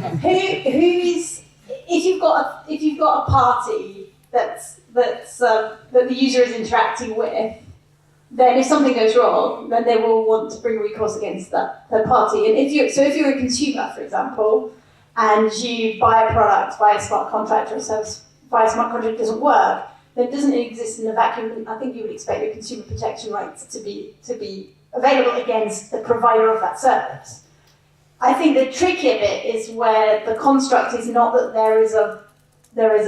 who's if you've got a party that the user is interacting with, then if something goes wrong, then they will want to bring recourse against that third party. And if you're a consumer, for example, and you buy a product via a smart contract or a service via a smart contract doesn't work, then it doesn't exist in a vacuum. I think you would expect your consumer protection rights to be available against the provider of that service. I think the trickier bit is where the construct is not that there is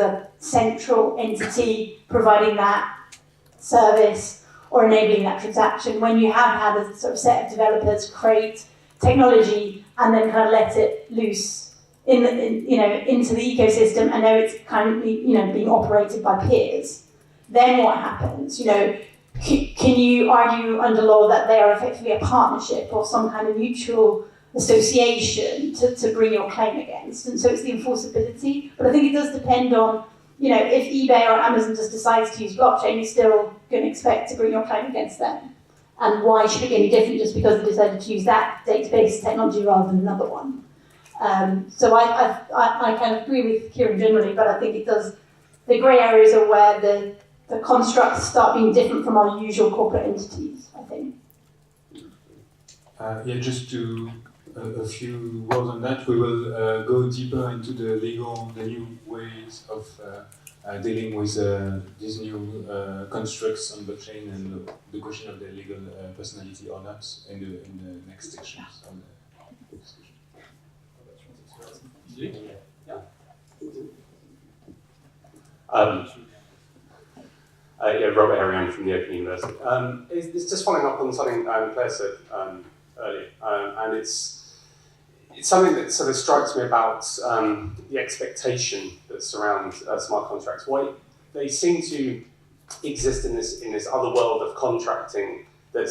a central entity providing that service or enabling that transaction, when you have had a sort of set of developers create technology and then kind of let it loose into the ecosystem, and now it's kind of being operated by peers. Then what happens? Can you argue under law that they are effectively a partnership or some kind of mutual association to bring your claim against? And so it's the enforceability. But I think it does depend on, if eBay or Amazon just decides to use blockchain, you're still going to expect to bring your claim against them. And why should it be any different just because they decided to use that database technology rather than another one? So I kind of agree with Kieran generally, but I think it does. The grey areas are where the constructs start being different from our usual corporate entities, I think. Just to a few words on that. We will go deeper into the new ways of dealing with these new constructs on blockchain and the question of the legal personality or not in the next sections of the discussion. Robert Ariane from the Open University. It's just following up on something Claire said earlier, and it's something that sort of strikes me about the expectation that surrounds smart contracts. Why they seem to exist in this other world of contracting that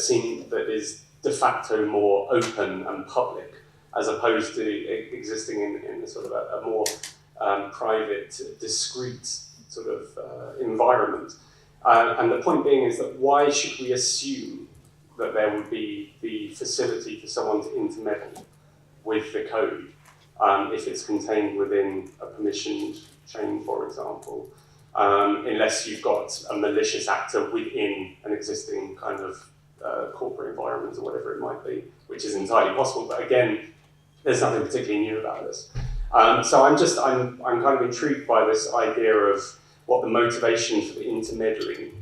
is de facto more open and public, as opposed to existing in a sort of a more private, discrete sort of environment. And the point being is that why should we assume that there would be the facility for someone to intermeddle with the code if it's contained within a permissioned chain, for example, unless you've got a malicious actor within an existing kind of corporate environment or whatever it might be, which is entirely possible. But again, there's nothing particularly new about this. So I'm kind of intrigued by this idea of what the motivation for the intermeddling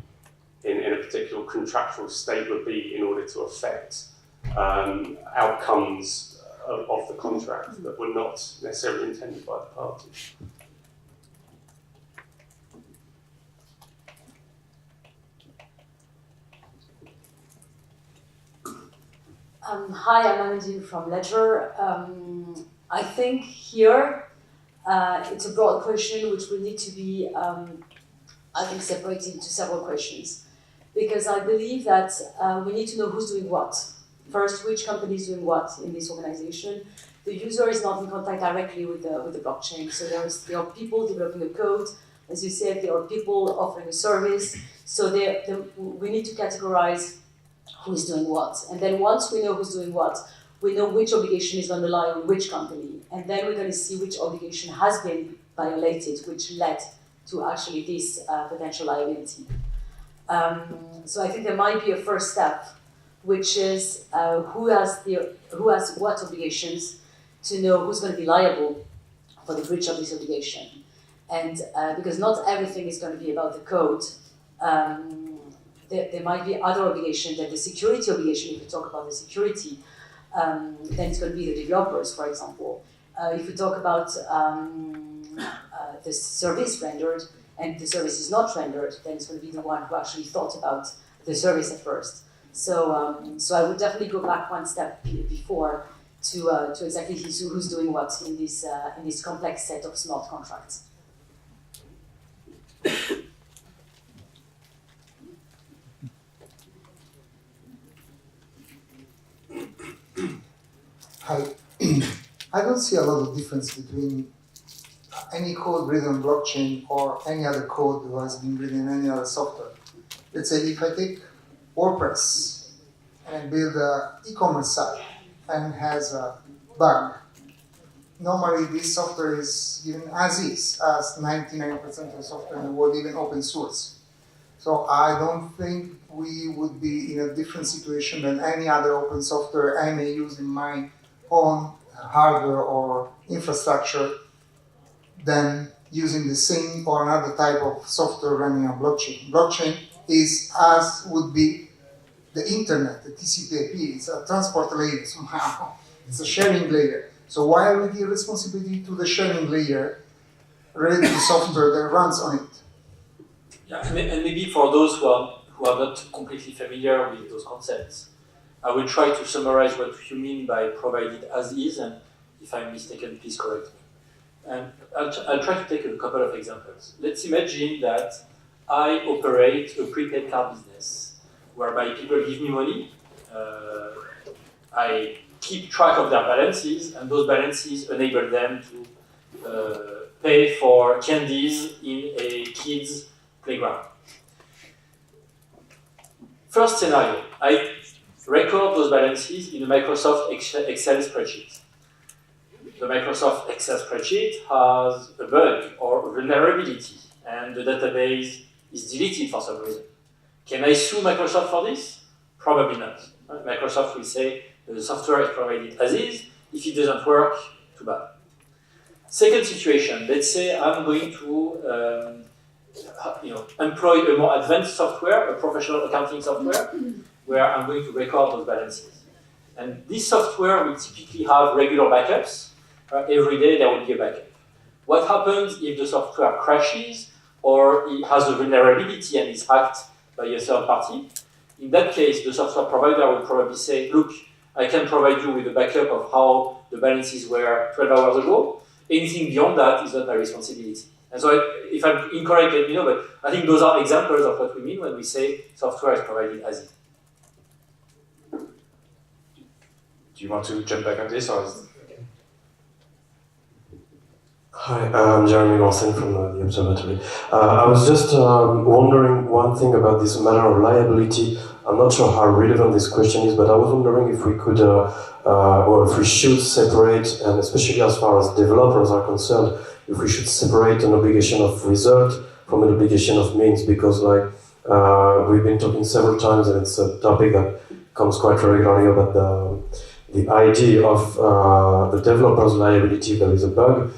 in a particular contractual state would be in order to affect outcomes of the contract that were not necessarily intended by the parties. Hi, I'm Amandine from Ledger. I think here it's a broad question which will need to be, separated into several questions. Because I believe that we need to know who's doing what. First, which company is doing what in this organization. The user is not in contact directly with the blockchain. So there are people developing a code. As you said, there are people offering a service. So we need to categorize who's doing what. And then once we know who's doing what, we know which obligation is going to lie on which company. And then we're going to see which obligation has been violated, which led to actually this potential liability. So I think there might be a first step, which is who has what obligations, to know who's going to be liable for the breach of this obligation. And because not everything is going to be about the code, there might be other obligations, that the security obligation, if we talk about the security, then it's going to be the developers, for example. If we talk about the service rendered, and the service is not rendered, then it's going to be the one who actually thought about the service at first. So I would definitely go back one step before to exactly who's doing what in this complex set of smart contracts. Hi. I don't see a lot of difference between any code written on blockchain or any other code that has been written in any other software. Let's say if I take WordPress and build an e-commerce site and has a bug, normally this software is given as is, as 99% of the software in the world, even open source. So I don't think we would be in a different situation than any other open software I may use in my own hardware or infrastructure than using the same or another type of software running on blockchain. Blockchain is as would be the internet, the TCP/IP. It's a transport layer somehow. It's a sharing layer. So why we give responsibility to the sharing layer related to software that runs on it? Yeah, and maybe for those who are not completely familiar with those concepts, I will try to summarize what you mean by provided as is, and if I'm mistaken, please correct me. And I'll try to take a couple of examples. Let's imagine that I operate a prepaid card business, whereby people give me money, I keep track of their balances, and those balances enable them to pay for candies in a kid's playground. First scenario, I record those balances in a Microsoft Excel spreadsheet. The Microsoft Excel spreadsheet has a bug or a vulnerability, and the database is deleted for some reason. Can I sue Microsoft for this? Probably not. Microsoft will say the software is provided as is. If it doesn't work, too bad. Second situation, let's say I'm going to employ a more advanced software, a professional accounting software, where I'm going to record those balances. And this software will typically have regular backups. Every day there will be a backup. What happens if the software crashes or it has a vulnerability and is hacked by a third party? In that case, the software provider will probably say, look, I can provide you with a backup of how the balances were 12 hours ago. Anything beyond that is not my responsibility. And so if I'm incorrect, let me know, but I think those are examples of what we mean when we say software is provided as is. Do you want to jump back on this, or is Hi, I'm Jeremy Lawson from the Observatory. I was just wondering one thing about this matter of liability. I'm not sure how relevant this question is, but I was wondering if we could, or if we should separate, and especially as far as developers are concerned, if we should separate an obligation of result from an obligation of means, because we've been talking several times, and it's a topic that comes quite regularly about the idea of the developer's liability. There is a bug,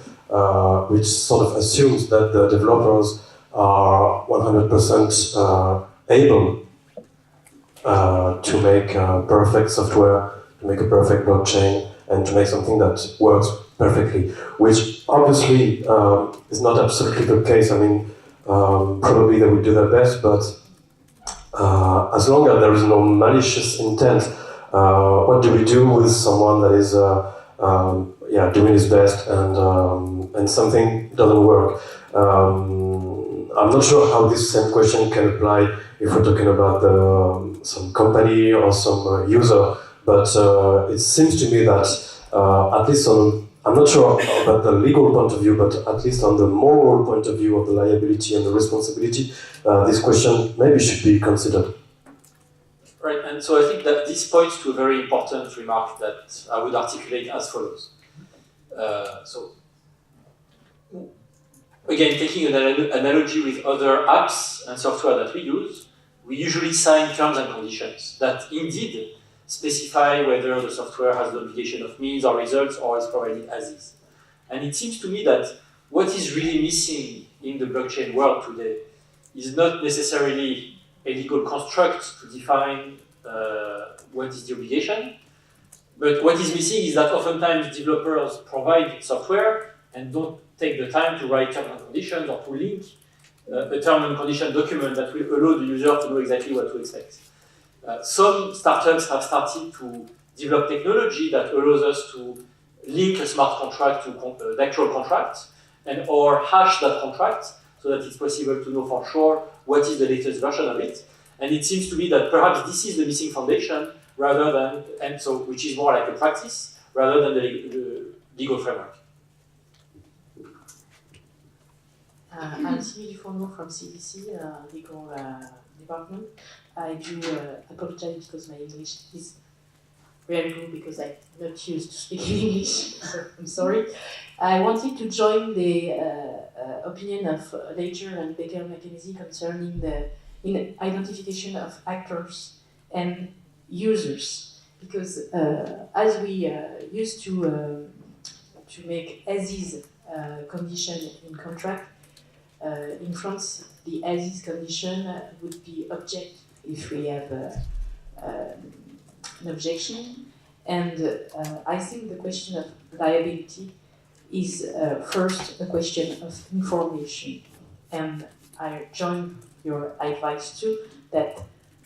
which sort of assumes that the developers are 100% able to make perfect software, to make a perfect blockchain, and to make something that works perfectly, which obviously is not absolutely the case. I mean, probably they would do their best, but as long as there is no malicious intent, what do we do with someone that is doing his best and something doesn't work? I'm not sure how this same question can apply if we're talking about some company or some user, but it seems to me that at least I'm not sure about the legal point of view, but at least on the moral point of view of the liability and the responsibility, this question maybe should be considered. Right, and so I think that this points to a very important remark that I would articulate as follows. So, again, taking an analogy with other apps and software that we use, we usually sign terms and conditions that indeed specify whether the software has the obligation of means or results or is provided as is. And it seems to me that what is really missing in the blockchain world today is not necessarily a legal construct to define what is the obligation, but what is missing is that oftentimes developers provide software and don't take the time to write terms and conditions or to link a term and condition document that will allow the user to know exactly what to expect. Some startups have started to develop technology that allows us to link a smart contract to the actual contract and or hash that contract so that it's possible to know for sure what is the latest version of it. And it seems to me that perhaps this is the missing foundation rather than, and so which is more like a practice rather than the legal framework. I'm Sylvie Dufourneau from CDC, legal department. I do apologize because my English is very good because I'm not used to speaking English, so I'm sorry. I wanted to join the opinion of Ledger and Baker McKenzie concerning the identification of actors and users, because as we used to make as-is condition in contract, in France, the as-is condition would be object if we have an objection. And I think the question of liability is first a question of information. And I join your advice too, that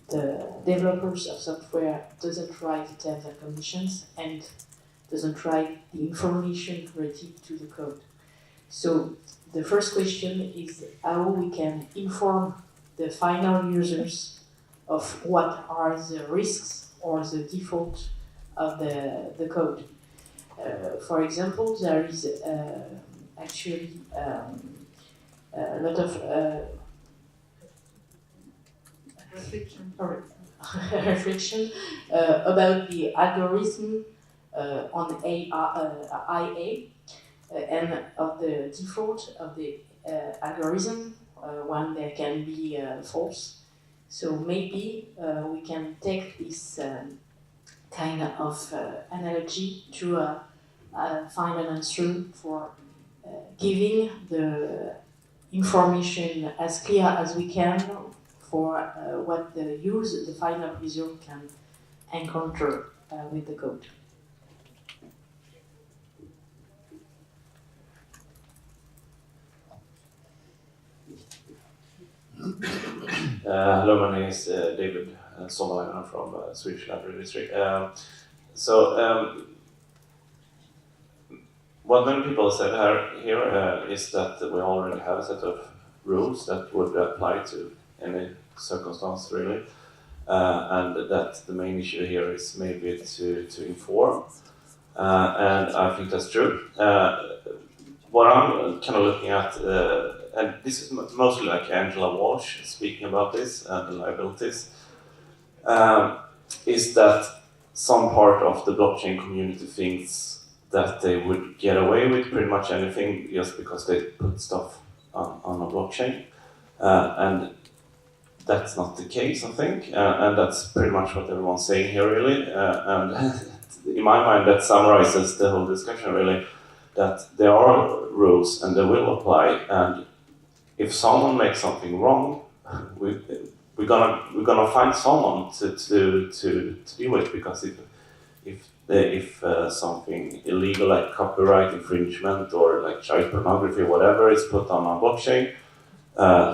the developers of software doesn't write the terms and conditions and doesn't write the information related to the code. So the first question is how we can inform the final users of what are the risks or the default of the code. For example, there is actually a lot of reflection about the algorithm on IA and of the default of the algorithm when there can be false. So maybe we can take this kind of analogy to find an answer for giving the information as clear as we can for what the final user can encounter with the code. Hello, my name is David Sommerlainen. I'm from Swedish Library District. What many people said here is that we already have a set of rules that would apply to any circumstance, really, and that the main issue here is maybe to inform, and I think that's true. What I'm kind of looking at, and this is mostly like Angela Walsh speaking about this and the liabilities, is that some part of the blockchain community thinks that they would get away with pretty much anything just because they put stuff on a blockchain. And that's not the case, I think, and that's pretty much what everyone's saying here, really. And in my mind, that summarizes the whole discussion, really, that there are rules and they will apply, and if someone makes something wrong, we're gonna find someone to deal with, because if something illegal like copyright infringement or like child pornography, whatever, is put on a blockchain,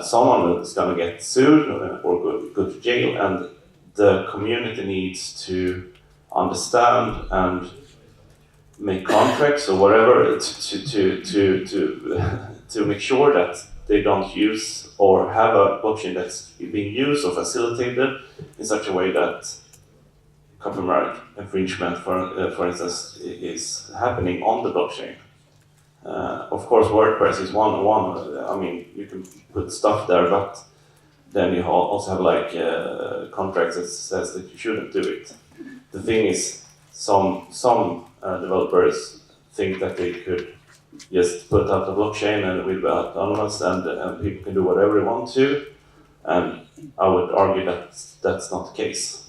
someone is gonna get sued or go to jail, and the community needs to understand and make contracts or whatever to make sure that they don't use or have a blockchain that's being used or facilitated in such a way that copyright infringement, for instance, is happening on the blockchain. Of course, WordPress is one. I mean, you can put stuff there, but then you also have like contracts that says that you shouldn't do it. The thing is, some developers think that they could just put up the blockchain and will be autonomous and people can do whatever they want to, and I would argue that that's not the case.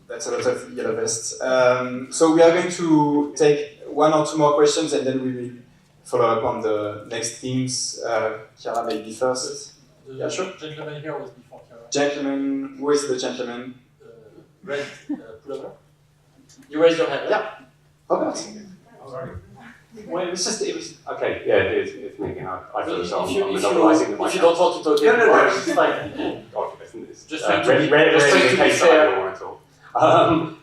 That's a lot of yellow vests. So we are going to take one or two more questions and then we will follow up on the next themes. Chiara, maybe first. Yeah, sure. Gentleman here was before Chiara. Gentleman, who is the gentleman? Red pullover. You raised your hand. Yeah. Robert. Oh, sorry. Well, it was okay. Yeah, it's me. I feel so. If you don't want to talk, no, it's fine. Just trying to ready be fair. I don't want to talk.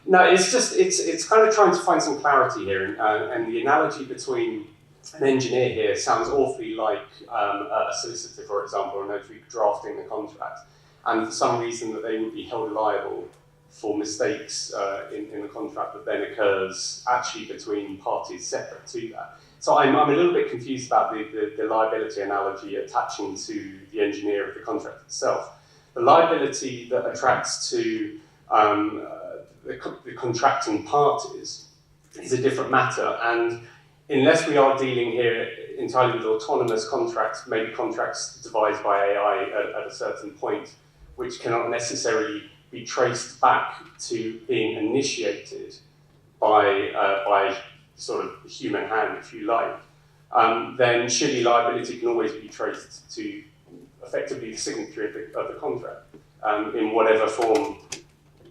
No, it's kind of trying to find some clarity here, and the analogy between an engineer here sounds awfully like a solicitor, for example, or a notary drafting the contract, and for some reason that they would be held liable for mistakes in the contract that then occurs actually between parties separate to that. So I'm a little bit confused about the liability analogy attaching to the engineer of the contract itself. the liability that attracts to the contracting parties is a different matter. And unless we are dealing here entirely with autonomous contracts, maybe contracts devised by AI at a certain point, which cannot necessarily be traced back to being initiated by sort of human hand, if you like, then surely liability can always be traced to effectively the signature of the contract, in whatever form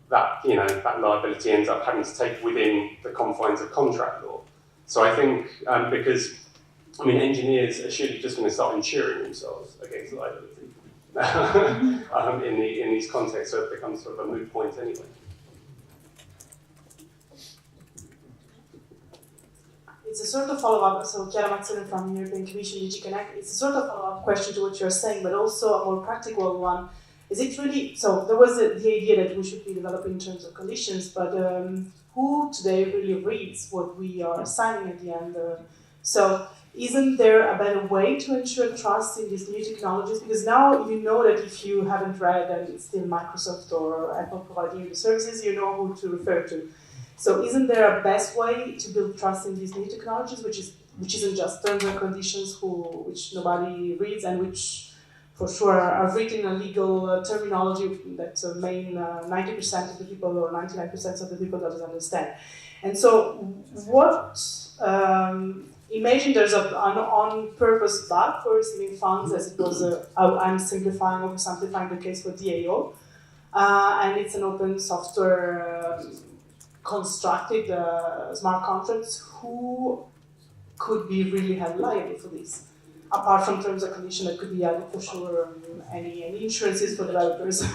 that that liability ends up having to take within the confines of contract law. So I think because engineers are surely just going to start insuring themselves against liability in these contexts, so it becomes sort of a moot point anyway. It's a sort of follow-up, so Chiara Mazzone from European Commission, DG Connect, it's a sort of follow-up question to what you're saying, but also a more practical one. Is it really, so there was the idea that we should be developing in terms of conditions, but who today really reads what we are signing at the end? So isn't there a better way to ensure trust in these new technologies? Because now you know that if you haven't read and it's still Microsoft or Apple providing you the services, you know who to refer to. So isn't there a best way to build trust in these new technologies, which isn't just terms and conditions which nobody reads and which for sure are written in a legal terminology that main 90% of the people or 99% of the people doesn't understand. And so what, imagine there's an on-purpose bug for receiving funds, as it was, I'm simplifying, oversimplifying the case for DAO, and it's an open software constructed smart contracts. Who could be really held liable for this? Apart from terms and conditions that could be added for sure, any insurances for developers, of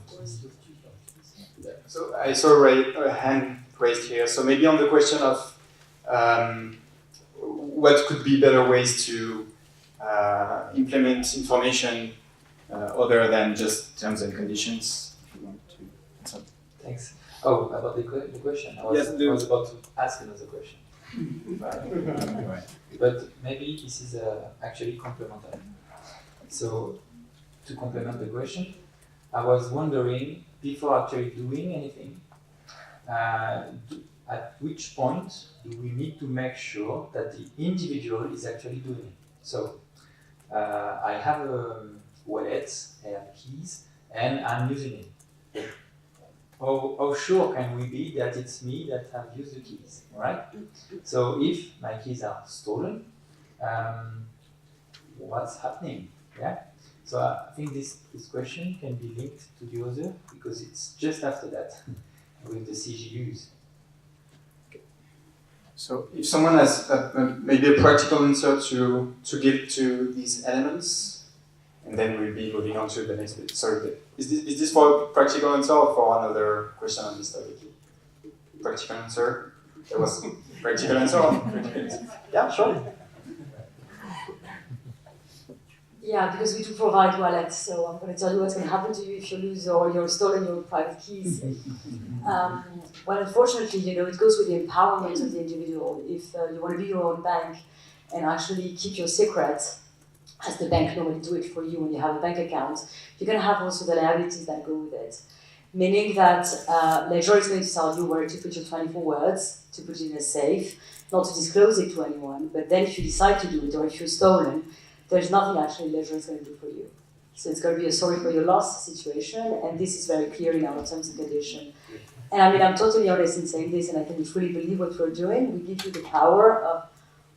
course. So I saw a hand raised here. So maybe on the question of what could be better ways to implement information other than just terms and conditions. If you want to answer. Thanks. Oh, about the question. I was about to ask another question. Right. But maybe this is actually complementary. So, to complement the question, I was wondering, before actually doing anything, at which point do we need to make sure that the individual is actually doing it? So, I have a wallet, I have keys, and I'm using it. How sure can we be that it's me that have used the keys, right? So if my keys are stolen, what's happening? Yeah. So I think this question can be linked to the other because it's just after that with the CGUs. So if someone has maybe a practical answer to give to these elements, and then we'll be moving on to the next bit. Sorry, is this for a practical answer or for another question on this topic? Practical answer? There was practical answer or practical answer? Yeah, sure. Yeah, because we do provide wallets, so I'm going to tell you what's going to happen to you if you lose or you're stolen your private keys. Well, unfortunately, it goes with the empowerment of the individual. If you want to be your own bank and actually keep your secrets, as the bank normally do it for you when you have a bank account, you're going to have also the liabilities that go with it. Meaning that Ledger is going to tell you where to put your 24 words, to put it in a safe, not to disclose it to anyone, but then if you decide to do it or if you're stolen, there's nothing actually Ledger is going to do for you. So it's going to be a sorry for your loss situation, and this is very clear in our terms and conditions. And I'm totally honest in saying this, and I think we truly believe what we're doing. We give you the power of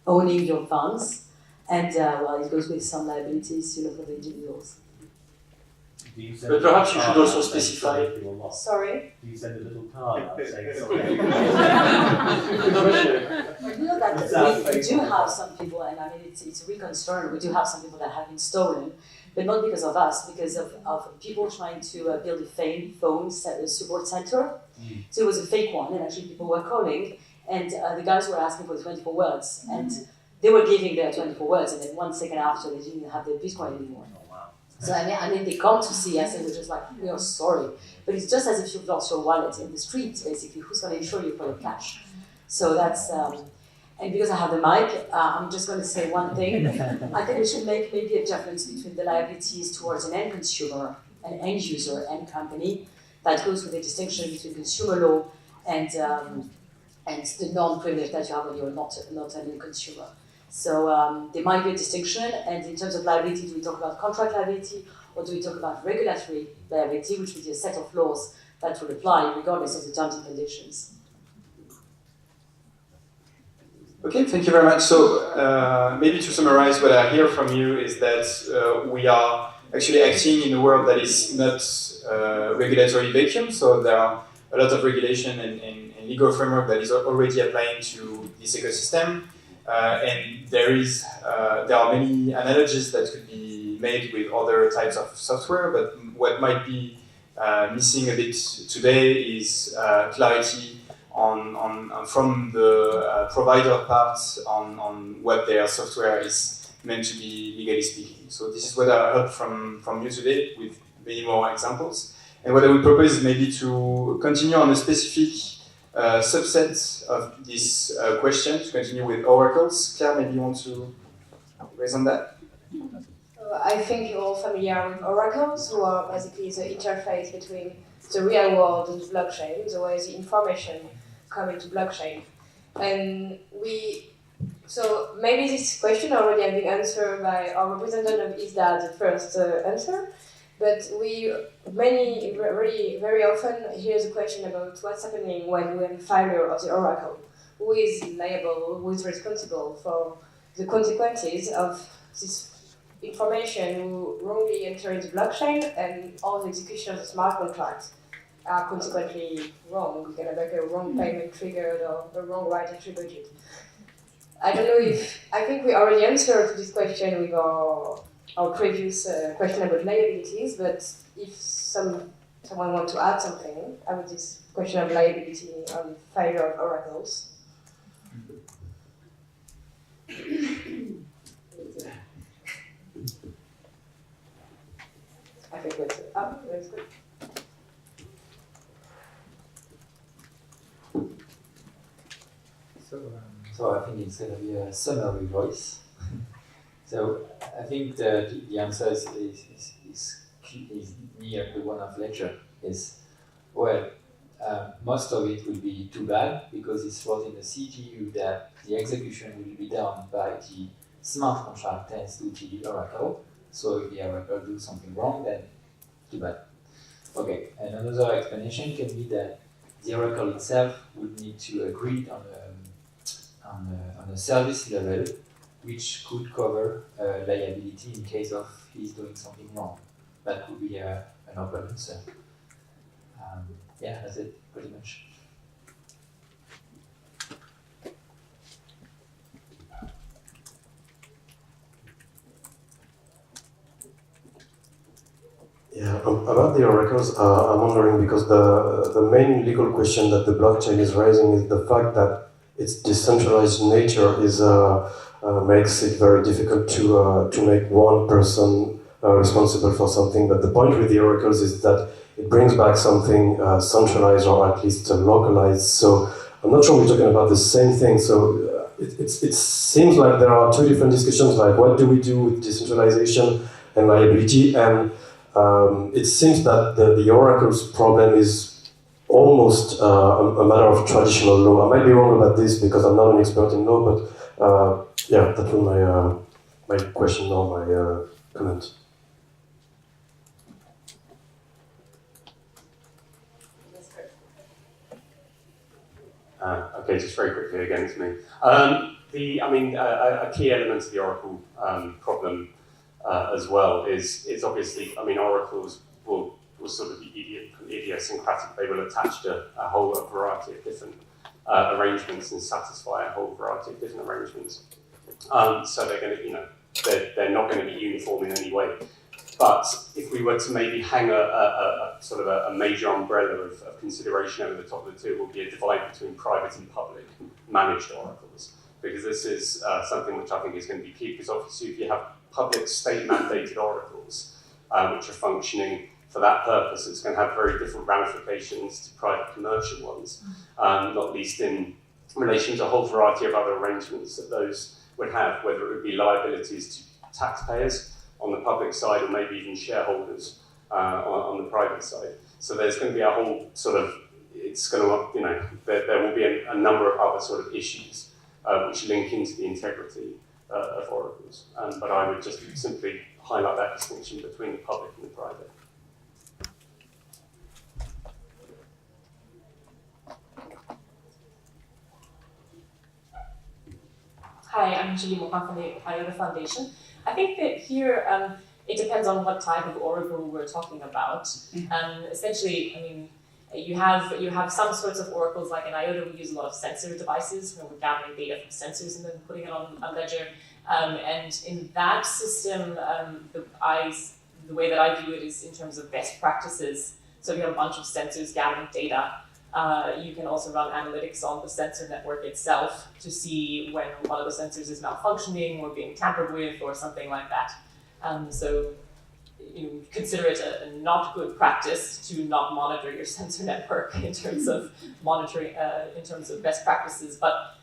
owning your funds, and it goes with some liabilities, for the individuals. But perhaps you should also specify. Sorry? Do you send a little card saying sorry? We do have some people, and it's a real concern. We do have some people that have been stolen, but not because of us, because of people trying to build a phone support center. So it was a fake one, and actually people were calling, and the guys were asking for the 24 words, and they were giving their 24 words, and then 1 second after, they didn't have their Bitcoin anymore. So they come to see us and we're just like, we are sorry. But it's just as if you've lost your wallet in the streets, basically. Who's going to insure you for your cash? So that's, and because I have the mic, I'm just going to say one thing. I think we should make maybe a difference between the liabilities towards an end consumer an end user, end company, that goes with the distinction between consumer law and the non-privilege that you have when you're not an end consumer. So there might be a distinction, and in terms of liability, do we talk about contract liability, or do we talk about regulatory liability, which would be a set of laws that would apply regardless of the terms and conditions? Okay, thank you very much. So maybe to summarize, what I hear from you is that we are actually acting in a world that is not regulatory vacuum. So there are a lot of regulation and legal framework that is already applying to this ecosystem. And there are many analogies that could be made with other types of software, but what might be missing a bit today is clarity from the provider part on what their software is meant to be, legally speaking. So this is what I heard from you today, with many more examples. And what I would propose is maybe to continue on a specific subset of this question, to continue with oracles. Claire, maybe you want to raise on that? I think you're all familiar with oracles, who are basically the interface between the real world and the blockchain, the way the information come into blockchain. And so maybe this question already has been answered by our representative of ISDA, the first answer, but we very often hear the question about what's happening when we have a failure of the oracle. Who is liable, who is responsible for the consequences of this information who wrongly enter into blockchain, and all the execution of the smart contracts are consequently wrong. You can have like a wrong payment triggered or a wrong right attributed. I don't know I think we already answered this question with our previous question about liabilities, but if someone wants to add something about this question of liability on failure of oracles. I think that's good. So I think it's going to be a summary voice. So I think the answer is near the one of Ledger. Most of it will be too bad because it's was in the CGU that the execution will be done by the smart contract thanks to the Oracle. So if the Oracle do something wrong, then too bad. Okay, and another explanation can be that the Oracle itself would need to agree on a service level which could cover liability in case of he's doing something wrong. That could be an open answer. Yeah, that's it, pretty much. Yeah, about the oracles, I'm wondering because the main legal question that the blockchain is raising is the fact that its decentralized nature is makes it very difficult to make one person responsible for something. But the point with the oracles is that it brings back something centralized or at least localized. So I'm not sure we're talking about the same thing. So it seems like there are two different discussions, like what do we do with decentralization and liability, and it seems that the oracle's problem is almost a matter of traditional law. I might be wrong about this because I'm not an expert in law, but yeah, that was my question or my comment. Okay, just very quickly again to me. A key element of the Oracle problem as well is obviously, oracles will sort of be idiosyncratic. They will attach to a whole variety of different arrangements and satisfy a whole variety of different arrangements. So they're going to, they're not going to be uniform in any way. But if we were to maybe hang a sort of a major umbrella of consideration over the top of the two, it would be a divide between private and public managed oracles. Because this is something which I think is going to be key, because obviously if you have public state-mandated oracles, which are functioning for that purpose, it's going to have very different ramifications to private commercial ones, not least in relation to a whole variety of other arrangements that those would have, whether it would be liabilities to taxpayers on the public side, or maybe even shareholders on the private side. So there's going to be a whole sort of, it's going to, you know, there will be a number of other sort of issues which link into the integrity of oracles. But I would just simply highlight that distinction between the public and the private. Hi, I'm Julie Mohan from the IOTA Foundation. I think that here it depends on what type of oracle we're talking about. Essentially, I mean, you have some sorts of oracles, like in IOTA we use a lot of sensor devices, where we're gathering data from sensors and then putting it on a ledger. And in that system, the way that I view it is in terms of best practices. So if you have a bunch of sensors gathering data, you can also run analytics on the sensor network itself to see when one of the sensors is malfunctioning or being tampered with or something like that. So you consider it a not good practice to not monitor your sensor network in terms of monitoring, in terms of best practices, but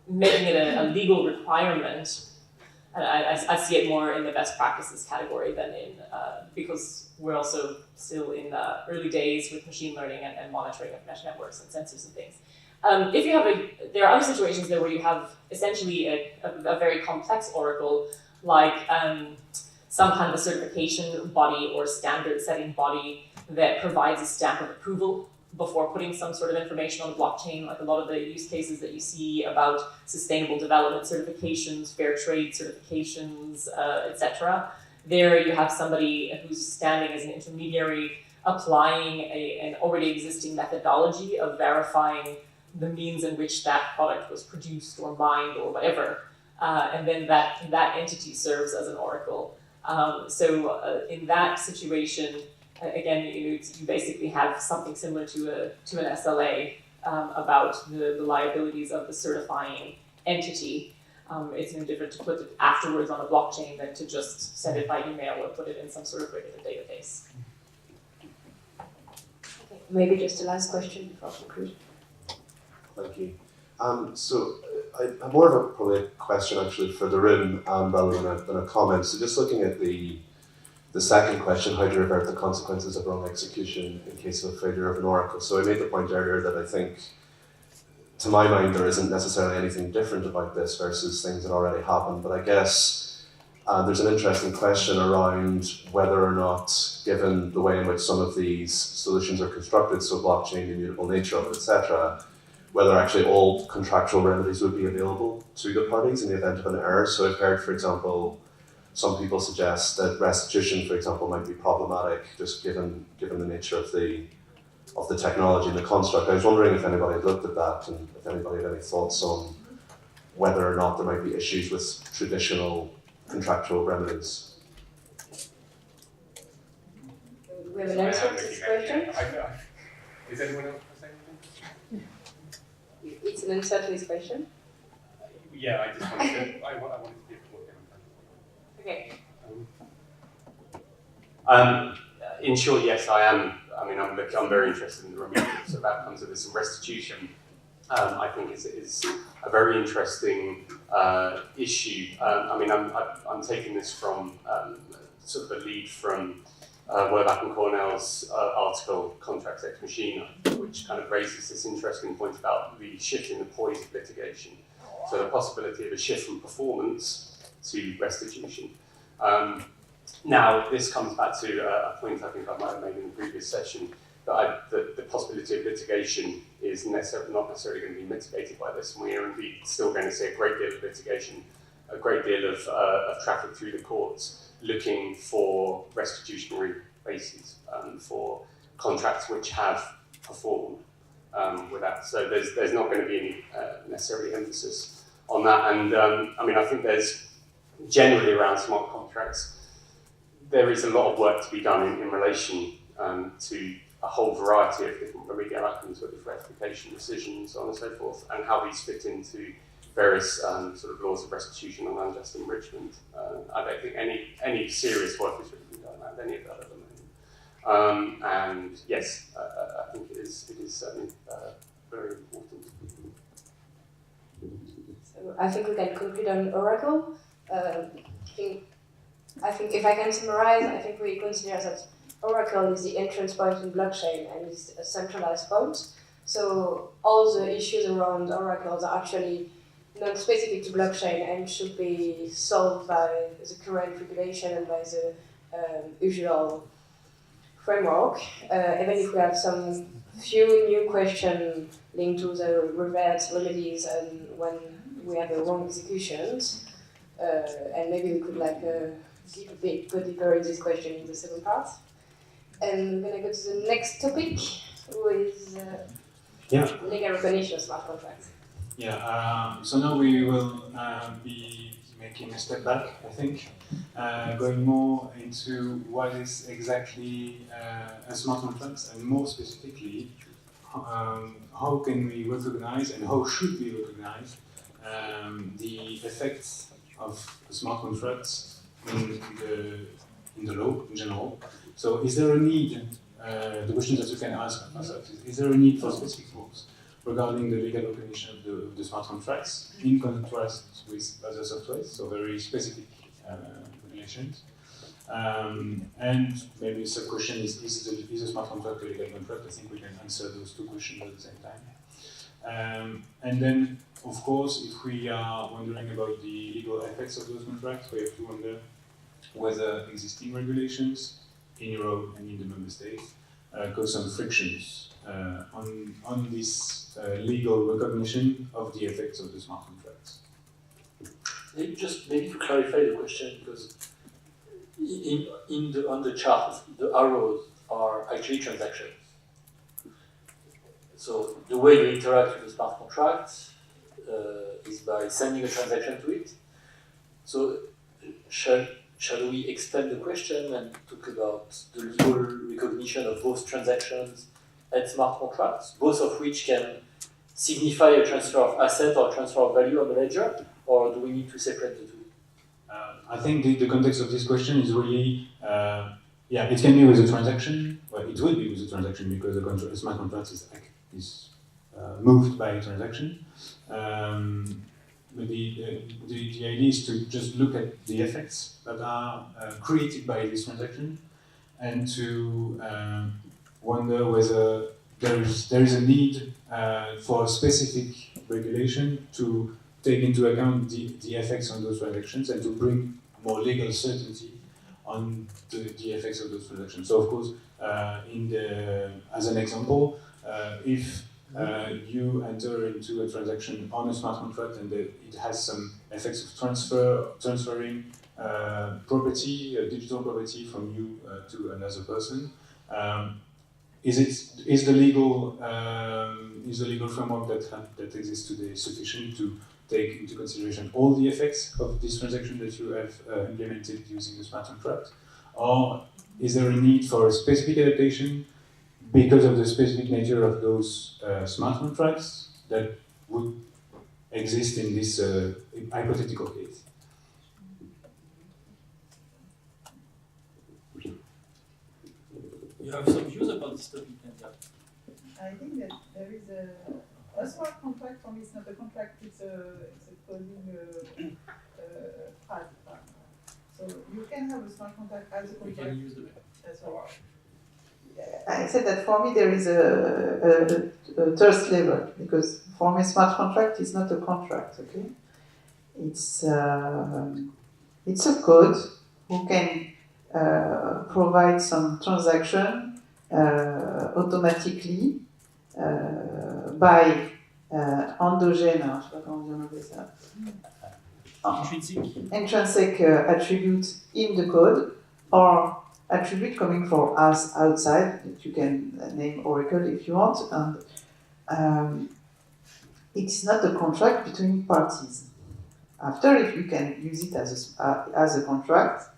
making it a legal requirement, and I see it more in the best practices category than in, because we're also still in the early days with machine learning and monitoring of mesh networks and sensors and things. If you have there are other situations there where you have essentially a very complex oracle, like some kind of a certification body or standard setting body that provides a stamp of approval before putting some sort of information on the blockchain, like a lot of the use cases that you see about sustainable development certifications, fair trade certifications, etc. There you have somebody who's standing as an intermediary applying an already existing methodology of verifying the means in which that product was produced or mined or whatever. And then that entity serves as an oracle. So in that situation, again, you basically have something similar to an SLA about the liabilities of the certifying entity. It's no different to put it afterwards on a blockchain than to just send it by email or put it in some sort of regular database. Okay, maybe just a last question before conclusion. Thank you. So I have more of probably a question actually for the room rather than a comment. So just looking at the second question, how to revert the consequences of wrong execution in case of a failure of an oracle. So I made the point earlier that I think, to my mind, there isn't necessarily anything different about this versus things that already happened. But I guess there's an interesting question around whether or not, given the way in which some of these solutions are constructed, so blockchain, the immutable nature of it, etc., whether actually all contractual remedies would be available to the parties in the event of an error. So I've heard, for example, some people suggest that restitution, for example, might be problematic, just given the nature of the technology and the construct. I was wondering if anybody had looked at that and if anybody had any thoughts on whether or not there might be issues with traditional contractual remedies. We have an answer to this question? Is anyone else saying anything? It's an answer to this question. Yeah, I just wanted to, I wanted to give more Okay. In short, yes, I am. I mean, I'm very interested in the remedial sort of outcomes of this, and restitution, I think, is a very interesting issue. I mean, I'm taking this from sort of a lead from Werbach and Cornell's article, Contracts Ex Machina, which kind of raises this interesting point about the shift in the poise of litigation. So the possibility of a shift from performance to restitution. Now, this comes back to a point I think I might have made in the previous session, that the possibility of litigation is not necessarily going to be mitigated by this, and we are indeed still going to see a great deal of litigation, a great deal of traffic through the courts, looking for restitutionary bases for contracts which have performed without. So there's not going to be any necessarily emphasis on that. And I mean, I think there's generally around smart contracts, there is a lot of work to be done in relation to a whole variety of different remedial outcomes, whether it's ratification decisions, so on and so forth, and how these fit into various sort of laws of restitution and unjust enrichment. I don't think any serious work has really been done around any of that at the moment. And yes, I think it is certainly very important. So I think we can conclude on Oracle. I think if I can summarize, I think we consider that Oracle is the entrance point in blockchain and is a centralized point. So all the issues around oracles are actually not specific to blockchain and should be solved by the current regulation and by the usual framework. Even if we have some few new questions linked to the reverse remedies and when we have the wrong executions, and maybe we could go deeper in this question in the second part. And we're gonna go to the next topic with legal recognition of smart contracts. Yeah, so now we will be making a step back, I think, going more into what is exactly a smart contract, and more specifically, how can we recognize and how should we recognize the effects of smart contracts in the law in general. So is there a need, the question that you can ask yourself is there a need for specific rules regarding the legal recognition of the smart contracts in contrast with other softwares, so very specific regulations. And maybe the sub-question is a smart contract a legal contract? I think we can answer those two questions at the same time. And then, of course, if we are wondering about the legal effects of those contracts, we have to wonder whether existing regulations in Europe and in the member states cause some frictions on this legal recognition of the effects of the smart contracts. Maybe to clarify the question, because on the chart, the arrows are actually transactions. So the way you interact with the smart contract is by sending a transaction to it. So shall we expand the question and talk about the legal recognition of both transactions and smart contracts, both of which can signify a transfer of asset or transfer of value on the ledger, or do we need to separate the two? I think the context of this question is really, it can be with a transaction, well, it will be with a transaction because the smart contract is moved by a transaction. But the idea is to just look at the effects that are created by this transaction and to wonder whether there is a need for a specific regulation to take into account the effects on those transactions and to bring more legal certainty on the effects of those transactions. So of course, as an example, if you enter into a transaction on a smart contract and it has some effects of transferring property, digital property from you to another person, is the legal framework that exists today sufficient to take into consideration all the effects of this transaction that you have implemented using the smart contract, or is there a need for a specific adaptation because of the specific nature of those smart contracts that would exist in this hypothetical case? You have some views about this topic, Nadia? I think that there is a smart contract. For me, it's not a contract, it's a coding phrase. So you can have a smart contract as a contract. We can use the I said that for me there is a third level, because for me smart contract is not a contract, okay? It's a code who can provide some transaction automatically by endogène, je sais pas comment on appelle ça. Intrinsic attributes in the code, or attribute coming from us outside that you can name Oracle if you want, and it's not a contract between parties. After, if you can use it as a contract,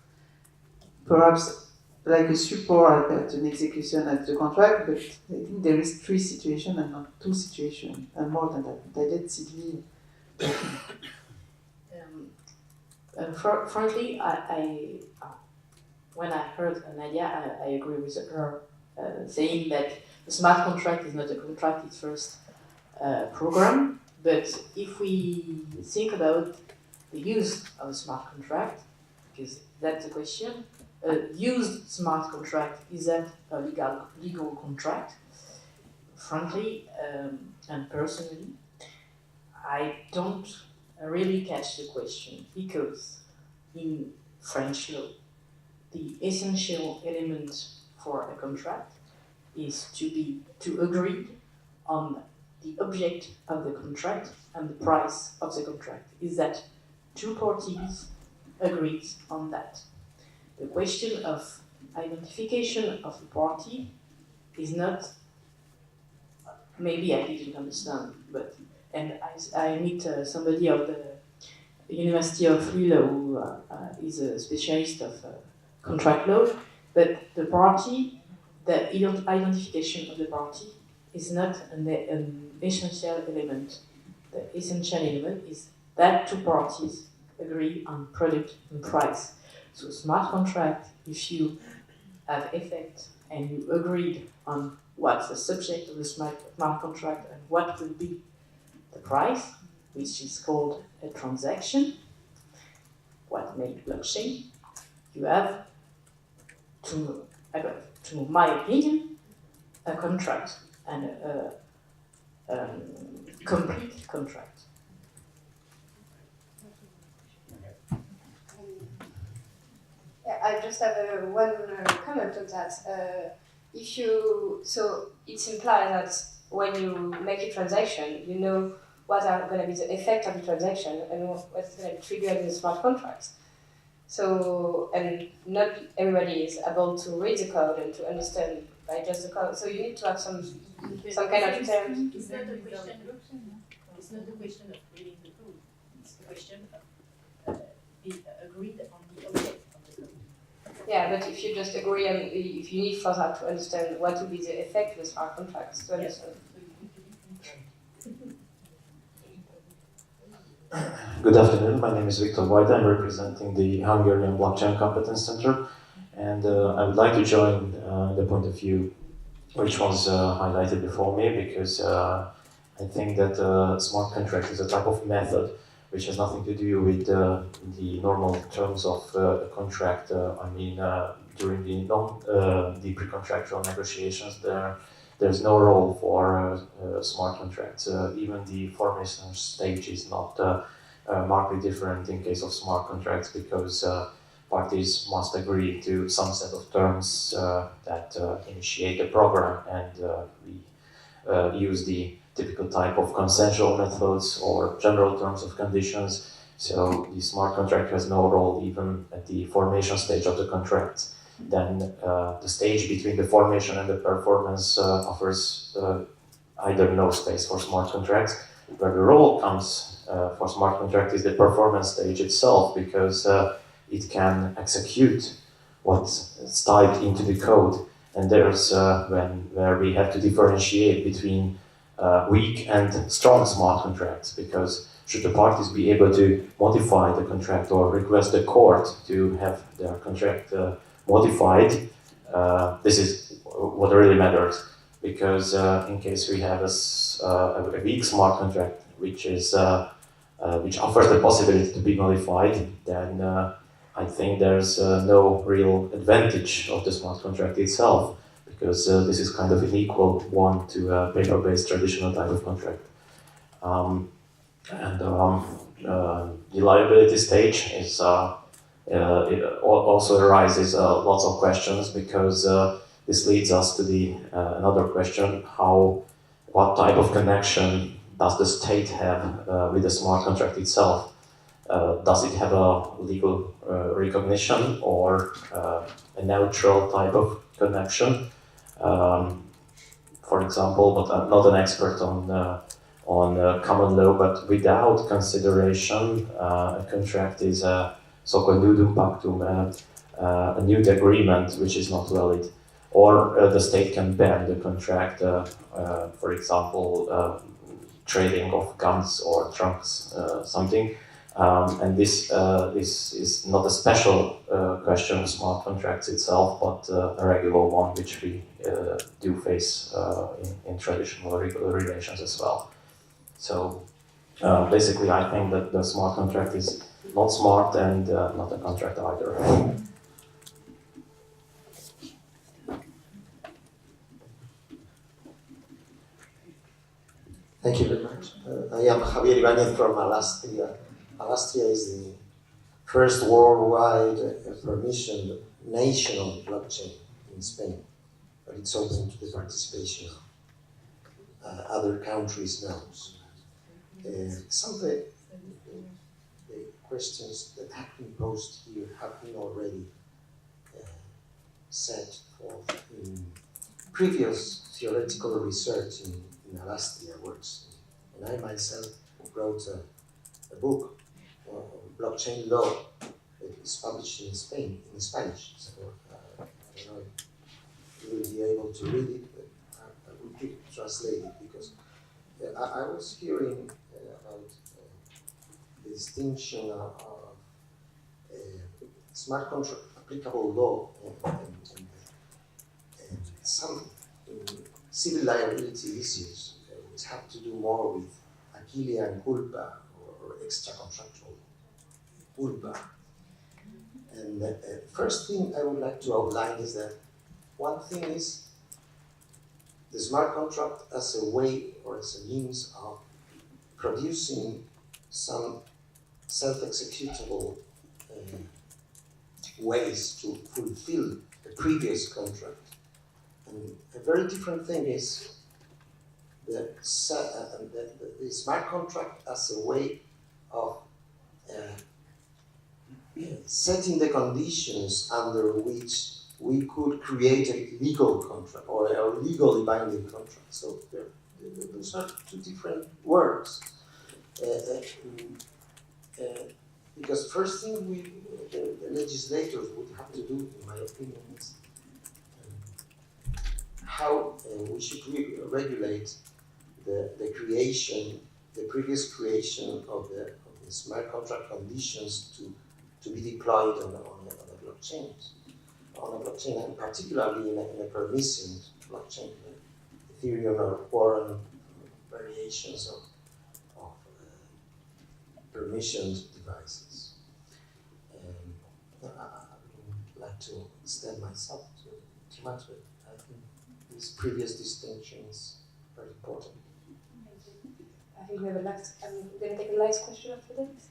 perhaps like a support at an execution of the contract, but I think there is 3 situations and not 2 situations, and more than that. But I let Sylvie. Frankly, when I heard Nadia, I agree with her saying that the smart contract is not a contract, it's first a program. But if we think about the use of a smart contract, because that's the question, a used smart contract, is that a legal contract? Frankly and personally, I don't really catch the question, because in French law, the essential element for a contract is to agree on the object of the contract and the price of the contract. Is that two parties agreed on that? The question of identification of the party is not, maybe I didn't understand, but, and I meet somebody of the University of Lille who is a specialist of contract law, but the party, the identification of the party is not an essential element. The essential element is that two parties agree on product and price. So smart contract, if you have effect and you agreed on what's the subject of the smart contract and what will be the price, which is called a transaction, what made blockchain, you have, to my opinion, a contract and a complete contract. Yeah, I just have one comment on that. So it implies that when you make a transaction, you know what are going to be the effect of the transaction and what's going to be triggered in the smart contracts. So, and not everybody is able to read the code and to understand by just the code. So you need to have some kind of terms. It's not a question. It's not a question of reading the code. It's a question of being agreed on the object of the code. Yeah, but if you just agree and if you need for that to understand what will be the effect of the smart contracts to understand. Good afternoon, my name is Viktor Vajda. I'm representing the Hungarian Blockchain Competence Center, and I would like to join the point of view which was highlighted before me, because I think that smart contract is a type of method which has nothing to do with the normal terms of the contract. During the pre-contractual negotiations, there's no role for smart contracts. Even the formation stage is not markedly different in case of smart contracts, because parties must agree to some set of terms that initiate the program, and we use the typical type of consensual methods or general terms of conditions. So the smart contract has no role even at the formation stage of the contract. Then the stage between the formation and the performance offers either no space for smart contracts. Where the role comes for smart contract is the performance stage itself, because it can execute what's typed into the code. And there's where we have to differentiate between weak and strong smart contracts, because should the parties be able to modify the contract or request the court to have their contract modified, this is what really matters, because in case we have a weak smart contract which offers the possibility to be modified, then I think there's no real advantage of the smart contract itself, because this is kind of an equal one to a paper-based traditional type of contract. The liability stage is it also arises lots of questions, because this leads us to the another question: what type of connection does the state have with the smart contract itself? Does it have a legal recognition or a neutral type of connection? For example, but I'm not an expert on common law, but without consideration, a contract is a so-called nudum pactum, a nude agreement which is not valid. Or the state can ban the contract, for example, trading of guns or trunks, something. And this is not a special question of smart contracts itself, but a regular one which we do face in traditional regular relations as well. So basically, I think that the smart contract is not smart and not a contract either. I am Javier Ibanez from Alastria. Alastria is the first worldwide permissioned national blockchain in Spain, but it's open to the participation of other countries now. Some of the questions that have been posed here have been already set forth in previous theoretical research in Alastria works. And I myself wrote a book on blockchain law that is published in Spain, in Spanish. So I don't know if you will be able to read it, but I will keep it translated because I was hearing about the distinction of smart contract applicable law and some civil liability issues which have to do more with Achillean culpa or extra-contractual culpa. And the first thing I would like to outline is that one thing is the smart contract as a way or as a means of producing some self-executable ways to fulfill the previous contract. And a very different thing is the smart contract as a way of setting the conditions under which we could create a legal contract or a legally binding contract. So those are two different words. Because first thing the legislators would have to do, in my opinion, is how we should regulate the creation, the previous creation of the smart contract conditions to be deployed on a blockchain. On a blockchain, and particularly in a permissioned blockchain, like Ethereum or Quorum, variations of permissioned devices. I wouldn't like to extend myself too much, but I think this previous distinction is very important. I think we have a last. I'm going to take a last question after this.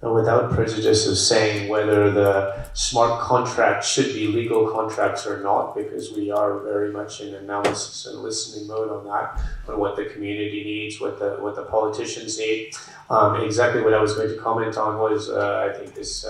Without prejudice of saying whether the smart contract should be legal contracts or not, because we are very much in analysis and listening mode on that, on what the community needs, what the politicians need. Exactly what I was going to comment on was, I think, this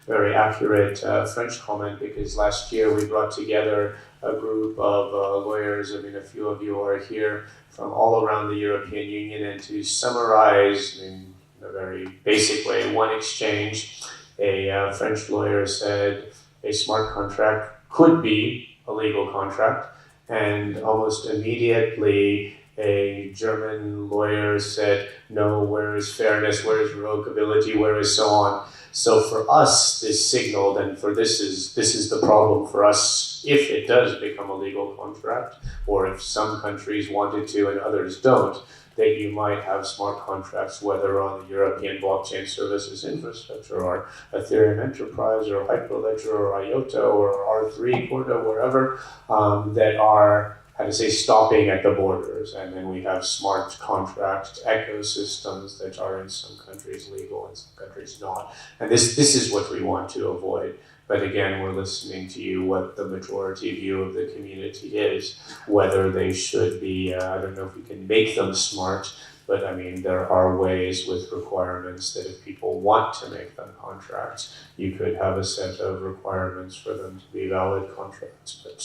very accurate French comment, because last year we brought together a group of lawyers, I mean, a few of you are here, from all around the European Union, and to summarize, in a very basic way, one exchange, a French lawyer said a smart contract could be a legal contract, and almost immediately a German lawyer said, no, where is fairness, where is revocability, where is so on. So for us, this signaled, and for this is the problem for us, if it does become a legal contract, or if some countries wanted to and others don't, that you might have smart contracts, whether on the European Blockchain Services Infrastructure or Ethereum Enterprise or Hyperledger or IOTA or R3, Corda, wherever, that are, how to say, stopping at the borders. And then we have smart contract ecosystems that are in some countries legal and some countries not. And this is what we want to avoid. But again, we're listening to you, what the majority view of the community is, whether they should be, I don't know if we can make them smart, but I mean, there are ways with requirements that if people want to make them contracts, you could have a set of requirements for them to be valid contracts. But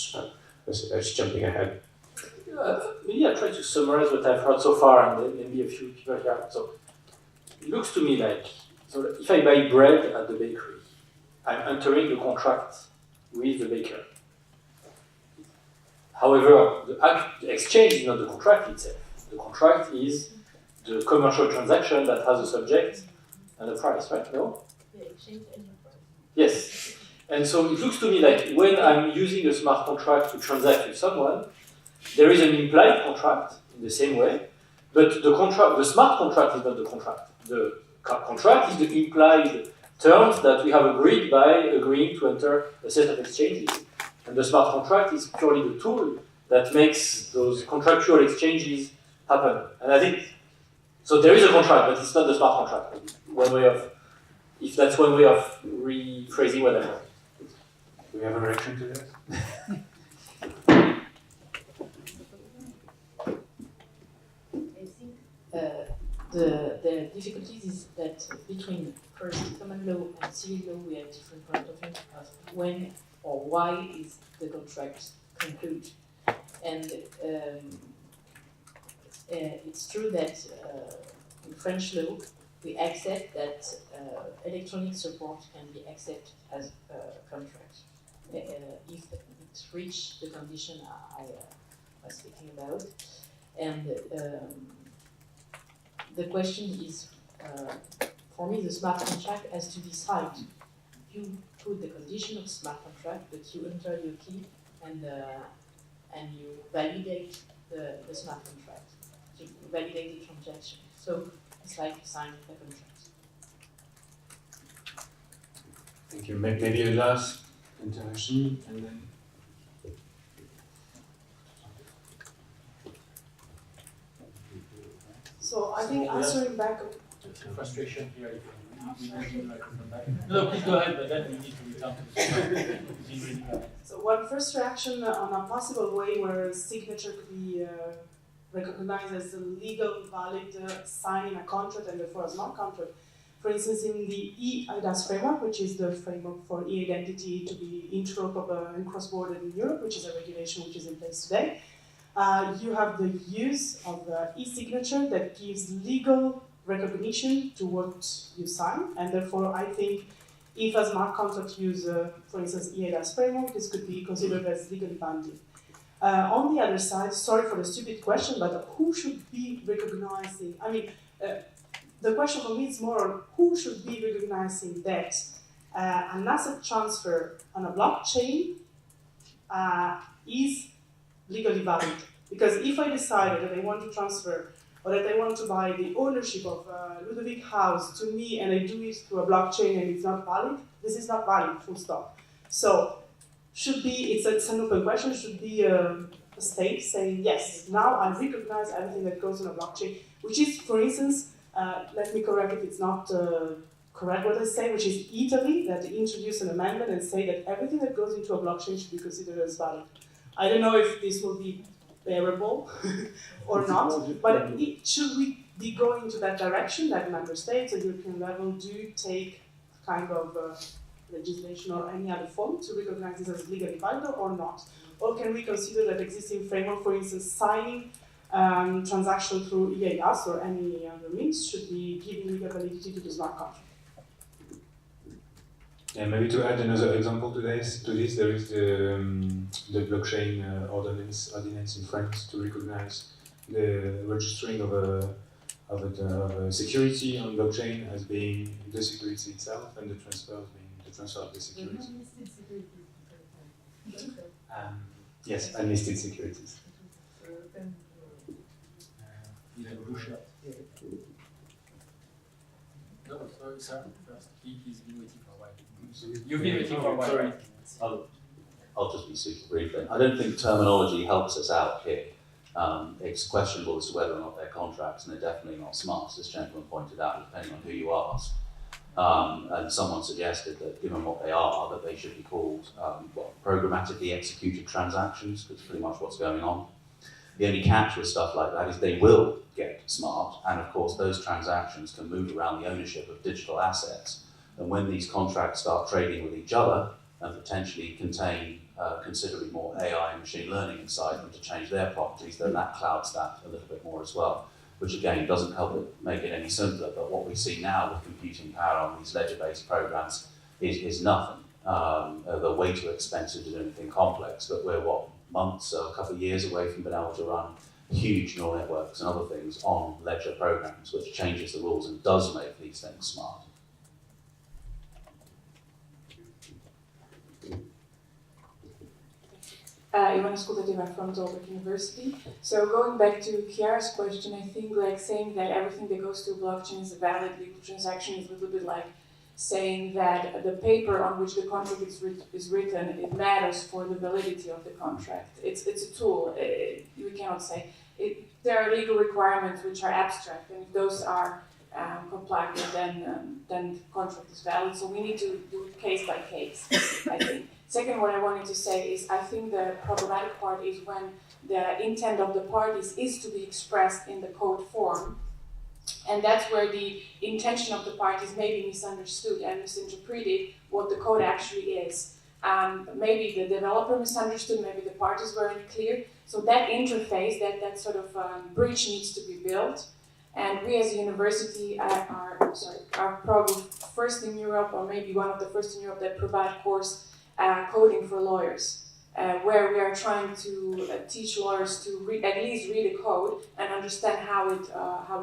that's jumping ahead. Maybe I'll try to summarize what I've heard so far, and then maybe a few people here. So it looks to me like, so if I buy bread at the bakery, I'm entering the contract with the baker. However, the exchange is not the contract itself. The contract is the commercial transaction that has a subject and a price, right? No? Yeah, exchange and your price. Yes. And so it looks to me like when I'm using a smart contract to transact with someone, there is an implied contract in the same way, but the smart contract is not the contract. The contract is the implied terms that we have agreeing to enter a set of exchanges. And the smart contract is purely the tool that makes those contractual exchanges happen. And I think, so there is a contract, but it's not the smart contract. One way of, if that's one way of rephrasing whatever. Do we have a reaction to that? The difficulties is that between first common law and civil law we have different point of view of when or why is the contract concluded. And it's true that in French law we accept that electronic support can be accepted as a contract if it reaches the condition I was speaking about. And the question is, for me, the smart contract has to decide. You put the condition of smart contract, but you enter your key and you validate the smart contract. You validate the transaction. So it's like you sign a contract. Thank you. Maybe a last intervention and then. So I think answering back. Frustration here. No, please go ahead, but then we need to return to the So one first reaction on a possible way where a signature could be recognized as a legal valid signing a contract and therefore a smart contract. For instance, in the eIDAS framework, which is the framework for e-identity to be interoperable and cross-border in Europe, which is a regulation which is in place today, you have the use of e-signature that gives legal recognition to what you sign, and therefore I think if a smart contract use, for instance, eIDAS framework, this could be considered as legally binding. On the other side, sorry for the stupid question, but who should be recognizing, the question for me is more who should be recognizing that an asset transfer on a blockchain is legally valid. Because if I decided that I want to transfer or that I want to buy the ownership of Ludovic House to me and I do it through a blockchain and it's not valid, this is not valid, full stop. So, it's an open question, should be a state saying, yes, now I recognize everything that goes on a blockchain, which is, for instance, let me correct if it's not correct what I say, which is Italy, that introduced an amendment and say that everything that goes into a blockchain should be considered as valid. I don't know if this will be bearable or not, but should we be going to that direction that member states at European level do take kind of legislation or any other form to recognize this as legally valid or not? Or can we consider that existing framework, for instance, signing transaction through eIDAS or any other means should be giving legal validity to the smart contract? Yeah, maybe to add another example to this, there is the blockchain ordinance in France to recognize the registering of a security on blockchain as being the security itself and the transfer as being the transfer of the security. Yes, unlisted securities. No, sorry, sir. First, he's been waiting for a while. You've been waiting for a while. Sorry. I'll just be super briefly. I don't think terminology helps us out here. It's questionable as to whether or not they're contracts, and they're definitely not smart, as this gentleman pointed out, depending on who you ask. And someone suggested that, given what they are, that they should be called programmatically executed transactions, because pretty much what's going on. The only catch with stuff like that is they will get smart, and of course those transactions can move around the ownership of digital assets. And when these contracts start trading with each other and potentially contain considerably more AI and machine learning inside them to change their properties, then that clouds that a little bit more as well, which again doesn't help it make it any simpler. But what we see now with computing power on these ledger-based programs is nothing. They're way too expensive to do anything complex, but we're months or a couple of years away from being able to run huge neural networks and other things on ledger programs, which changes the rules and does make these things smart. Ivana Skutativa from Tilburg University. So going back to Chiara's question, I think like saying that everything that goes to a blockchain is a valid legal transaction is a little bit like saying that the paper on which the contract is written, it matters for the validity of the contract. It's a tool. We cannot say. There are legal requirements which are abstract, and if those are complied with, then the contract is valid. So we need to do it case by case, I think. Second, what I wanted to say is I think the problematic part is when the intent of the parties is to be expressed in the code form, and that's where the intention of the parties may be misunderstood and misinterpreted what the code actually is. Maybe the developer misunderstood, maybe the parties weren't clear. So that interface, that sort of bridge needs to be built. And we as a university are probably first in Europe, or maybe one of the first in Europe, that provide course coding for lawyers, where we are trying to teach lawyers to at least read a code and understand how it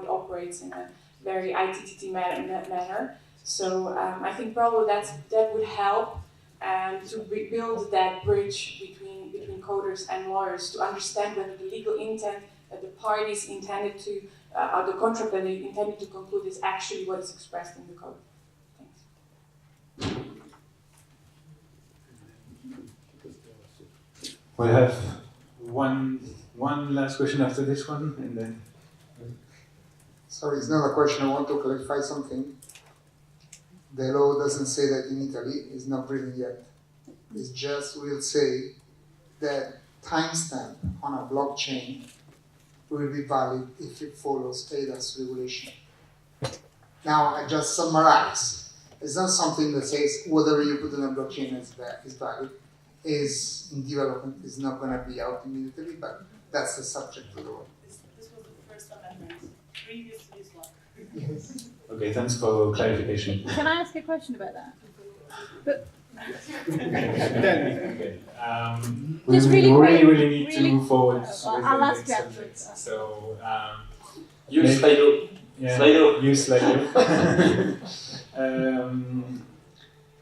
operates in a very ITTT manner. So I think probably that would help to build that bridge between coders and lawyers to understand whether the legal intent that the parties intended to, or the contract that they intended to conclude is actually what is expressed in the code. Thanks. We have one last question after this one, and then. Sorry, it's not a question. I want to clarify something. The law doesn't say that in Italy. It's not written yet. It just will say that timestamp on a blockchain will be valid if it follows ADAS regulation. Now, I just summarize. It's not something that says whatever you put on a blockchain is valid. Is in development, is not going to be out immediately, but that's the subject of the law. This was the first amendment. Previous to this one. Yes. Okay, thanks for clarification. Can I ask a question about that? But Okay. Just We really quick, really need really- to move forward. Well, with I'll the ask next you subject. afterwards. So, Use maybe- Slido. Yeah, Slido. use Slido.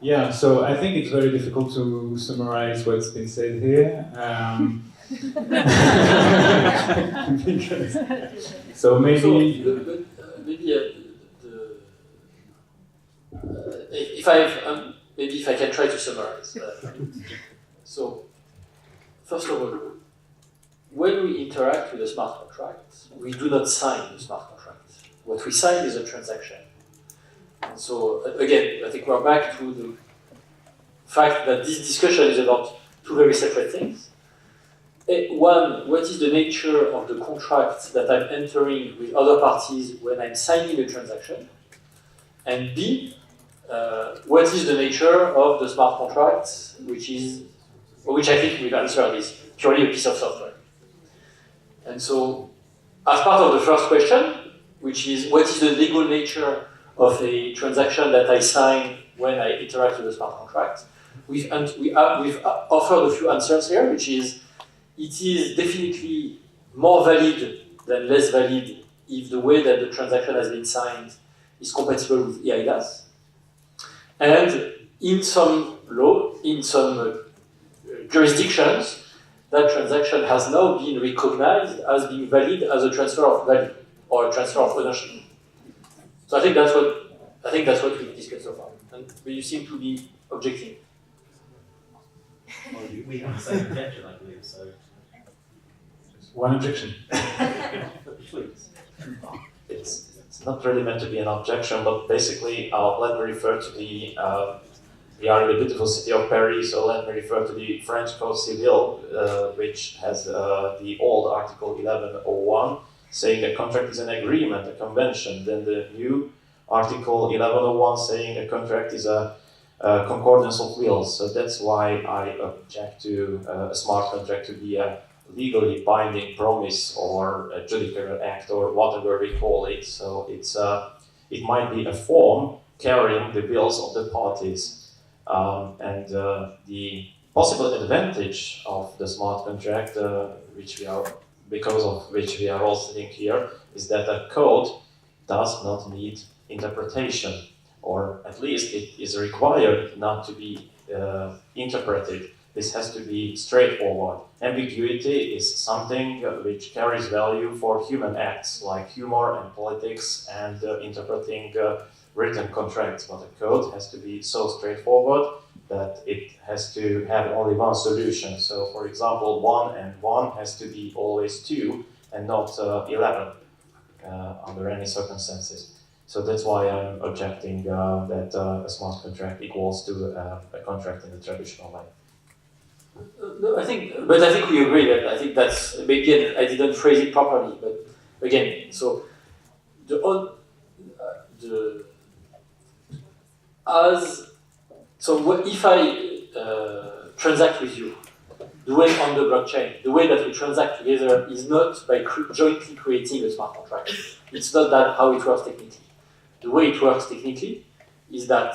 Yeah, so I think it's very difficult to summarize what's been said here. Because, so maybe. If I can try to summarize. So, first of all, when we interact with a smart contract, we do not sign the smart contract. What we sign is a transaction. And so, again, I think we're back to the fact that this discussion is about two very separate things. One, what is the nature of the contract that I'm entering with other parties when I'm signing a transaction? And B, what is the nature of the smart contract, which I think we've answered is purely a piece of software. And so, as part of the first question, which is what is the legal nature of a transaction that I sign when I interact with a smart contract, we've offered a few answers here, which is it is definitely more valid than less valid if the way that the transaction has been signed is compatible with eIDAS. And in some jurisdictions, that transaction has now been recognized as being valid as a transfer of value or a transfer of ownership. So I think that's what we've discussed so far. And you seem to be objecting. Well, we have the same objection, I believe, so. One objection. Please. It's not really meant to be an objection, but basically, let me refer to the. We are in the beautiful city of Paris, so let me refer to the French Code Civil, which has the old Article 1101, saying a contract is an agreement, a convention. Then the new Article 1101 saying a contract is a concordance of wills. So that's why I object to a smart contract to be a legally binding promise or a judicial act or whatever we call it. So it might be a form carrying the wills of the parties. And the possible advantage of the smart contract, because of which we are all sitting here, is that a code does not need interpretation, or at least it is required not to be interpreted. this has to be straightforward. Ambiguity is something which carries value for human acts like humor and politics and interpreting written contracts, but a code has to be so straightforward that it has to have only one solution. So, for example, 1 and 1 has to be always 2 and not 11 under any circumstances. So that's why I'm objecting that a smart contract equals to a contract in the traditional way. No, I think we agree that I think that's again I didn't phrase it properly, but again, so what if I transact with you, the way on the blockchain, the way that we transact together is not by jointly creating a smart contract. It's not that how it works technically. The way it works technically is that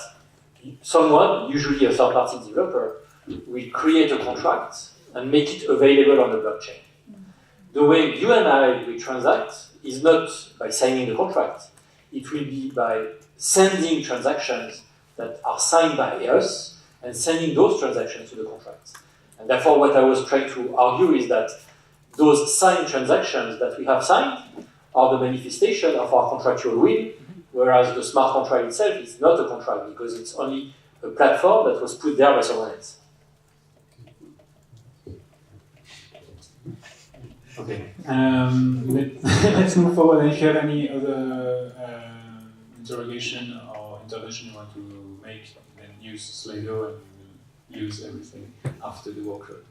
someone, usually a third-party developer, will create a contract and make it available on the blockchain. The way you and I will transact is not by signing the contract. It will be by sending transactions that are signed by us and sending those transactions to the contract. And therefore, what I was trying to argue is that those signed transactions that we have signed are the manifestation of our contractual will, whereas the smart contract itself is not a contract because it's only a platform that was put there by someone else. Okay, let's move forward. And if you have any other interrogation or intervention you want to make, then use Slido and we'll use everything after the workshop.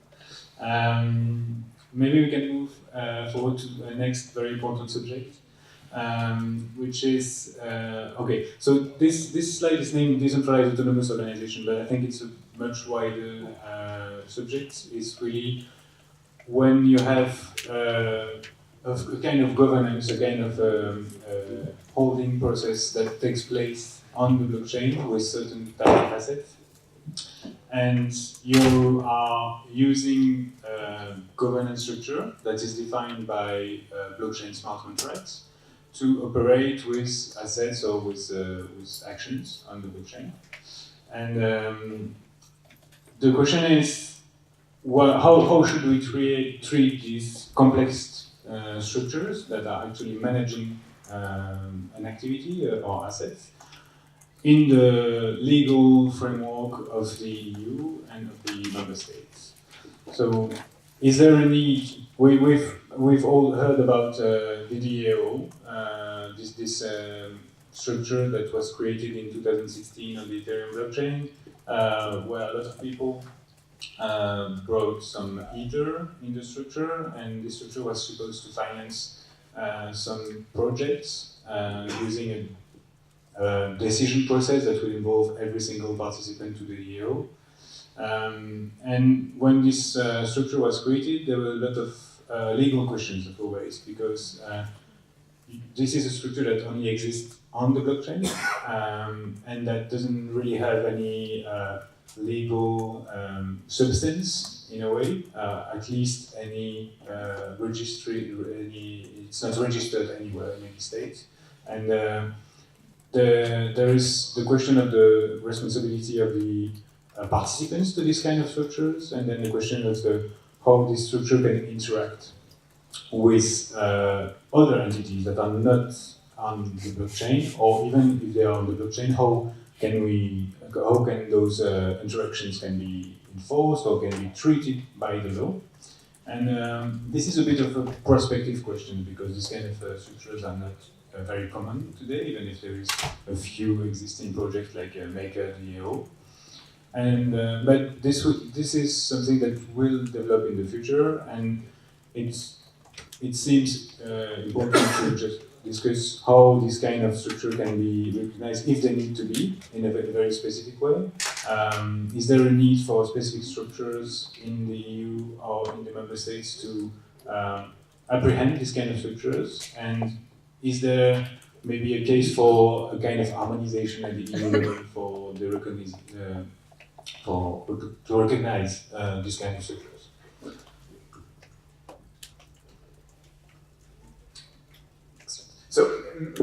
Maybe we can move forward to the next very important subject, which is, okay, so this slide is named Decentralized Autonomous Organization, but I think it's a much wider subject. It's really when you have a kind of governance, a kind of holding process that takes place on the blockchain with certain type of assets, and you are using a governance structure that is defined by blockchain smart contracts to operate with assets or with actions on the blockchain. And the question is, well, how should we treat these complex structures that are actually managing an activity or assets in the legal framework of the EU and of the member states? So, is there a need? We've all heard about DDAO, this structure that was created in 2016 on the Ethereum blockchain, where a lot of people brought some Ether in the structure, and this structure was supposed to finance some projects using a decision process that would involve every single participant to the DAO. And when this structure was created, there were a lot of legal questions that were raised, because this is a structure that only exists on the blockchain, and that doesn't really have any legal substance in a way, at least any registry, it's not registered anywhere in any state. And there is the question of the responsibility of the participants to these kind of structures, and then the question of how this structure can interact with other entities that are not on the blockchain, or even if they are on the blockchain, how can those interactions can be enforced or can be treated by the law? And this is a bit of a prospective question, because these kind of structures are not very common today, even if there is a few existing projects like MakerDAO. And but this is something that will develop in the future, and it seems important to just discuss how this kind of structure can be recognized, if they need to be, in a very specific way. Is there a need for specific structures in the EU or in the member states to apprehend these kind of structures? And is there maybe a case for a kind of harmonization at the EU level for the to recognize these kind of structures? So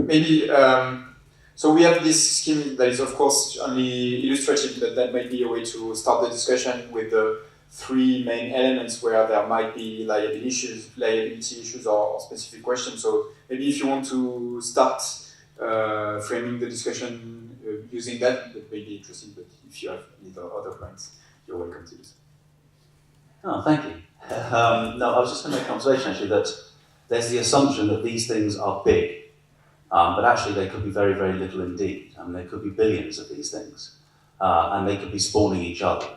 maybe, so we have this scheme that is of course only illustrative, but that might be a way to start the discussion with the three main elements where there might be liability issues or specific questions. So maybe if you want to start framing the discussion using that may be interesting, but if you have any other points, you're welcome to do so. Oh, thank you. No, I was just going to make an observation actually that there's the assumption that these things are big, but actually they could be very, very little indeed. I mean, there could be billions of these things, and they could be spawning each other.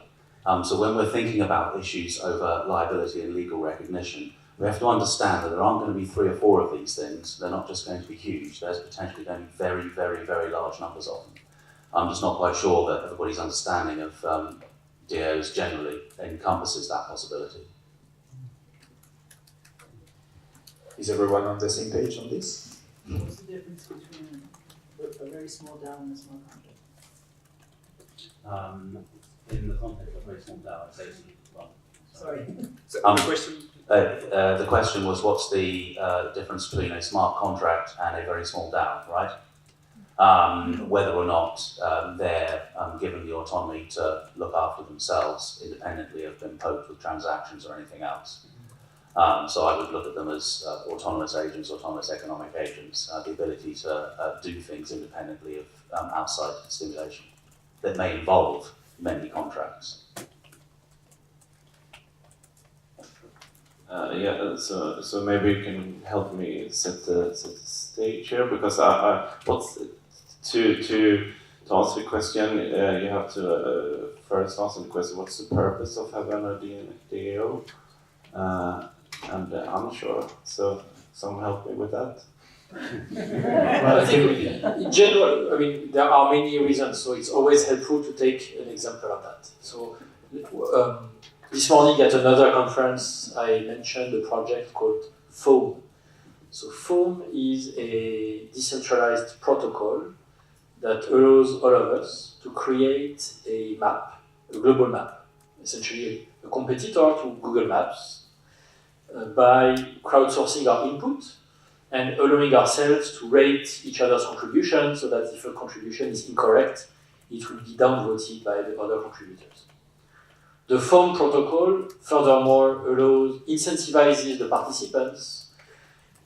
So when we're thinking about issues over liability and legal recognition, we have to understand that there aren't going to be 3 or 4 of these things. They're not just going to be huge. There's potentially going to be very, very, very large numbers of them. I'm just not quite sure that everybody's understanding of DAOs generally encompasses that possibility. Is everyone on the same page on this? What's the difference between a very small DAO and a small contract? In the context of very small DAO, I'd say it's Sorry. The question was, what's the difference between a smart contract and a very small DAO, right? Whether or not they're given the autonomy to look after themselves independently of being poked with transactions or anything else. So I would look at them as autonomous agents, autonomous economic agents, the ability to do things independently of outside stimulation that may involve many contracts. So maybe you can help me set the stage here, because I what's to answer the question, you have to first answer the question: what's the purpose of having a DAO? And I'm not sure. So someone help me with that. Well, I think in general, I mean, there are many reasons, so it's always helpful to take an example of that. So this morning at another conference, I mentioned a project called Foam. So Foam is a decentralized protocol that allows all of us to create a map, a global map, essentially a competitor to Google Maps, by crowdsourcing our input and allowing ourselves to rate each other's contributions, so that if a contribution is incorrect, it will be downvoted by the other contributors. The Foam protocol, furthermore, incentivizes the participants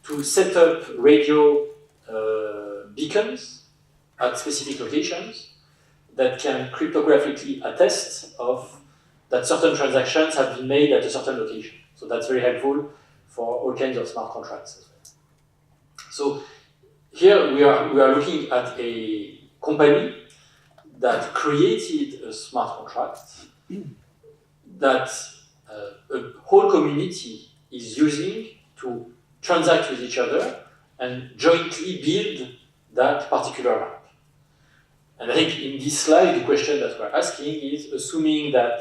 to set up radio beacons at specific locations that can cryptographically attest of that certain transactions have been made at a certain location. So that's very helpful for all kinds of smart contracts as well. So here we are looking at a company that created a smart contract that a whole community is using to transact with each other and jointly build that particular map. And I think in this slide, the question that we're asking is, assuming that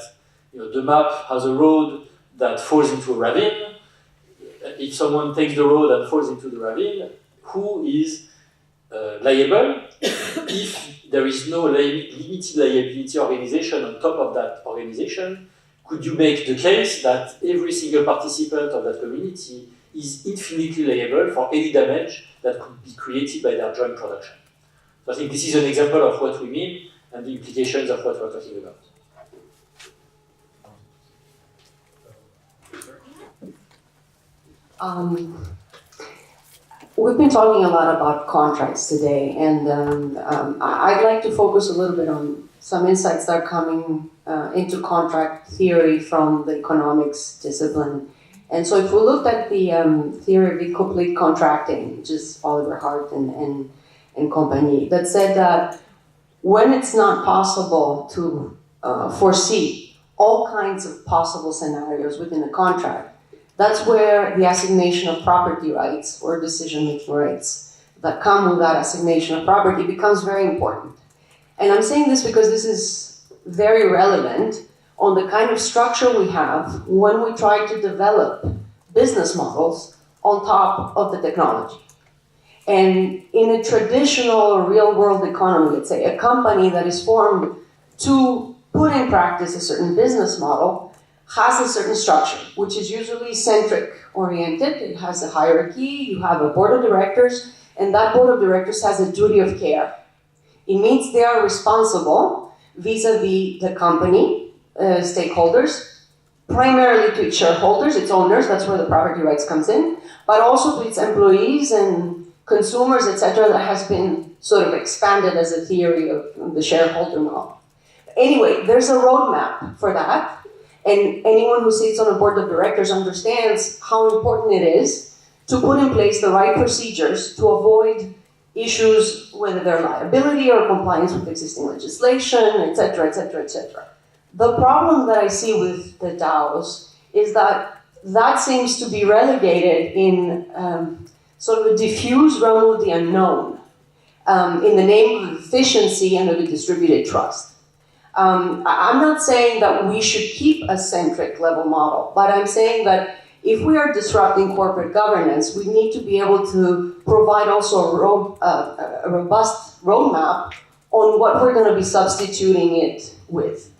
the map has a road that falls into a ravine, if someone takes the road and falls into the ravine, who is liable? If there is no limited liability organization on top of that organization, could you make the case that every single participant of that community is infinitely liable for any damage that could be created by their joint production? So I think this is an example of what we mean and the implications of what we're talking about. We've been talking a lot about contracts today, and I'd like to focus a little bit on some insights that are coming into contract theory from the economics discipline. And so if we looked at the theory of incomplete contracting, which is Oliver Hart and company, that said that when it's not possible to foresee all kinds of possible scenarios within a contract, that's where the assignation of property rights or decision-making rights that come with that assignation of property becomes very important. And I'm saying this because this is very relevant on the kind of structure we have when we try to develop business models on top of the technology. And in a traditional real-world economy, let's say a company that is formed to put in practice a certain business model has a certain structure, which is usually centric-oriented. It has a hierarchy, you have a board of directors, and that board of directors has a duty of care. It means they are responsible vis-a-vis the company, stakeholders, primarily to its shareholders, its owners, that's where the property rights comes in, but also to its employees and consumers, etc., that has been sort of expanded as a theory of the shareholder model. Anyway, there's a roadmap for that, and anyone who sits on a board of directors understands how important it is to put in place the right procedures to avoid issues, whether they're liability or compliance with existing legislation, etc., etc., etc. The problem that I see with the DAOs is that that seems to be relegated in sort of a diffuse realm of the unknown, in the name of efficiency and of a distributed trust. I'm not saying that we should keep a centric level model, but I'm saying that if we are disrupting corporate governance, we need to be able to provide also a robust roadmap on what we're going to be substituting it with.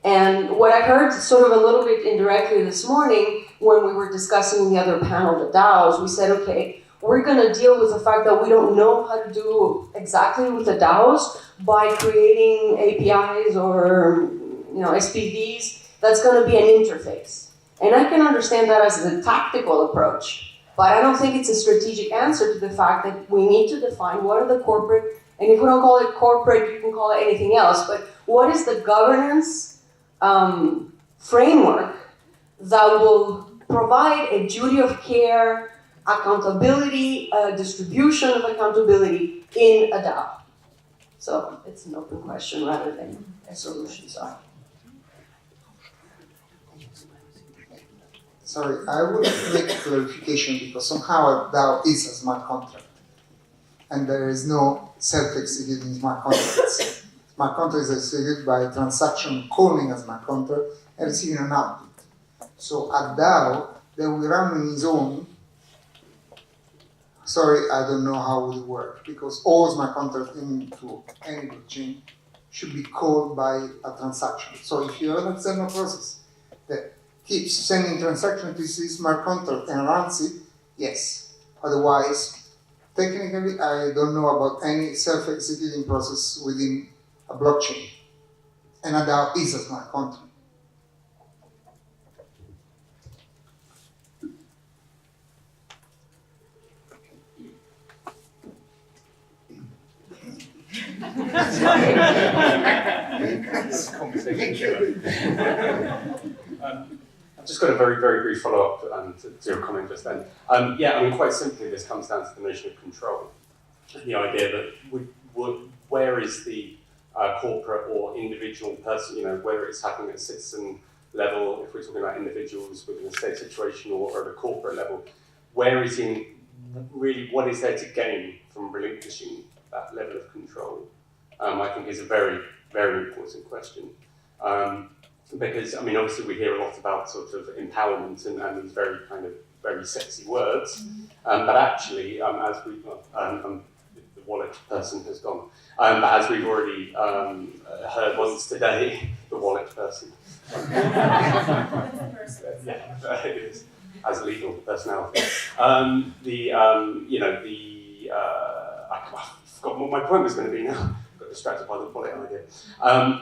And what I heard sort of a little bit indirectly this morning when we were discussing in the other panel, the DAOs, we said, okay, we're going to deal with the fact that we don't know how to do exactly with the DAOs by creating APIs or SPVs. That's going to be an interface. And I can understand that as a tactical approach, but I don't think it's a strategic answer to the fact that we need to define what are the corporate, and if we don't call it corporate, you can call it anything else, but what is the governance framework that will provide a duty of care, accountability, distribution of accountability in a DAO. So it's an open question rather than a solution. Sorry, I would make a clarification because somehow a DAO is a smart contract. And there is no self-executing smart contracts. Smart contract is executed by a transaction calling a smart contract and receiving an output. So a DAO that will run on its own, sorry, I don't know how it would work because all smart contracts into any blockchain should be called by a transaction. So if you have an external process that keeps sending transactions to this smart contract and runs it, yes. Otherwise, technically, I don't know about any self-executing process within a blockchain. And a DAO is a smart contract. I've just got a very, very brief follow-up to your comment just then. Quite simply, this comes down to the notion of control. The idea that where is the corporate or individual person, whether it's happening at citizen level, if we're talking about individuals within a state situation or at a corporate level, what is there to gain from relinquishing that level of control? I think is a very, very important question. Because, obviously we hear a lot about sort of empowerment and these very sexy words, but actually, the wallet person has gone. But as we've already heard once today, the wallet person. Yeah, it is, as a legal personality. I forgot what my point was going to be now. Distracted by the wallet idea.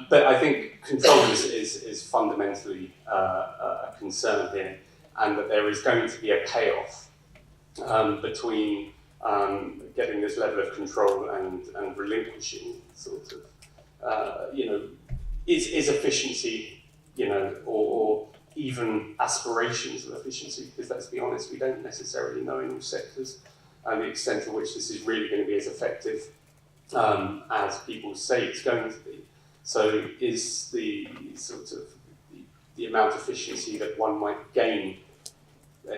But I think control is fundamentally a concern here, and that there is going to be a payoff between getting this level of control and relinquishing sort of, is efficiency, or even aspirations of efficiency, because let's be honest, we don't necessarily know in all sectors the extent to which this is really going to be as effective as people say it's going to be. So is the sort of the amount of efficiency that one might gain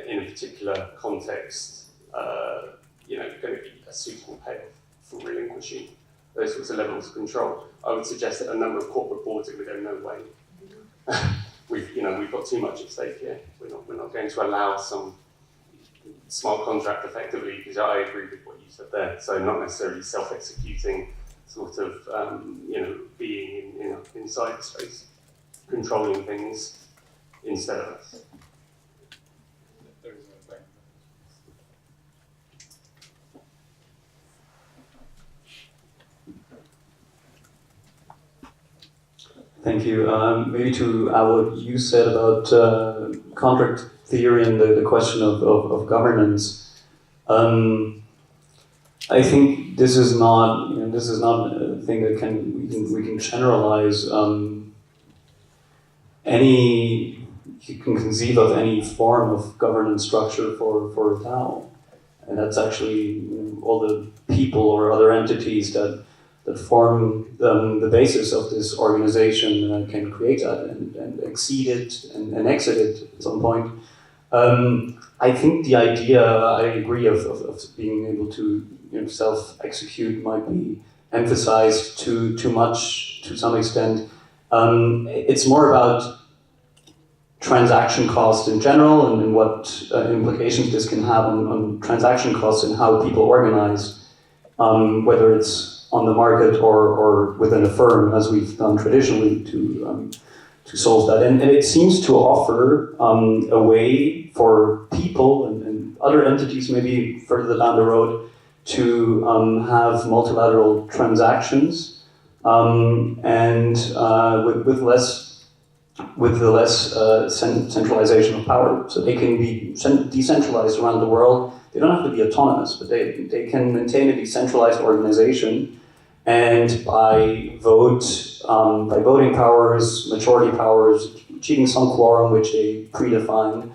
in a particular context, going to be a suitable payoff for relinquishing those sorts of levels of control? I would suggest that a number of corporate boards are going to go, no way. We've got too much at stake here. We're not going to allow some smart contract effectively, because I agree with what you said there. So not necessarily self-executing, sort of, being in cyberspace, controlling things instead of us. Thank you. Maybe to add what you said about contract theory and the question of governance. I think this is not a thing that we can generalize. You can conceive of any form of governance structure for a DAO, and that's actually all the people or other entities that form the basis of this organization can create that and exceed it and exit it at some point. I think the idea, I agree, of being able to self-execute might be emphasized too much to some extent. It's more about transaction costs in general and what implications this can have on transaction costs and how people organize, whether it's on the market or within a firm, as we've done traditionally to solve that. And it seems to offer a way for people and other entities, maybe further down the road, to have multilateral transactions and with the less centralization of power. So they can be decentralized around the world. They don't have to be autonomous, but they can maintain a decentralized organization, and by voting powers, majority powers, achieving some quorum which they predefine,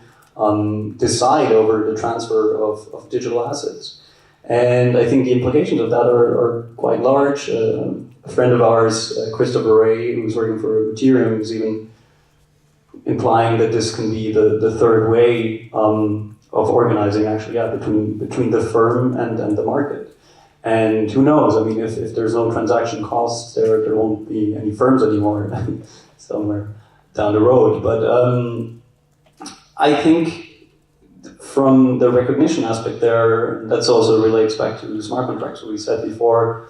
decide over the transfer of digital assets. And I think the implications of that are quite large. A friend of ours, Christopher Ray, who's working for Ethereum, is even implying that this can be the third way of organizing, actually, between the firm and the market. And who knows? I mean, if there's no transaction costs, there won't be any firms anymore somewhere down the road. But I think from the recognition aspect there, that also relates back to smart contracts. What we said before,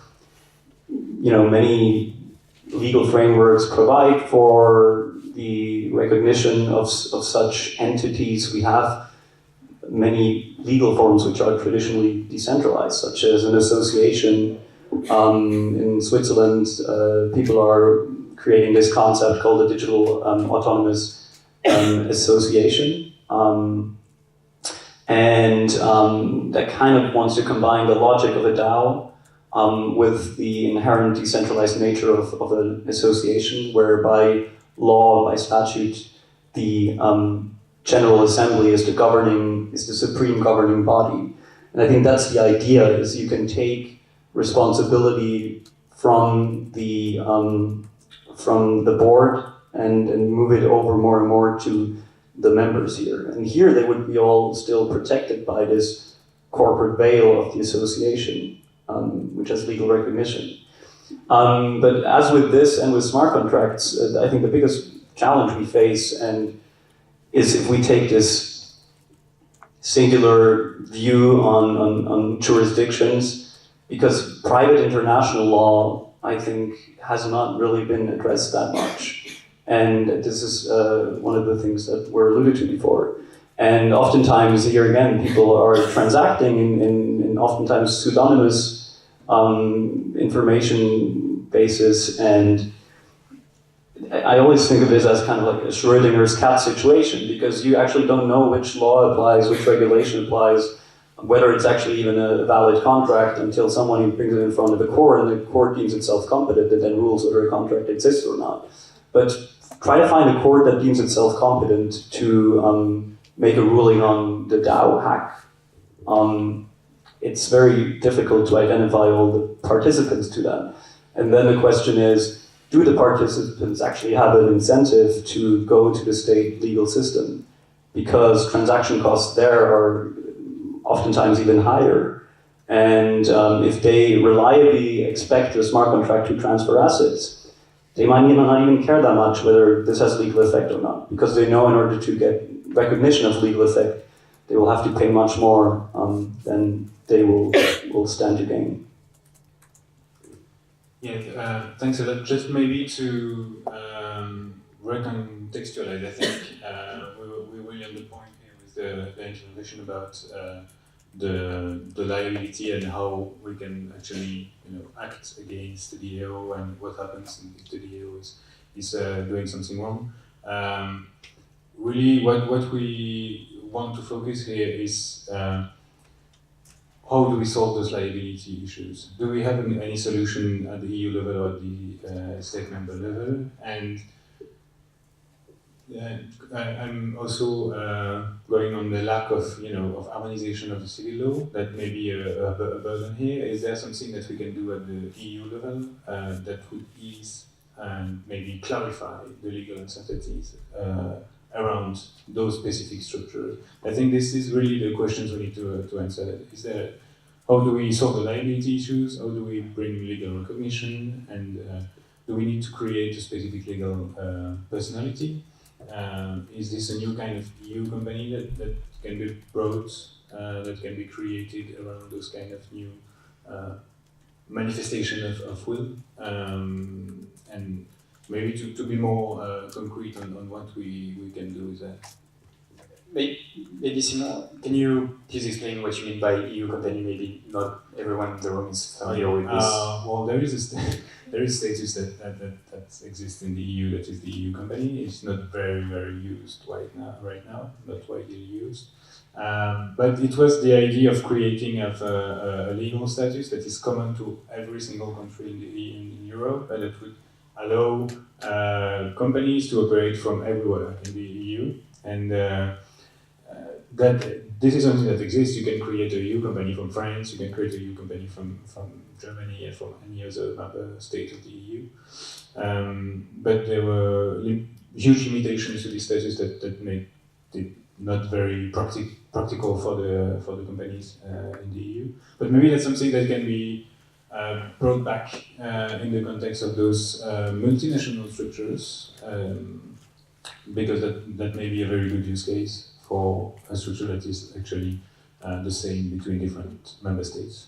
many legal frameworks provide for the recognition of such entities. We have many legal forms which are traditionally decentralized, such as an association. In Switzerland, people are creating this concept called the Digital Autonomous Association. And that kind of wants to combine the logic of a DAO with the inherent decentralized nature of an association, where by law, by statute, the General Assembly is the supreme governing body. And I think that's the idea, is you can take responsibility from the board and move it over more and more to the members here. And here they would be all still protected by this corporate veil of the association, which has legal recognition. But as with this and with smart contracts, I think the biggest challenge we face is if we take this singular view on jurisdictions, because private international law, I think, has not really been addressed that much. And this is one of the things that were alluded to before. And oftentimes, here again, people are transacting in oftentimes pseudonymous information basis, and I always think of this as kind of like a Schrodinger's cat situation, because you actually don't know which law applies, which regulation applies, whether it's actually even a valid contract until someone brings it in front of the court, and the court deems itself competent and then rules whether a contract exists or not. But try to find a court that deems itself competent to make a ruling on the DAO hack. It's very difficult to identify all the participants to that. And then the question is, do the participants actually have an incentive to go to the state legal system? Because transaction costs there are oftentimes even higher. And if they reliably expect a smart contract to transfer assets, they might not even care that much whether this has legal effect or not, because they know in order to get recognition of legal effect, they will have to pay much more than they will stand to gain. Yeah, thanks a lot. Just maybe to recontextualize, I think we're really on the point here with the introduction about the liability and how we can actually act against the DAO and what happens if the DAO is doing something wrong. Really, what we want to focus here is how do we solve those liability issues? Do we have any solution at the EU level or at the state member level? And I'm also going on the lack of, of harmonization of the civil law. That may be a burden here. Is there something that we can do at the EU level that would ease and maybe clarify the legal uncertainties around those specific structures? I think this is really the questions we need to answer. How do we solve the liability issues? How do we bring legal recognition? And do we need to create a specific legal personality? Is this a new kind of EU company that can be brought, that can be created around those kind of new manifestation of will? And maybe to be more concrete on what we can do with that. Maybe Simon, can you please explain what you mean by EU company? Maybe not everyone in the room is familiar with this. Well, there is status that exists in the EU, that is the EU company. It's not very used right now, not widely used. But it was the idea of creating a legal status that is common to every single country in Europe, and that would allow companies to operate from everywhere in the EU. And that this is something that exists. You can create a EU company from France, you can create a EU company from Germany and from any other member state of the EU. But there were huge limitations to this status that made it not very practical for the companies in the EU. But maybe that's something that can be brought back in the context of those multinational structures, because that may be a very good use case for a structure that is actually the same between different member states.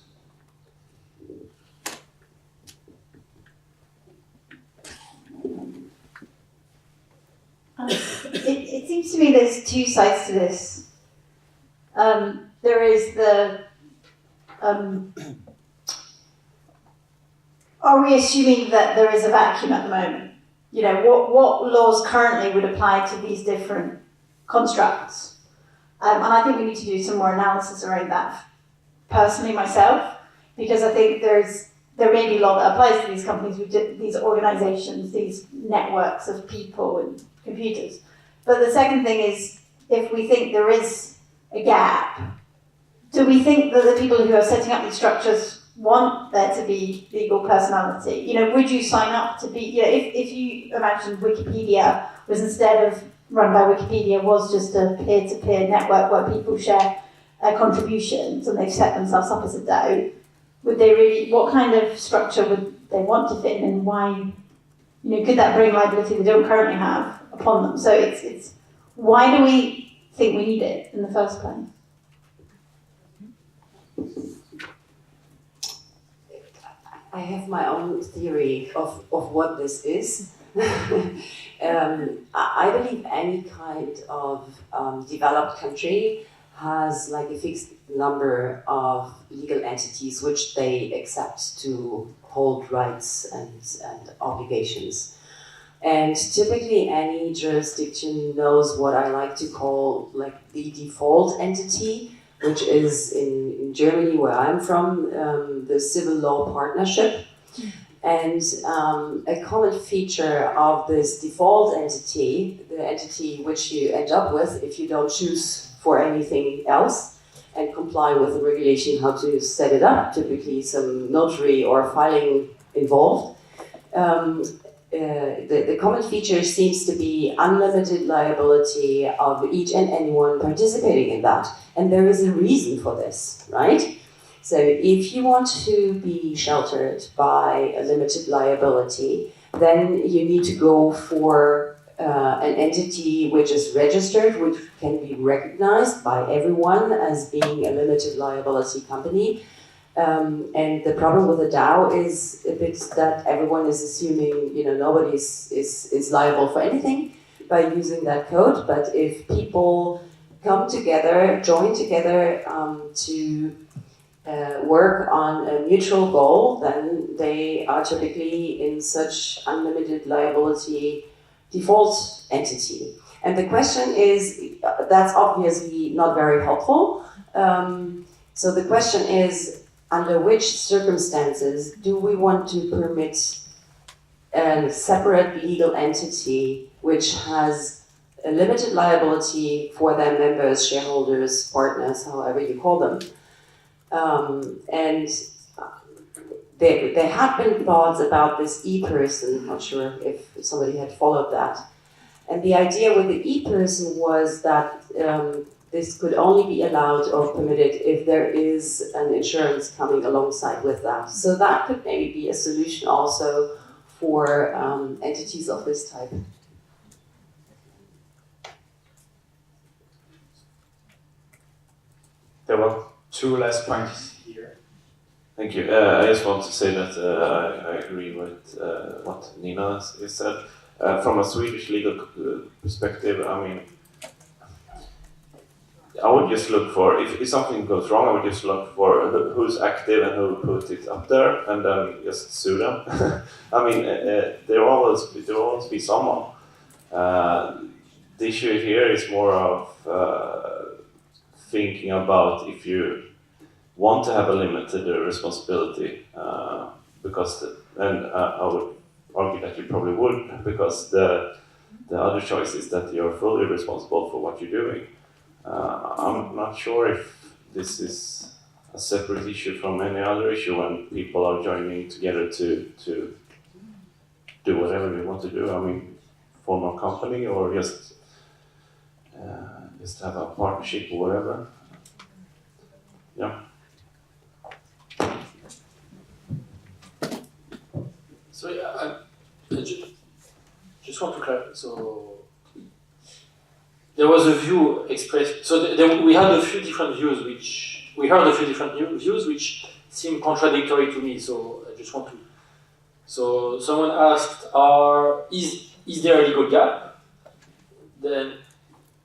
It seems to me there's two sides to this. There is the are we assuming that there is a vacuum at the moment? What laws currently would apply to these different constructs? And I think we need to do some more analysis around that, personally myself, because I think there may be law that applies to these companies, these organizations, these networks of people and computers. But the second thing is, if we think there is a gap, do we think that the people who are setting up these structures want there to be legal personality? Would you sign up to be, if you imagine Wikipedia was, instead of run by Wikipedia, was just a peer-to-peer network where people share contributions and they've set themselves up as a DAO, would they really, what kind of structure would they want to fit in, and why, could that bring liability they don't currently have upon them? So it's why do we think we need it in the first place? I have my own theory of what this is. I believe any kind of developed country has like a fixed number of legal entities which they accept to hold rights and obligations. And typically any jurisdiction knows what I like to call like the default entity, which is in Germany, where I'm from, the civil law partnership. And a common feature of this default entity, the entity which you end up with if you don't choose for anything else and comply with the regulation how to set it up, typically some notary or filing involved, the common feature seems to be unlimited liability of each and anyone participating in that. And there is a reason for this, right? So if you want to be sheltered by a limited liability, then you need to go for an entity which is registered, which can be recognized by everyone as being a limited liability company. And the problem with the DAO is a bit that everyone is assuming, nobody is liable for anything by using that code. But if people come together, join together to work on a mutual goal, then they are typically in such unlimited liability default entity. And the question is, that's obviously not very helpful. So the question is, under which circumstances do we want to permit a separate legal entity which has a limited liability for their members, shareholders, partners, however you call them? And there have been thoughts about this e-person, not sure if somebody had followed that. And the idea with the e-person was that this could only be allowed or permitted if there is an insurance coming alongside with that. So that could maybe be a solution also for entities of this type. There were two last points here. Thank you. I just want to say that I agree with what Nina has said. From a Swedish legal perspective, I mean, I would just look for, if something goes wrong, I would just look for who's active and who put it up there, and then just sue them. I mean, there will always be someone. The issue here is more of thinking about if you want to have a limited responsibility, because, and I would argue that you probably would, because the other choice is that you're fully responsible for what you're doing. I'm not sure if this is a separate issue from any other issue when people are joining together to do whatever they want to do. I mean, form a company or just have a partnership or whatever. Yeah. So yeah, I just want to clarify. So there was a view expressed. So we had a few different views, which seem contradictory to me. So I just want to. So someone asked, is there a legal gap? Then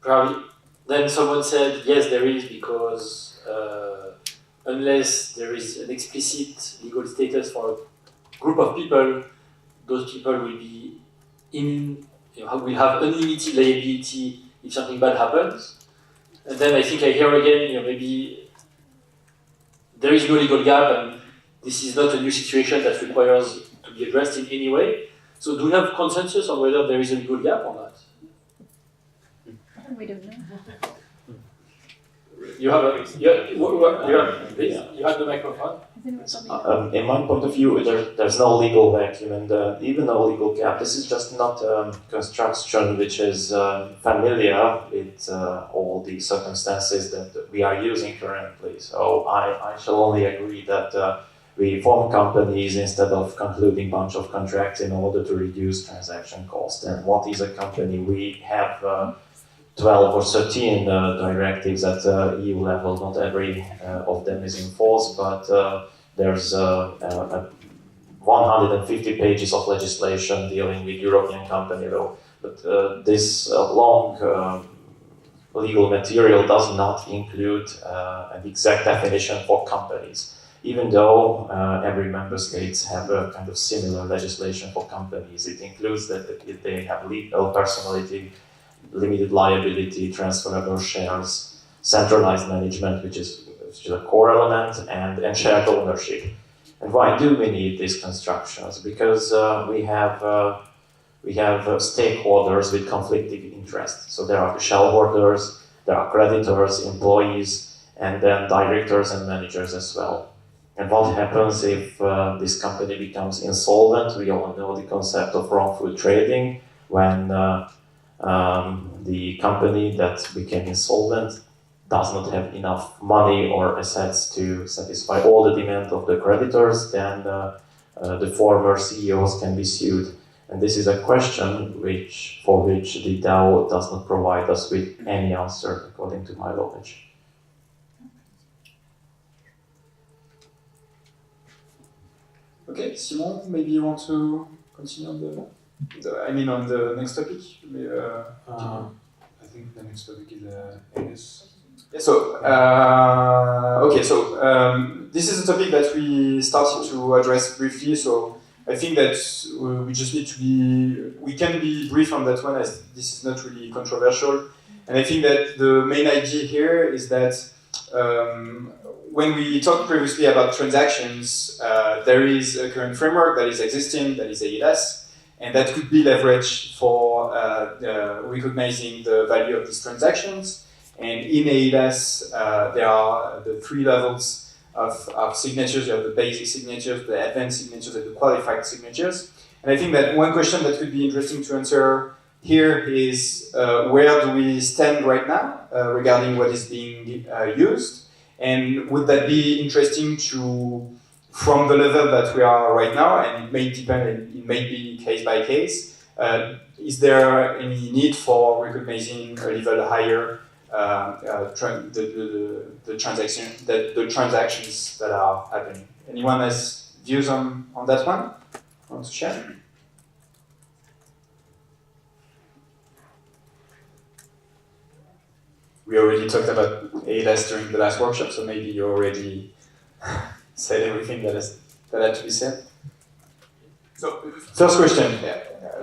probably. Then someone said, yes, there is, because unless there is an explicit legal status for a group of people, those people will be will have unlimited liability if something bad happens. And then I think I hear again, maybe there is no legal gap and this is not a new situation that requires to be addressed in any way. So do we have consensus on whether there is a legal gap or not? We don't know. You have the microphone. In my point of view, there's no legal vacuum and even no legal gap. This is just not construction which is familiar with all the circumstances that we are using currently. So I shall only agree that we form companies instead of concluding a bunch of contracts in order to reduce transaction costs. And what is a company? We have 12 or 13 directives at EU level. Not every of them is enforced, but there's 150 pages of legislation dealing with European company law. But this long legal material does not include an exact definition for companies, even though every member states have a kind of similar legislation for companies. It includes that they have legal personality, limited liability, transferable shares, centralized management, which is a core element, and shared ownership. And why do we need these constructions? Because we have stakeholders with conflicting interests. So there are the shareholders, there are creditors, employees, and then directors and managers as well. And what happens if this company becomes insolvent? We all know the concept of wrongful trading, when the company that became insolvent does not have enough money or assets to satisfy all the demand of the creditors, then the former CEOs can be sued. And this is a question for which the DAO does not provide us with any answer, according to my knowledge. Okay, Simon, maybe you want to continue on on the next topic? I think the next topic is AS. So, this is a topic that we started to address briefly. So, I think that we just need to we can be brief on that one, as this is not really controversial. And I think that the main idea here is that when we talked previously about transactions, there is a current framework that is existing, that is EIDAS, and that could be leveraged for recognizing the value of these transactions. And in EIDAS, there are the 3 levels of signatures. You have the basic signatures, the advanced signatures, and the qualified signatures. And I think that one question that could be interesting to answer here is where do we stand right now regarding what is being used? And would that be interesting to, from the level that we are right now, and it may depend, it may be case by case, is there any need for recognizing a level higher the transactions that are happening? Anyone has views on that one? Want to share? We already talked about EIDAS during the last workshop, so maybe you already said everything that had to be said. So, first question.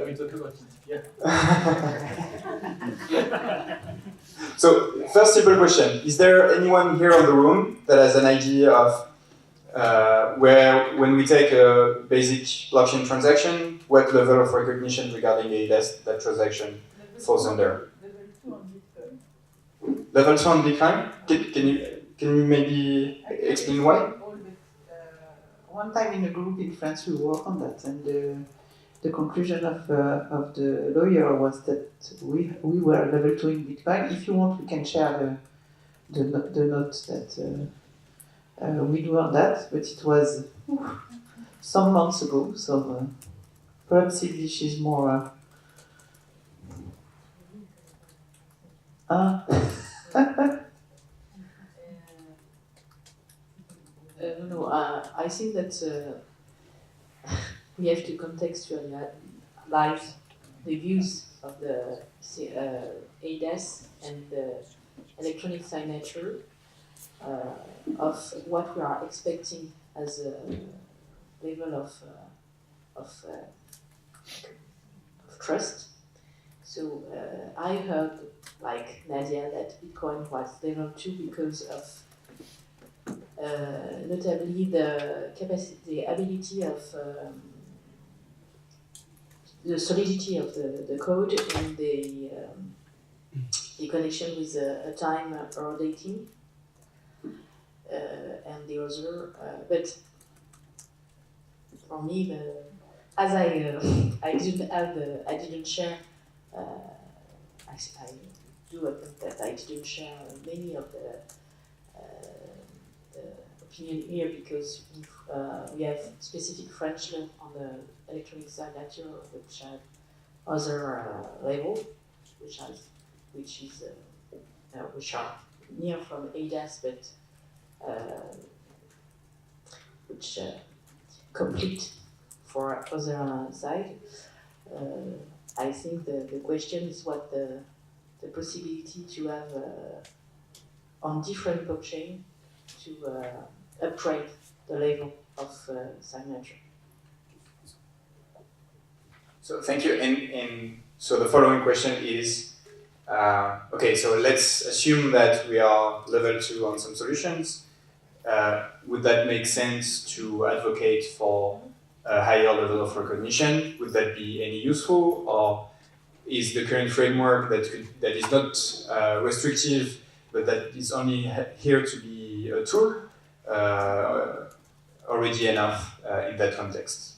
We talk about it, So, first simple question. Is there anyone here in the room that has an idea of where, when we take a basic blockchain transaction, what level of recognition regarding EIDAS that transaction falls under? Level 2 on Bitcoin? Can you maybe explain why? One time in a group in France we worked on that, and the conclusion of the lawyer was that we were level 2 in Bitcoin. If you want, we can share the notes that we do on that, but it was some months ago, so perhaps English is more. No, I think that we have to contextualize the views of the EIDAS and the electronic signature of what we are expecting as a level of trust. So I heard, like Nadia, that Bitcoin was level 2 because of notably the capacity, the ability of the solidity of the code and the connection with a time or dating, and the other. But for me, as I didn't share. I do admit that I didn't share many of the opinion here because we have specific French law on the electronic signature, which have other level, which are near from EIDAS, but which complete for other side. I think the question is what the possibility to have on different blockchain to upgrade the level of signature. So thank you. And so the following question is, okay, so let's assume that we are level 2 on some solutions. Would that make sense to advocate for a higher level of recognition? Would that be any useful, or is the current framework that is not restrictive, but that is only here to be a tool, already enough in that context?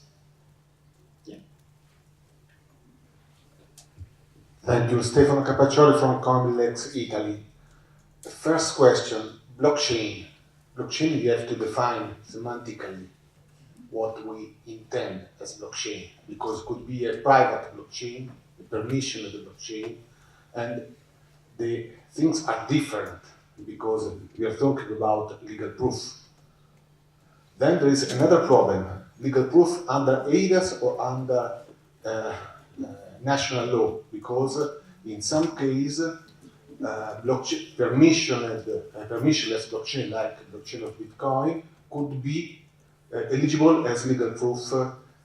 Yeah. Thank you, Stefano Capaccioli from Comlex, Italy. First question: blockchain. Blockchain, you have to define semantically what we intend as blockchain, because it could be a private blockchain, the permission of the blockchain, and the things are different because we are talking about legal proof. Then there is another problem, legal proof under EIDAS or under national law, because in some cases permissionless blockchain like blockchain of Bitcoin could be eligible as legal proof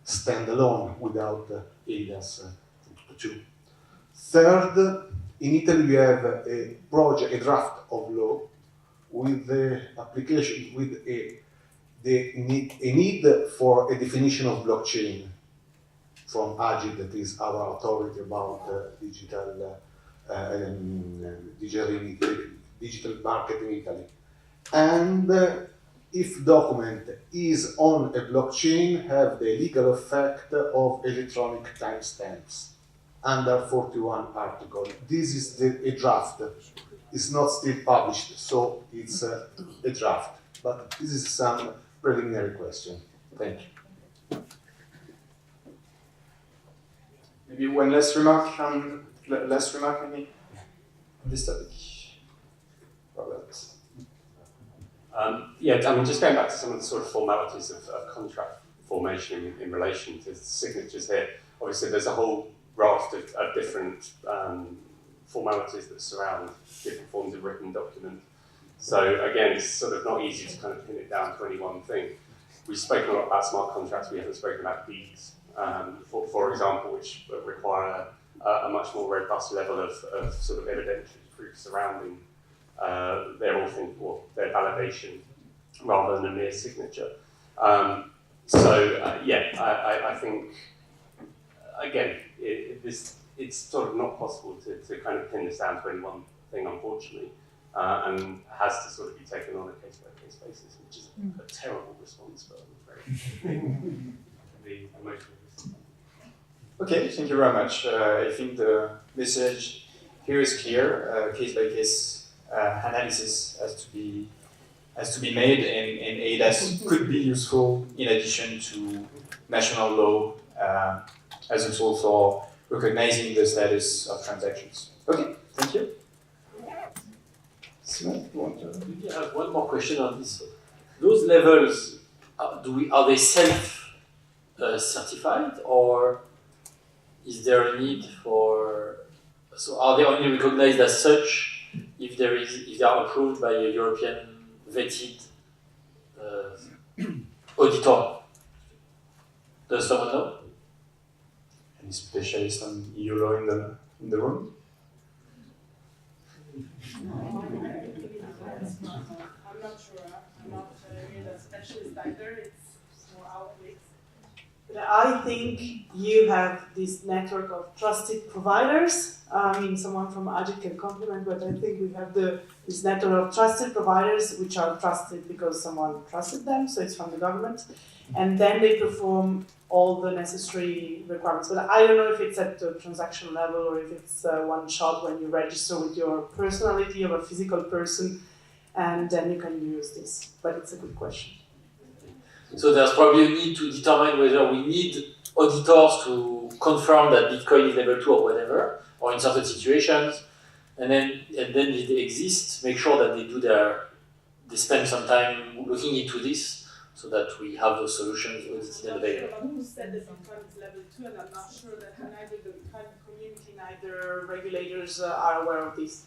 standalone without eIDAS 2. Third, in Italy we have a draft of law with the application, with a need for a definition of blockchain from AGID, that is our authority about digital market in Italy. And if document is on a blockchain, have the legal effect of electronic timestamps under 41 article. This is a draft. It's not still published, so it's a draft. But this is some preliminary question. Thank you. Maybe one last remark on this topic. Robert. Yeah, I mean, just going back to some of the sort of formalities of contract formation in relation to signatures here. Obviously, there's a whole raft of different formalities that surround different forms of written document. So again, it's sort of not easy to kind of pin it down to any one thing. We've spoken a lot about smart contracts. We haven't spoken about deeds, for example, which require a much more robust level of sort of evidentiary proof surrounding their validation rather than a mere signature. I think again, it's sort of not possible to kind of pin this down to any one thing, unfortunately, and has to sort of be taken on a case-by-case basis, which is a terrible response, but I'm afraid the emotional response. Okay, thank you very much. I think the message here is clear. Case-by-case analysis has to be made, and eIDAS could be useful in addition to national law as a tool for recognizing the status of transactions. Okay, thank you. Simon, you want to? Maybe I have one more question on this. Those levels, are they self-certified, or is there a need for? So are they only recognized as such if they are approved by a European vetted auditor? Does someone know? Any specialist on EU law in the room? I'm not sure. I'm not really a specialist either. It's more outlets. But I think you have this network of trusted providers. I mean, someone from AGID can complement, but I think we have this network of trusted providers, which are trusted because someone trusted them, so it's from the government. And then they perform all the necessary requirements. But I don't know if it's at the transaction level or if it's one shot when you register with your personality of a physical person, and then you can use this. But it's a good question. So there's probably a need to determine whether we need auditors to confirm that Bitcoin is level 2 or whatever, or in certain situations, and then if they exist, make sure that they spend some time looking into this, so that we have those solutions audited and available. Who said that Bitcoin is level 2, and I'm not sure that neither the Bitcoin community, neither regulators are aware of this.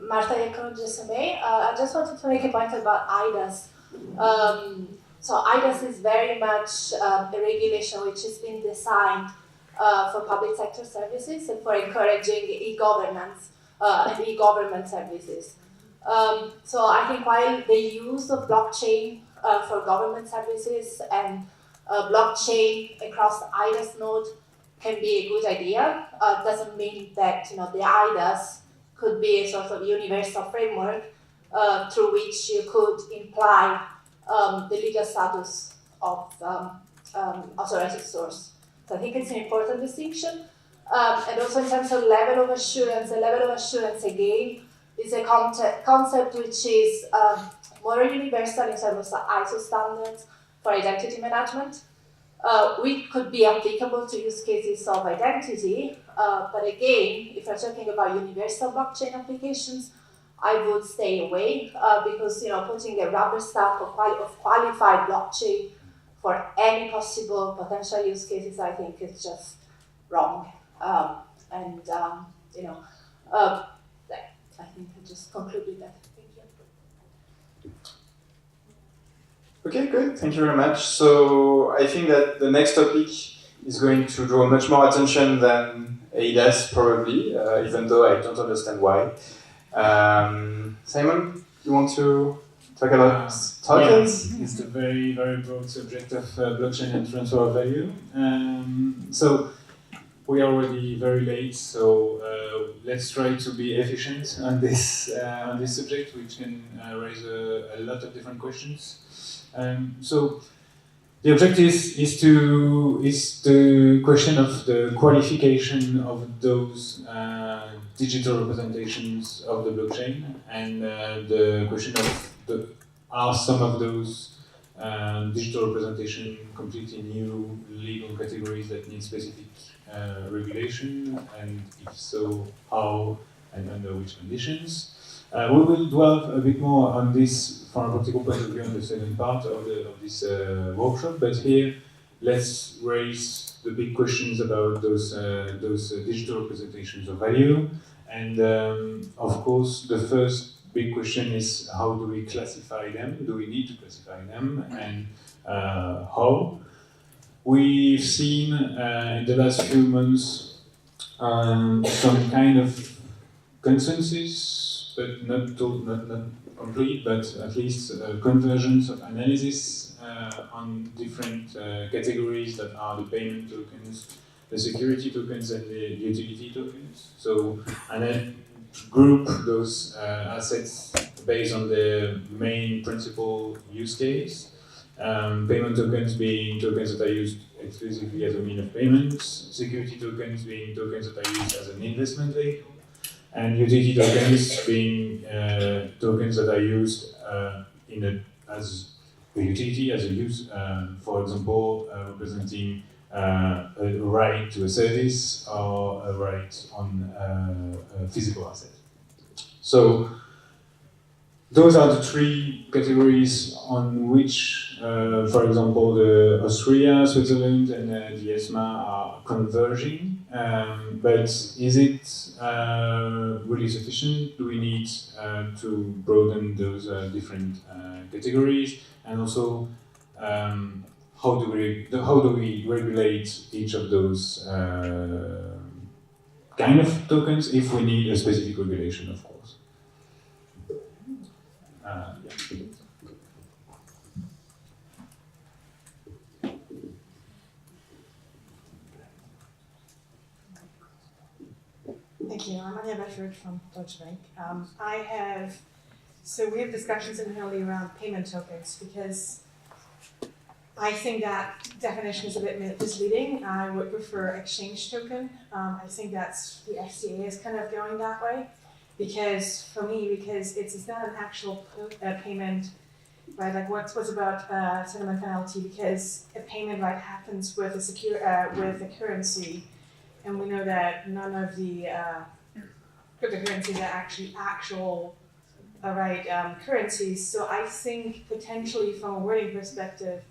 Marta Iacono, GSMA. I just wanted to make a point about eIDAS. So eIDAS is very much a regulation which has been designed for public sector services and for encouraging e-governance and e-government services. So I think while the use of blockchain for government services and blockchain across the eIDAS node can be a good idea, doesn't mean that the eIDAS could be a sort of universal framework through which you could imply the legal status of authorized source. So I think it's an important distinction. And also in terms of level of assurance, the level of assurance again is a concept which is more universal in terms of ISO standards for identity management. Which could be applicable to use cases of identity, but again, if we're talking about universal blockchain applications, I would stay away because putting a rubber stamp of qualified blockchain for any possible potential use cases, I think is just wrong. You know, I think I just concluded that. Thank you. Okay, good. Thank you very much. So I think that the next topic is going to draw much more attention than ADAS, probably, even though I don't understand why. Simon, you want to talk about tokens? Yeah, it's the very, very broad subject of blockchain and transfer of value. So we are already very late, so let's try to be efficient on this subject, which can raise a lot of different questions. So the objective is the question of the qualification of those digital representations of the blockchain, and the question of are some of those digital representation completely new legal categories that need specific regulation, and if so, how and under which conditions. We will dwell a bit more on this from a practical point of view in the second part of this workshop, but here let's raise the big questions about those digital representations of value. And of course, the first big question is, how do we classify them? Do we need to classify them, and how? We've seen in the last few months some kind of consensus, but not complete, but at least convergence of analysis on different categories that are the payment tokens, the security tokens, and the utility tokens. So, and then group those assets based on the main principal use case. Payment tokens being tokens that are used exclusively as a means of payments, security tokens being tokens that are used as an investment vehicle, and utility tokens being tokens that are used as a utility, as a use, for example, representing a right to a service or a right on a physical asset. So those are the three categories on which, for example, the Austria, Switzerland, and the ESMA are converging. But is it really sufficient? Do we need to broaden those different categories? And also, how do we regulate each of those kind of tokens if we need a specific regulation, of course? Thank you. I'm Anja Bedford from Deutsche Bank. We have discussions internally around payment tokens, because I think that definition is a bit misleading. I would prefer exchange token. I think that's the FCA is kind of going that way, because it's not an actual payment, right? Like what's about settlement penalty? Because a payment right happens with a currency. And we know that none of the cryptocurrencies are actually actual currencies. So I think potentially from a wording perspective,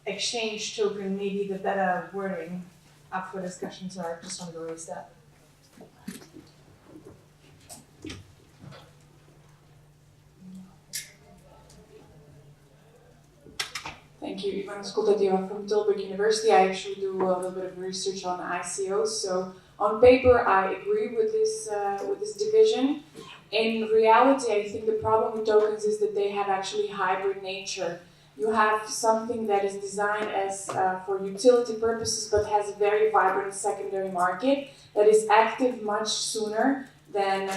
exchange token may be the better wording up for discussion. So I just wanted to raise that. Thank you. Ivana Skoltadeva from Tilburg University. I actually do a little bit of research on ICOs. So on paper, I agree with this division. In reality, I think the problem with tokens is that they have actually hybrid nature. You have something that is designed as for utility purposes, but has a very vibrant secondary market that is active much sooner than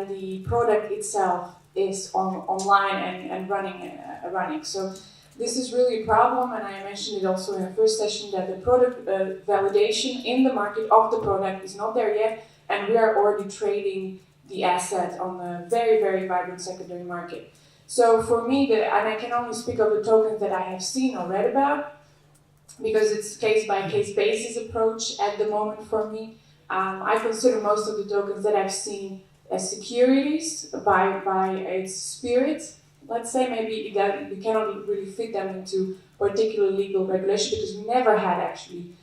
the product itself is online and running. So this is really a problem, and I mentioned it also in the first session, that the product validation in the market of the product is not there yet, and we are already trading the asset on a very, very vibrant secondary market. So for me, and I can only speak of the tokens that I have seen or read about, because it's case-by-case basis approach at the moment for me. I consider most of the tokens that I've seen as securities by its spirit. Let's say maybe we cannot really fit them into particular legal regulation, because we never had actually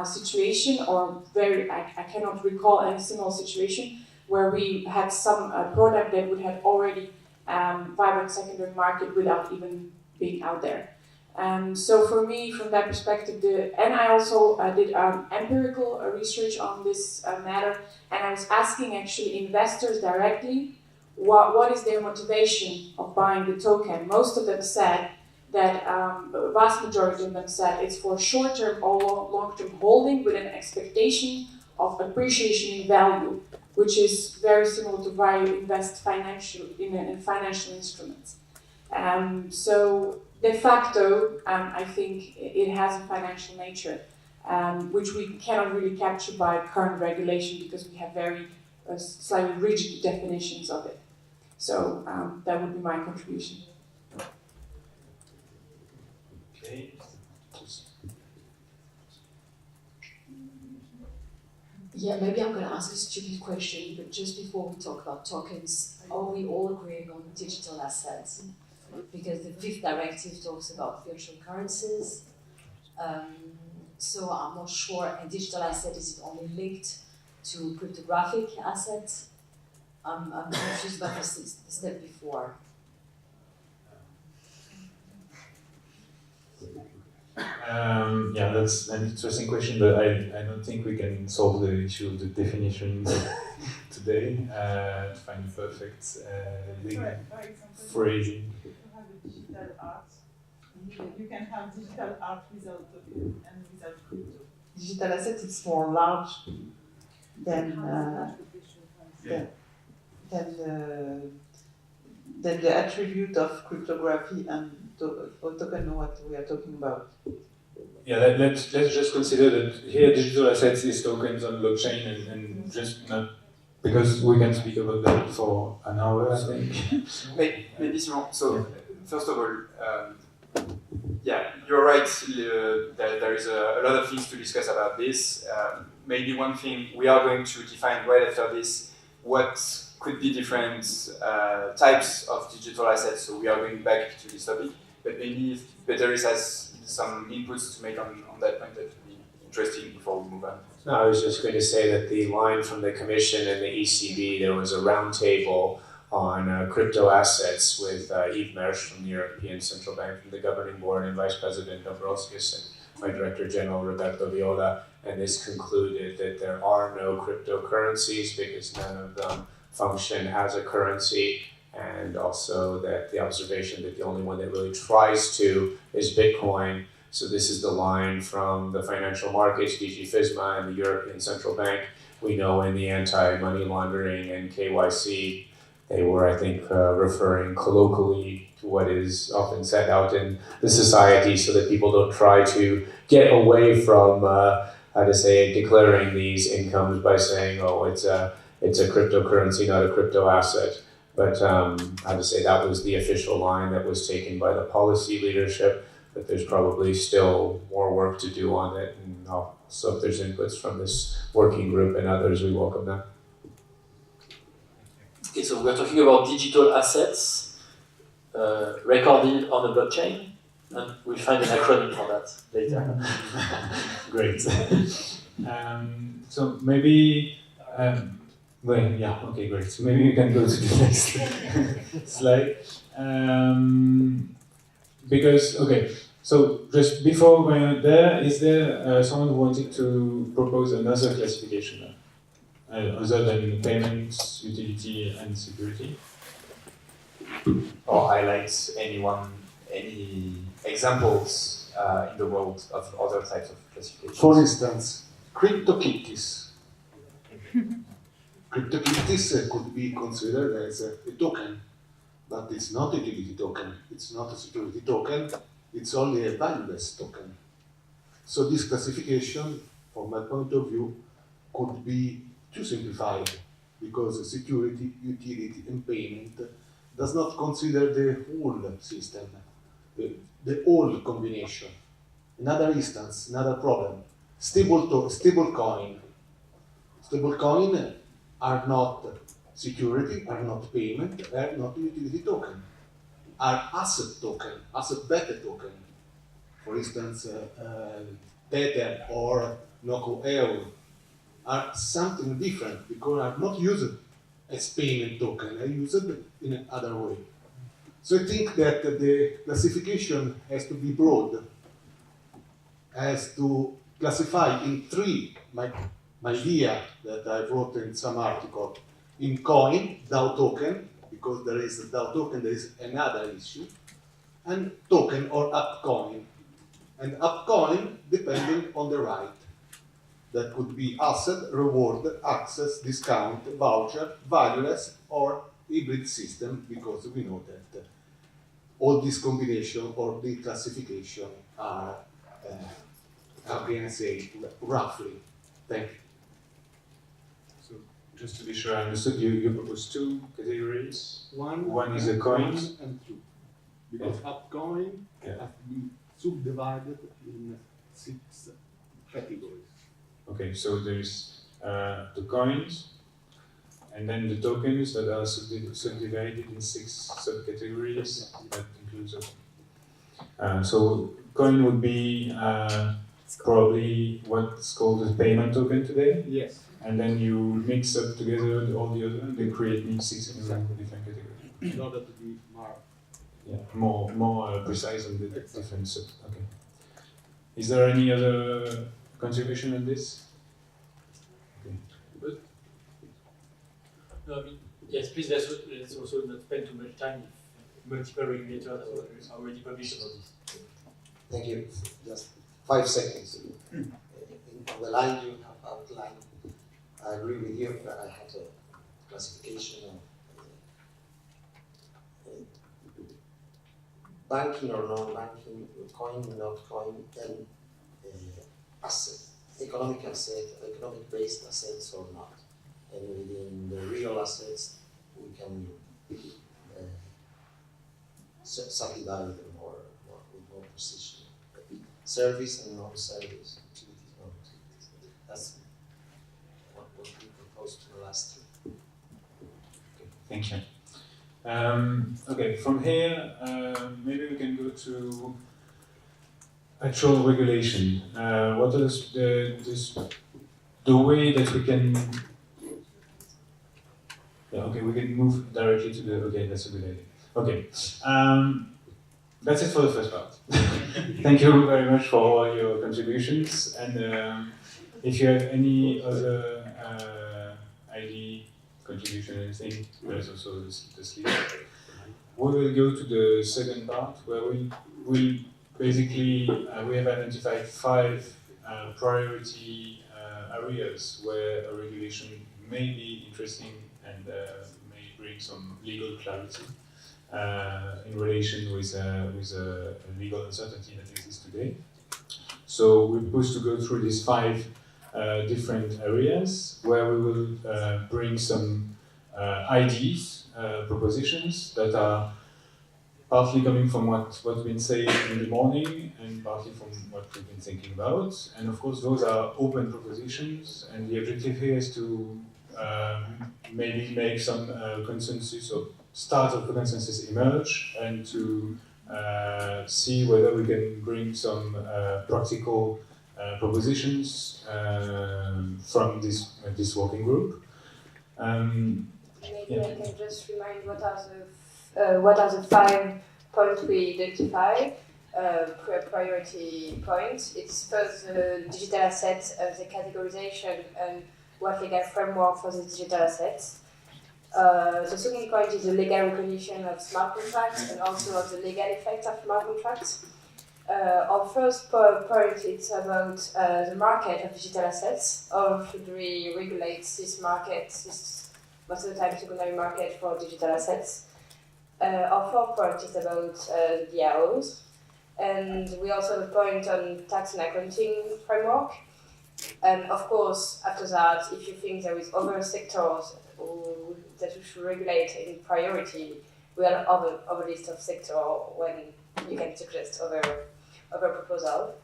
situation, or I cannot recall any similar situation where we had some product that would have already vibrant secondary market without even being out there. So for me, from that perspective, and I also did empirical research on this matter, and I was asking actually investors directly what is their motivation of buying the token. Most of them said that, a vast majority of them said it's for short-term or long-term holding with an expectation of appreciation in value, which is very similar to why you invest in financial instruments. So de facto, I think it has a financial nature, which we cannot really capture by current regulation because we have very slightly rigid definitions of it. So that would be my contribution. Okay. Yeah, maybe I'm going to ask a stupid question, but just before we talk about tokens, are we all agreeing on digital assets? Because the fifth directive talks about virtual currencies. So I'm not sure, and digital asset, is it only linked to cryptographic assets? I'm confused about the step before. Yeah, that's an interesting question, but I don't think we can solve the issue of the definition today to find the perfect legal phrasing. Digital art. You can have digital art without token and without crypto. Digital asset is more large than the attribute of cryptography and token. What we are talking about. Yeah, let's just consider that here digital assets is tokens on blockchain, and just not because we can speak about that for an hour, I think. Maybe Simon. So first of all, yeah, you're right. There is a lot of things to discuss about this. Maybe one thing we are going to define right after this what could be different types of digital assets. So we are going back to this topic, but maybe if Peteris has some inputs to make on that point, that would be interesting before we move on. No, I was just going to say that the line from the Commission and the ECB, there was a roundtable on crypto assets with Yves Mersch from the European Central Bank, from the Governing Board, and Vice President Dombrovskis, and my Director General Roberto Viola, and this concluded that there are no cryptocurrencies because none of them function as a currency, and also that the observation that the only one that really tries to is Bitcoin. So this is the line from the financial markets, DG FISMA, and the European Central Bank. We know in the anti-money laundering and KYC, they were, I think, referring colloquially to what is often set out in the society so that people don't try to get away from, declaring these incomes by saying, oh, it's a cryptocurrency, not a crypto asset. But I would say that was the official line that was taken by the policy leadership, but there's probably still more work to do on it. And also if there's inputs from this working group and others, we welcome them. Okay, so we're talking about digital assets recorded on the blockchain, and we'll find an acronym for that later. Great. So maybe, yeah, okay, great. So maybe we can go to the next slide. Because, okay, so just before going there, is there someone who wanted to propose another classification other than payments, utility, and security? Or highlight any examples in the world of other types of classifications? For instance, CryptoKitties. CryptoKitties could be considered as a token, but it's not a utility token, it's not a security token, it's only a value-based token. So this classification, from my point of view, could be too simplified, because security, utility, and payment does not consider the whole system, the whole combination. Another instance, another problem, stablecoin. Stablecoin are not security, are not payment, are not utility token, are asset token, asset-backed token. For instance, Tether or Noko Euro are something different because are not used as payment token, are used in another way. So I think that the classification has to be broad, has to classify in three, my idea that I wrote in some article, in coin, DAO token, because there is a DAO token, there is another issue, and token or upcoin. And upcoin depending on the right. That could be asset, reward, access, discount, voucher, valueless, or hybrid system, because we know that all these combination or the classification are, how can I say, roughly. Thank you. So just to be sure I understood, you propose two categories. One is a coin. And two. Because upcoin have been subdivided in 6 categories. Okay, so there's the coins, and then the tokens that are subdivided in 6 subcategories. That includes so coin would be probably what's called a payment token today. Yes. And then you mix up together all the other, and they create 6 different categories. In order to be more precise on the different sub. Okay. Is there any other contribution on this? Okay. Good. No, I mean, yes, please, let's also not spend too much time if multiple regulators are already published about this. Thank you. Just 5 seconds. On the line you have outlined, I agree with you that I have a classification of banking or non-banking, coin, not coin, and asset, economic-based assets or not. And within the real assets, we can subdivide them with more precision. Service and non-service, utilities, non-utilities. That's what we proposed to the last year. Okay, thank you. Okay, from here, maybe we can go to actual regulation. What is the way that we can? Yeah, okay, we can move directly to the. Okay, that's a good idea. Okay, that's it for the first part. Thank you very much for all your contributions, and if you have any other idea, contribution, anything, there's also the sleep. We will go to the second part where we basically we have identified 5 priority areas where a regulation may be interesting and may bring some legal clarity in relation with a legal uncertainty that exists today. So we're supposed to go through these 5 different areas where we will bring some ideas, propositions that are partly coming from what we've been saying in the morning and partly from what we've been thinking about. And of course, those are open propositions, and the objective here is to maybe make some consensus or start of the consensus emerge, and to see whether we can bring some practical propositions from this working group. Maybe I can just remind what are the 5 points we identified, priority points. It's first the digital assets, the categorization and what legal framework for the digital assets. The second point is the legal recognition of smart contracts and also of the legal effect of smart contracts. Our first point is about the market of digital assets. Or should we regulate this market, this most of the time secondary market for digital assets? Our fourth point is about DAOs. And we also have a point on tax and accounting framework. And of course, after that, if you think there is other sectors that we should regulate in priority, we have other list of sectors when you can suggest other proposal.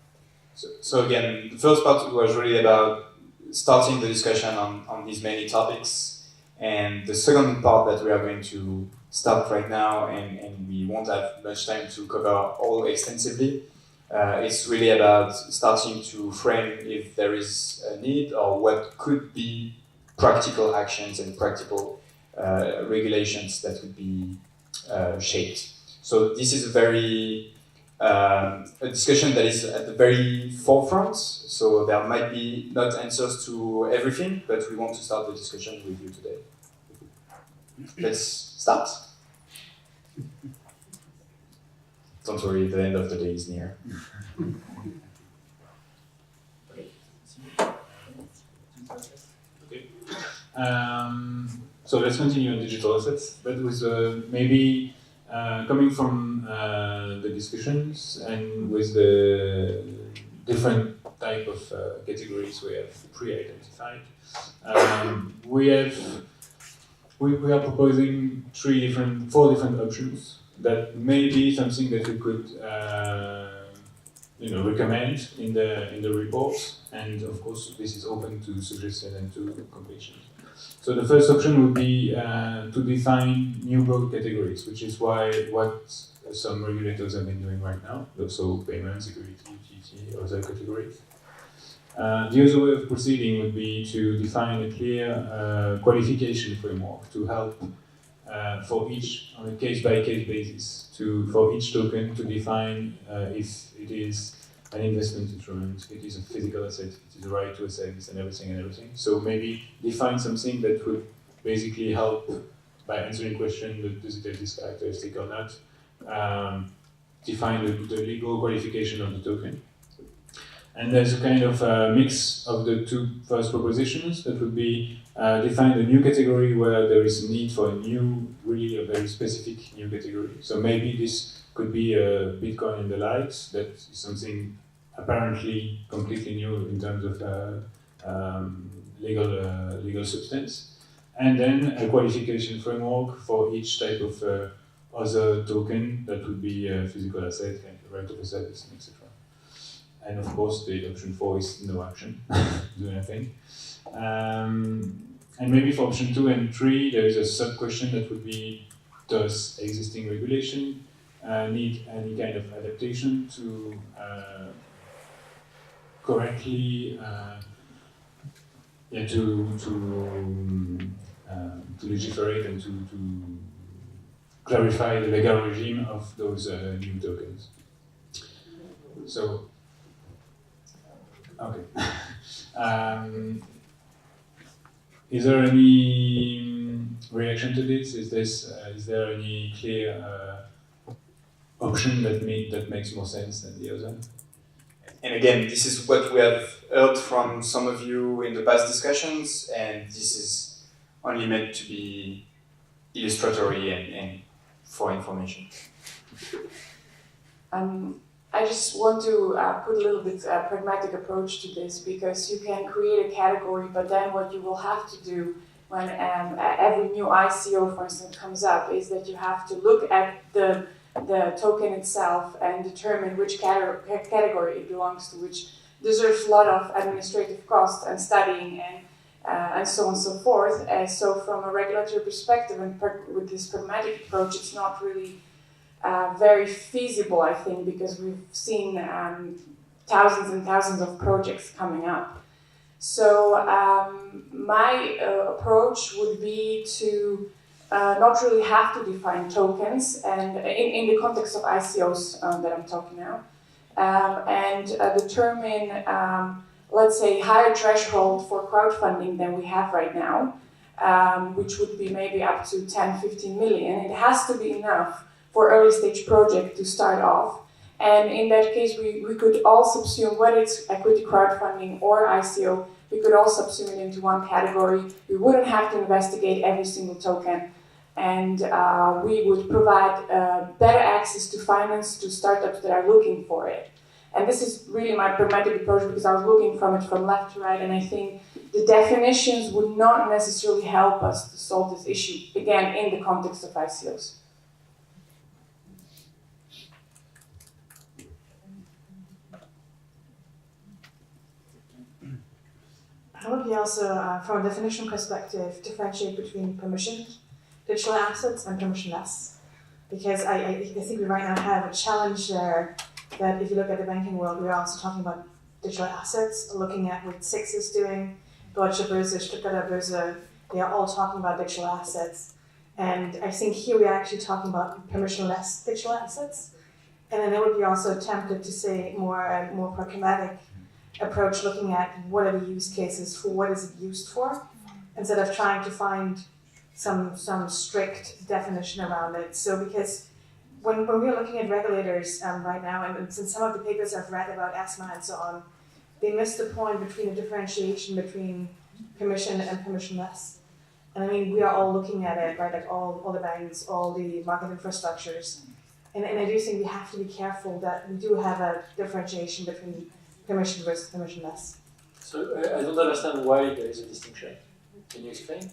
So again, the first part was really about starting the discussion on these many topics, and the second part that we are going to start right now, and we won't have much time to cover all extensively, It's really about starting to frame if there is a need or what could be practical actions and practical regulations that could be shaped. So this is a discussion that is at the very forefront. So there might be not answers to everything, but we want to start the discussion with you today. Let's start. Don't worry, the end of the day is near. Okay. So let's continue on digital assets, but with maybe coming from the discussions and with the different type of categories we have pre-identified. We are proposing four different options that may be something that we could recommend in the report, and of course this is open to suggestion and to completion. So the first option would be to define new broad categories, which is what some regulators have been doing right now, so payment, security, utility, other categories. The other way of proceeding would be to define a clear qualification framework to help for each, on a case-by-case basis, for each token to define if it is an investment instrument, it is a physical asset, it is a right to a service, and everything. So maybe define something that would basically help by answering the question, does it have this characteristic or not? Define the legal qualification of the token. And there's a kind of mix of the two first propositions that would be define a new category where there is a need for a very specific new category. So maybe this could be a Bitcoin and the likes, that is something apparently completely new in terms of legal substance. And then a qualification framework for each type of other token that would be a physical asset, and right of a service, etc. And of course, the option 4 is no action, do nothing. And maybe for option 2 and 3, there is a sub-question that would be, does existing regulation need any kind of adaptation to correctly to legislate and to clarify the legal regime of those new tokens. So, okay. Is there any reaction to this? Is there any clear option that makes more sense than the other? And again, this is what we have heard from some of you in the past discussions, and this is only meant to be illustratory and for information. I just want to put a little bit pragmatic approach to this, because you can create a category, but then what you will have to do when every new ICO, for instance, comes up is that you have to look at the token itself and determine which category it belongs to, which deserves a lot of administrative cost and studying and so on and so forth. So from a regulatory perspective and with this pragmatic approach, it's not really very feasible, I think, because we've seen thousands and thousands of projects coming up. So my approach would be to not really have to define tokens, and in the context of ICOs that I'm talking now, and determine, let's say, higher threshold for crowdfunding than we have right now, which would be maybe up to 10, 15 million. It has to be enough for early stage project to start off. And in that case, we could all subsume whether it's equity crowdfunding or ICO, we could all subsume it into one category. We wouldn't have to investigate every single token. And we would provide better access to finance to startups that are looking for it. And this is really my pragmatic approach, because I was looking from it from left to right, and I think the definitions would not necessarily help us to solve this issue, again, in the context of ICOs. How would we also, from a definition perspective, differentiate between permissioned digital assets and permissionless? Because I think we right now have a challenge there that if you look at the banking world, we're also talking about digital assets, looking at what SIX is doing, Deutsche Börse, Stuttgarter Börse, they are all talking about digital assets. And I think here we are actually talking about permissionless digital assets. And then I would be also tempted to say more pragmatic approach, looking at what are the use cases for, what is it used for, instead of trying to find some strict definition around it. So because when we're looking at regulators right now, and since some of the papers I've read about ESMA and so on, they miss the point between the differentiation between permission and permissionless. And I mean, we are all looking at it, right, like all the banks, all the market infrastructures. And I do think we have to be careful that we do have a differentiation between permission versus permissionless. So I don't understand why there is a distinction. Can you explain?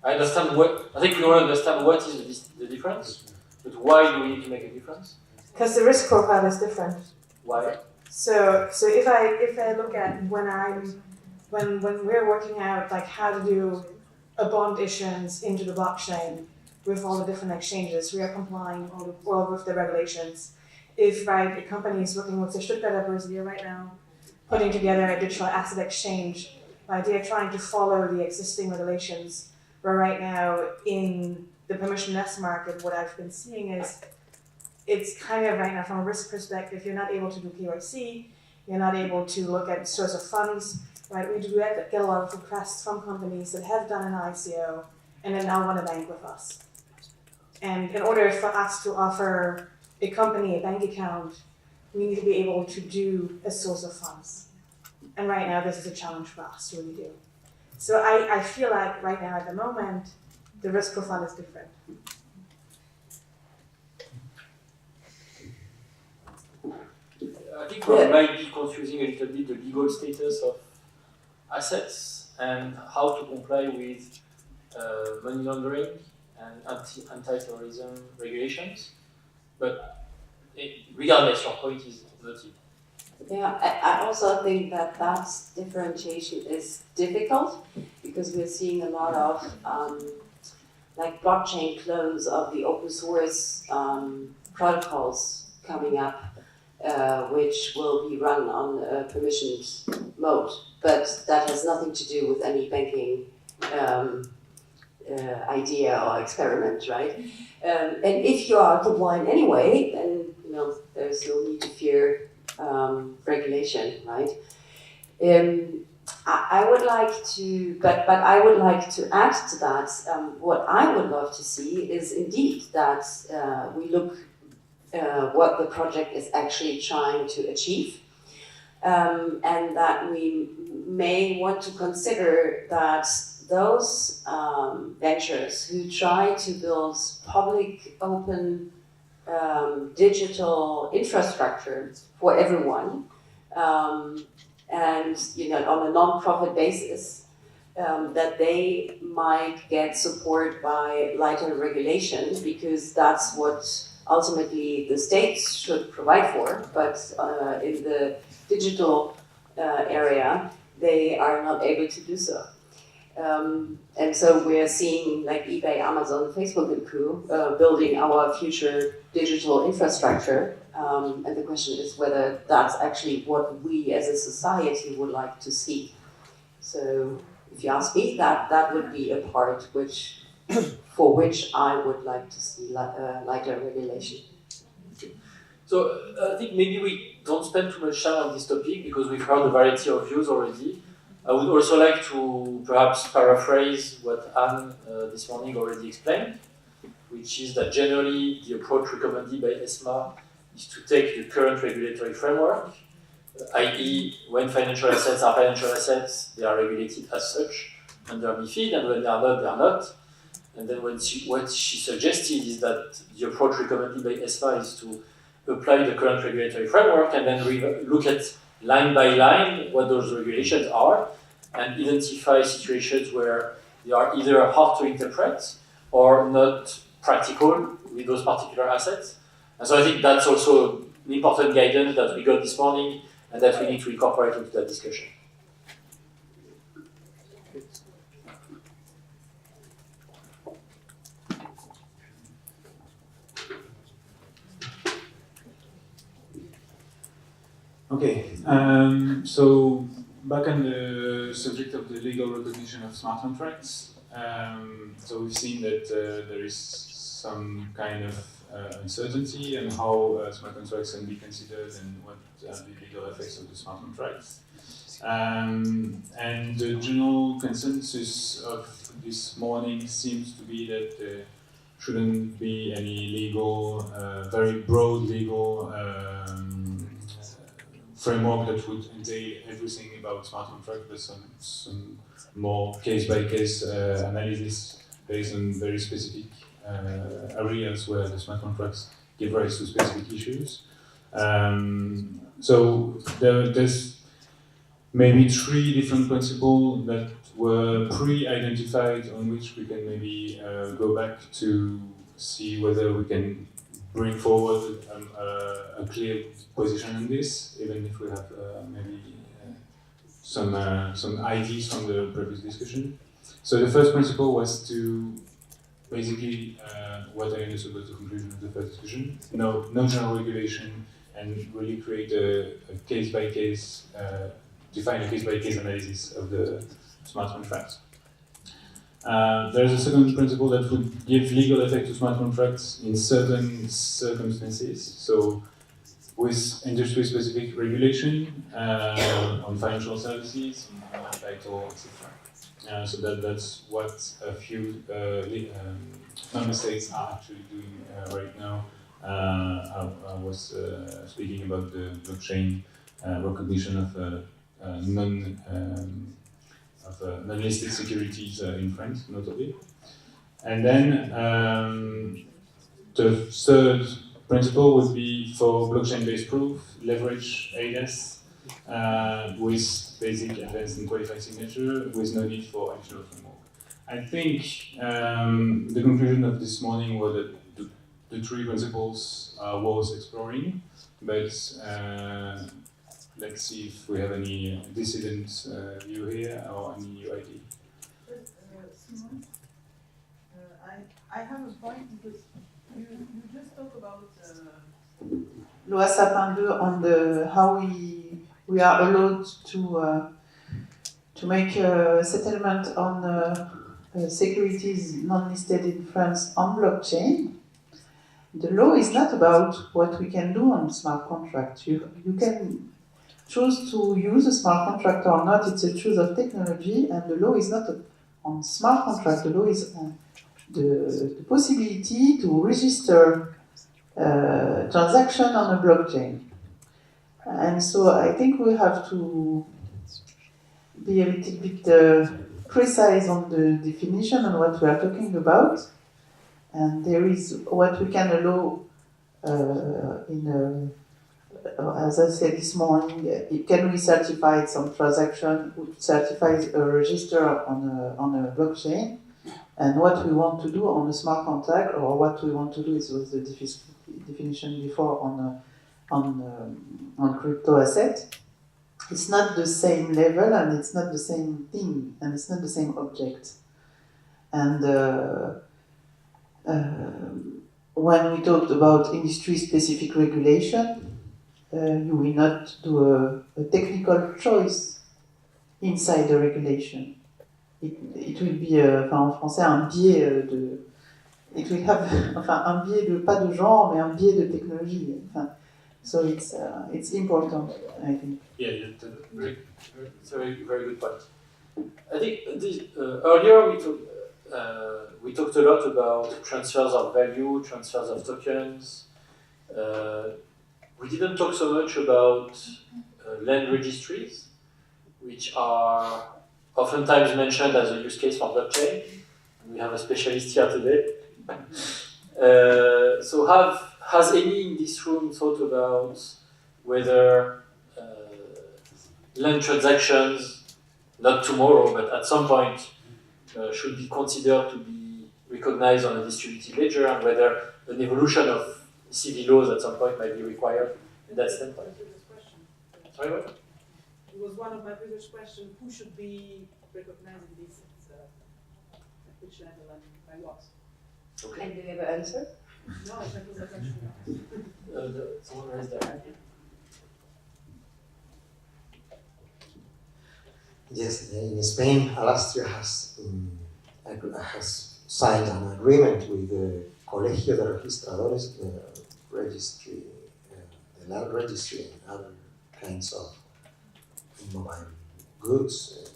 I think we all understand what is the difference, but why do we need to make a difference? Because the risk profile is different. Why? So if I look at when we're working out like how to do a bond issuance into the blockchain with all the different exchanges, we are complying all with the regulations. If a company is working with the Stuttgarter Börse right now, putting together a digital asset exchange, they are trying to follow the existing regulations. Where right now in the permissionless market, what I've been seeing is it's kind of right now from a risk perspective, you're not able to do KYC, you're not able to look at source of funds, right? We do get a lot of requests from companies that have done an ICO and then now want to bank with us. And in order for us to offer a company a bank account, we need to be able to do a source of funds. And right now, this is a challenge for us to really do. So I feel like right now at the moment, the risk profile is different. I think we might be confusing a little bit the legal status of assets and how to comply with money laundering and anti-terrorism regulations. But regardless, your point is noted. Yeah, I also think that differentiation is difficult because we're seeing a lot of like blockchain clones of the open source protocols coming up, which will be run on a permissioned mode, but that has nothing to do with any banking idea or experiment, right? And if you are compliant anyway, then there's no need to fear regulation, right? I would like to, but I would like to add to that. What I would love to see is indeed that we look what the project is actually trying to achieve, and that we may want to consider that those ventures who try to build public, open, digital infrastructure for everyone, and on a non-profit basis, that they might get support by lighter regulation, because that's what ultimately the states should provide for. But in the digital area, they are not able to do so. And so we're seeing like eBay, Amazon, Facebook and co. Building our future digital infrastructure. And the question is whether that's actually what we as a society would like to see. So if you ask me, that would be a part for which I would like to see lighter regulation. So I think maybe we don't spend too much time on this topic because we've heard a variety of views already. I would also like to perhaps paraphrase what Anne this morning already explained, which is that generally the approach recommended by ESMA is to take the current regulatory framework, i.e. when financial assets are financial assets, they are regulated as such under MiFID, and when they are not, they are not. And then what she suggested is that the approach recommended by ESMA is to apply the current regulatory framework and then look at line by line what those regulations are and identify situations where they are either hard to interpret or not practical with those particular assets. And so I think that's also an important guidance that we got this morning and that we need to incorporate into that discussion. Okay, so back on the subject of the legal recognition of smart contracts, so we've seen that there is some kind of uncertainty in how smart contracts can be considered and what the legal effects of the smart contracts. And the general consensus of this morning seems to be that there shouldn't be any legal, very broad legal framework that would entail everything about smart contract, but some more case-by-case analysis based on very specific areas where the smart contracts give rise to specific issues. So there's maybe 3 different principles that were pre-identified on which we can maybe go back to see whether we can bring forward a clear position on this, even if we have maybe some ideas from the previous discussion. So the first principle was to basically what I understood was the conclusion of the first discussion. No general regulation, and really create a case-by-case, define a case-by-case analysis of the smart contracts. There's a second principle that would give legal effect to smart contracts in certain circumstances. So with industry-specific regulation on financial services, on title, etc. So that's what a few member states are actually doing right now. I was speaking about the blockchain recognition of non-listed securities in France, notably. And then the third principle would be for blockchain-based proof, leverage AES with basic, advanced, and qualified signature with no need for additional framework. I think the conclusion of this morning was that the 3 principles are worth exploring, but let's see if we have any dissident view here or any new idea. Simon, I have a point because you just talk about Loi Sapin 2 on the how we are allowed to make a settlement on securities non-listed in France on blockchain. The law is not about what we can do on smart contract. You can choose to use a smart contract or not. It's a choice of technology, and the law is not on smart contract. The law is on the possibility to register transaction on a blockchain. And so I think we have to be a little bit precise on the definition on what we are talking about. And there is what we can allow as I said this morning, can we certify some transaction, certify a register on a blockchain, and what we want to do on a smart contract, or what we want to do is was the definition before on crypto asset. It's not the same level, and it's not the same thing, and it's not the same object. And when we talked about industry-specific regulation, you will not do a technical choice inside the regulation. It will be, en français, un biais de... It will have, un biais de, pas de genre, mais un biais de technologie. So it's important, I think. Yeah, it's a very good point. I think earlier we talked a lot about transfers of value, transfers of tokens. We didn't talk so much about land registries, which are oftentimes mentioned as a use case for blockchain. We have a specialist here today. So has any in this room thought about whether land transactions, not tomorrow, but at some point, should be considered to be recognized on a distributed ledger, and whether an evolution of civil laws at some point might be required in that standpoint? Sorry, what? It was one of my previous questions. Who should be recognizing this? At which level and by what? Okay. And do you have an answer? No, that was a question. Someone raised their hand. Yes, in Spain, Alastria has signed an agreement with the Colegio de Registradores, the registry, the land registry, and other kinds of mobile goods.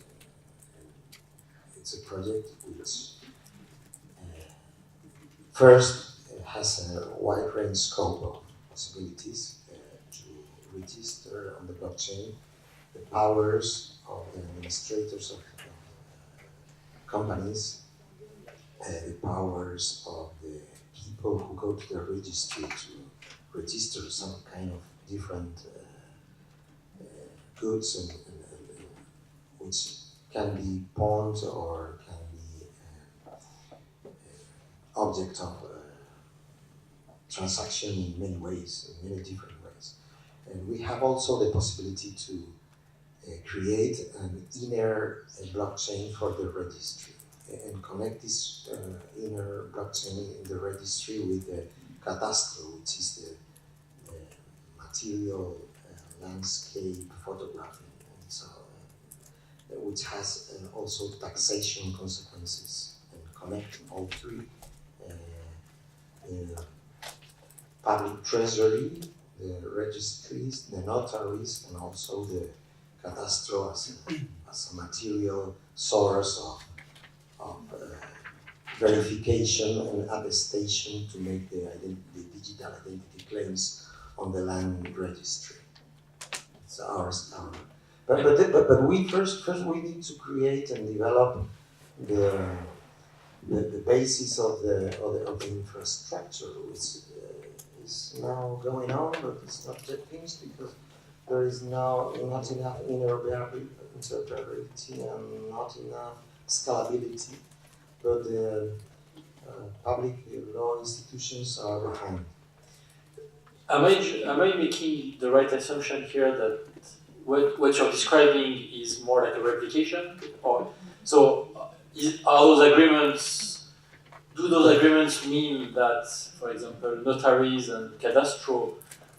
It's a project which first has a wide range scope of possibilities to register on the blockchain the powers of the administrators of companies, the powers of the people who go to the registry to register some kind of different goods and which can be pawned or can be object of transaction in many ways, in many different ways. And we have also the possibility to create an inner blockchain for the registry and connect this inner blockchain in the registry with the cadastro, which is the material landscape photographing, and so which has also taxation consequences, and connect all three. The public treasury, the registries, the notaries, and also the cadastro as a material source of verification and attestation to make the digital identity claims on the land registry. It's ours. But we first we need to create and develop the basis of the infrastructure, which is now going on, but it's not yet finished because there is now not enough interoperability and not enough scalability. But the public law institutions are behind. Am I making the right assumption here that what you're describing is more like a replication? Or so are those agreements? Do those agreements mean that, for example, notaries and cadastro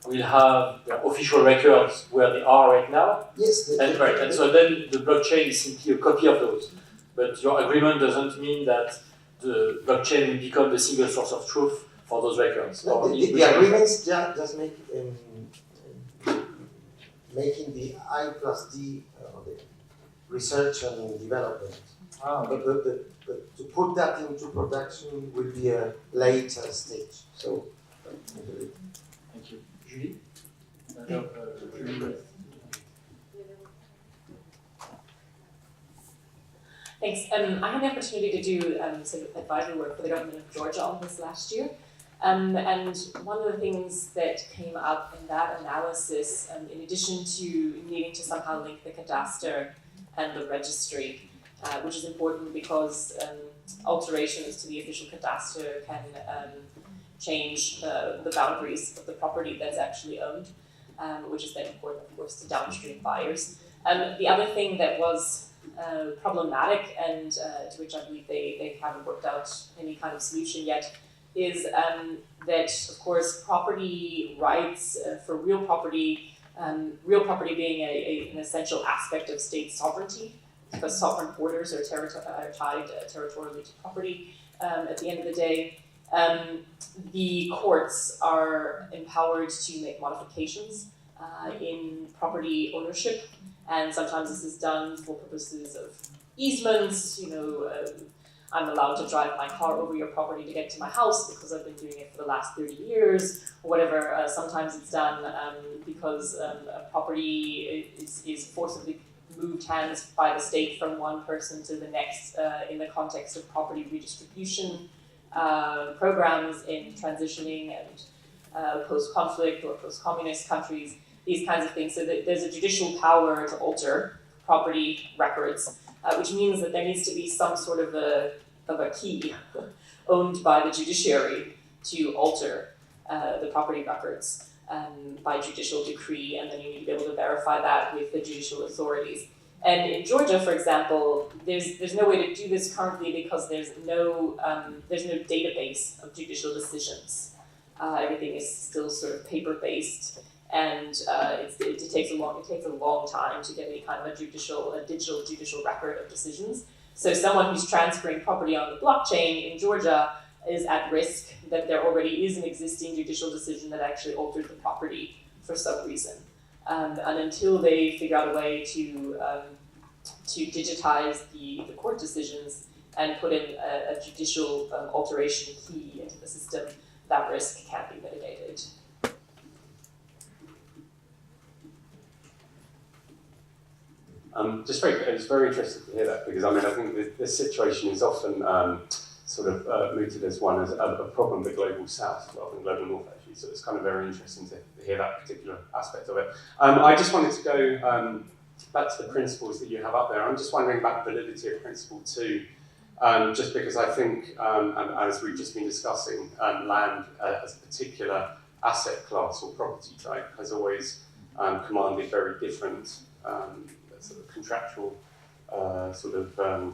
will have their official records where they are right now? Yes. Right. And so then the blockchain is simply a copy of those. But your agreement doesn't mean that the blockchain will become the single source of truth for those records. No, the agreements just make making the I+D the research and development. But to put that into production will be a later stage. So, thank you. Julie? Thanks. I had the opportunity to do some advisory work for the government of Georgia on this last year. And one of the things that came up in that analysis, in addition to needing to somehow link the cadastre and the registry, which is important because alterations to the official cadastre can change the boundaries of the property that's actually owned, which is then important, of course, to downstream buyers. The other thing that was problematic and to which I believe they haven't worked out any kind of solution yet is that, of course, property rights for real property being an essential aspect of state sovereignty, because sovereign borders are tied territorially to property. At the end of the day, the courts are empowered to make modifications in property ownership, and sometimes this is done for purposes of easements. I'm allowed to drive my car over your property to get to my house because I've been doing it for the last 30 years, or whatever. Sometimes it's done because a property is forcibly moved hands by the state from one person to the next in the context of property redistribution programs in transitioning and post-conflict or post-communist countries, these kinds of things. So that there's a judicial power to alter property records, which means that there needs to be some sort of a key owned by the judiciary to alter the property records by judicial decree, and then you need to be able to verify that with the judicial authorities. And in Georgia, for example, there's no way to do this currently because there's no database of judicial decisions. Everything is still sort of paper-based, and it takes a long time to get any kind of a digital judicial record of decisions. So someone who's transferring property on the blockchain in Georgia is at risk that there already is an existing judicial decision that actually altered the property for some reason. And until they figure out a way to digitize the court decisions and put in a judicial alteration key into the system, that risk can't be mitigated. It's very interesting to hear that, because I think this situation is often mooted as one as a problem of the global south rather than global north, actually. So it's kind of very interesting to hear that particular aspect of it. I just wanted to go back to the principles that you have up there. I'm just wondering about the validity of principle 2, just because I think, and as we've just been discussing, land as a particular asset class or property type has always commanded very different sort of contractual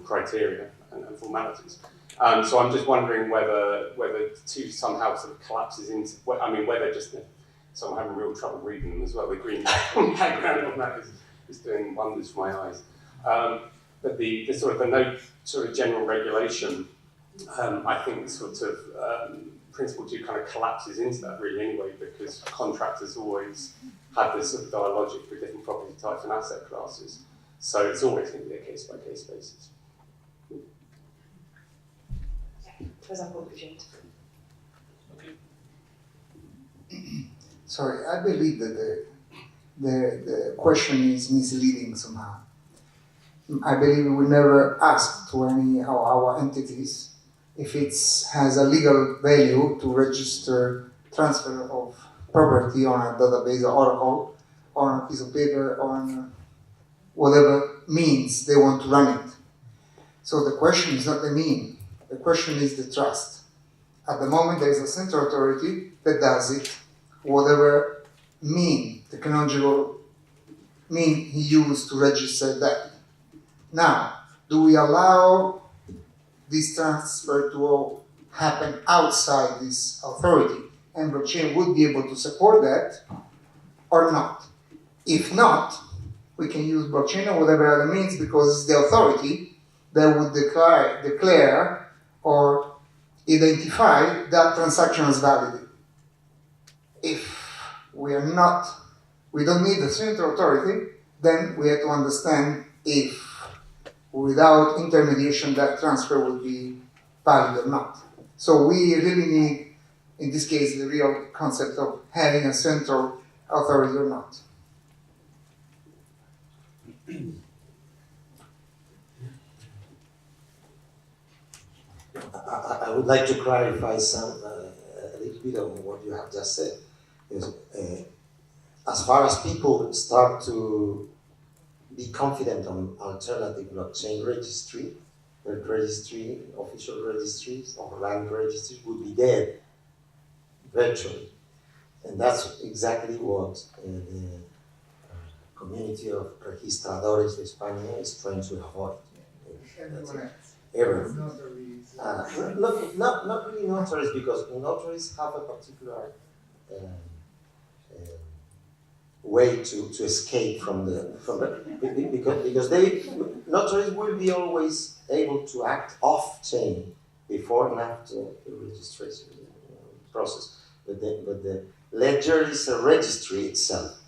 criteria and formalities. So I'm just wondering whether the two somehow sort of collapses into, whether just, so I'm having real trouble reading them as well. The green background on that is doing wonders for my eyes. But the no sort of general regulation, I think principle 2 kind of collapses into that really anyway, because contractors always have this sort of dialogic with different property types and asset classes. So it's always going to be a case-by-case basis. Sorry, I believe that the question is misleading somehow. I believe we will never ask to any of our entities if it has a legal value to register transfer of property on a database or Oracle, on a piece of paper, on whatever means they want to run it. So the question is not the mean, the question is the trust. At the moment there is a central authority that does it, whatever technological mean he used to register that. Now, do we allow this transfer to happen outside this authority? And blockchain would be able to support that or not. If not, we can use blockchain or whatever other means, because it's the authority that would declare or identify that transaction as valid. If we don't need the central authority, then we have to understand if without intermediation that transfer would be valid or not. So we really need, in this case, the real concept of having a central authority or not. I would like to clarify a little bit on what you have just said. As far as people start to be confident on alternative blockchain registry, official registries or land registries would be dead virtually. And that's exactly what the community of registradores de España is trying to avoid. Everyone. Not really notaries, because notaries have a particular way to escape from because notaries will be always able to act off chain before and after the registration process. But the ledger is a registry itself.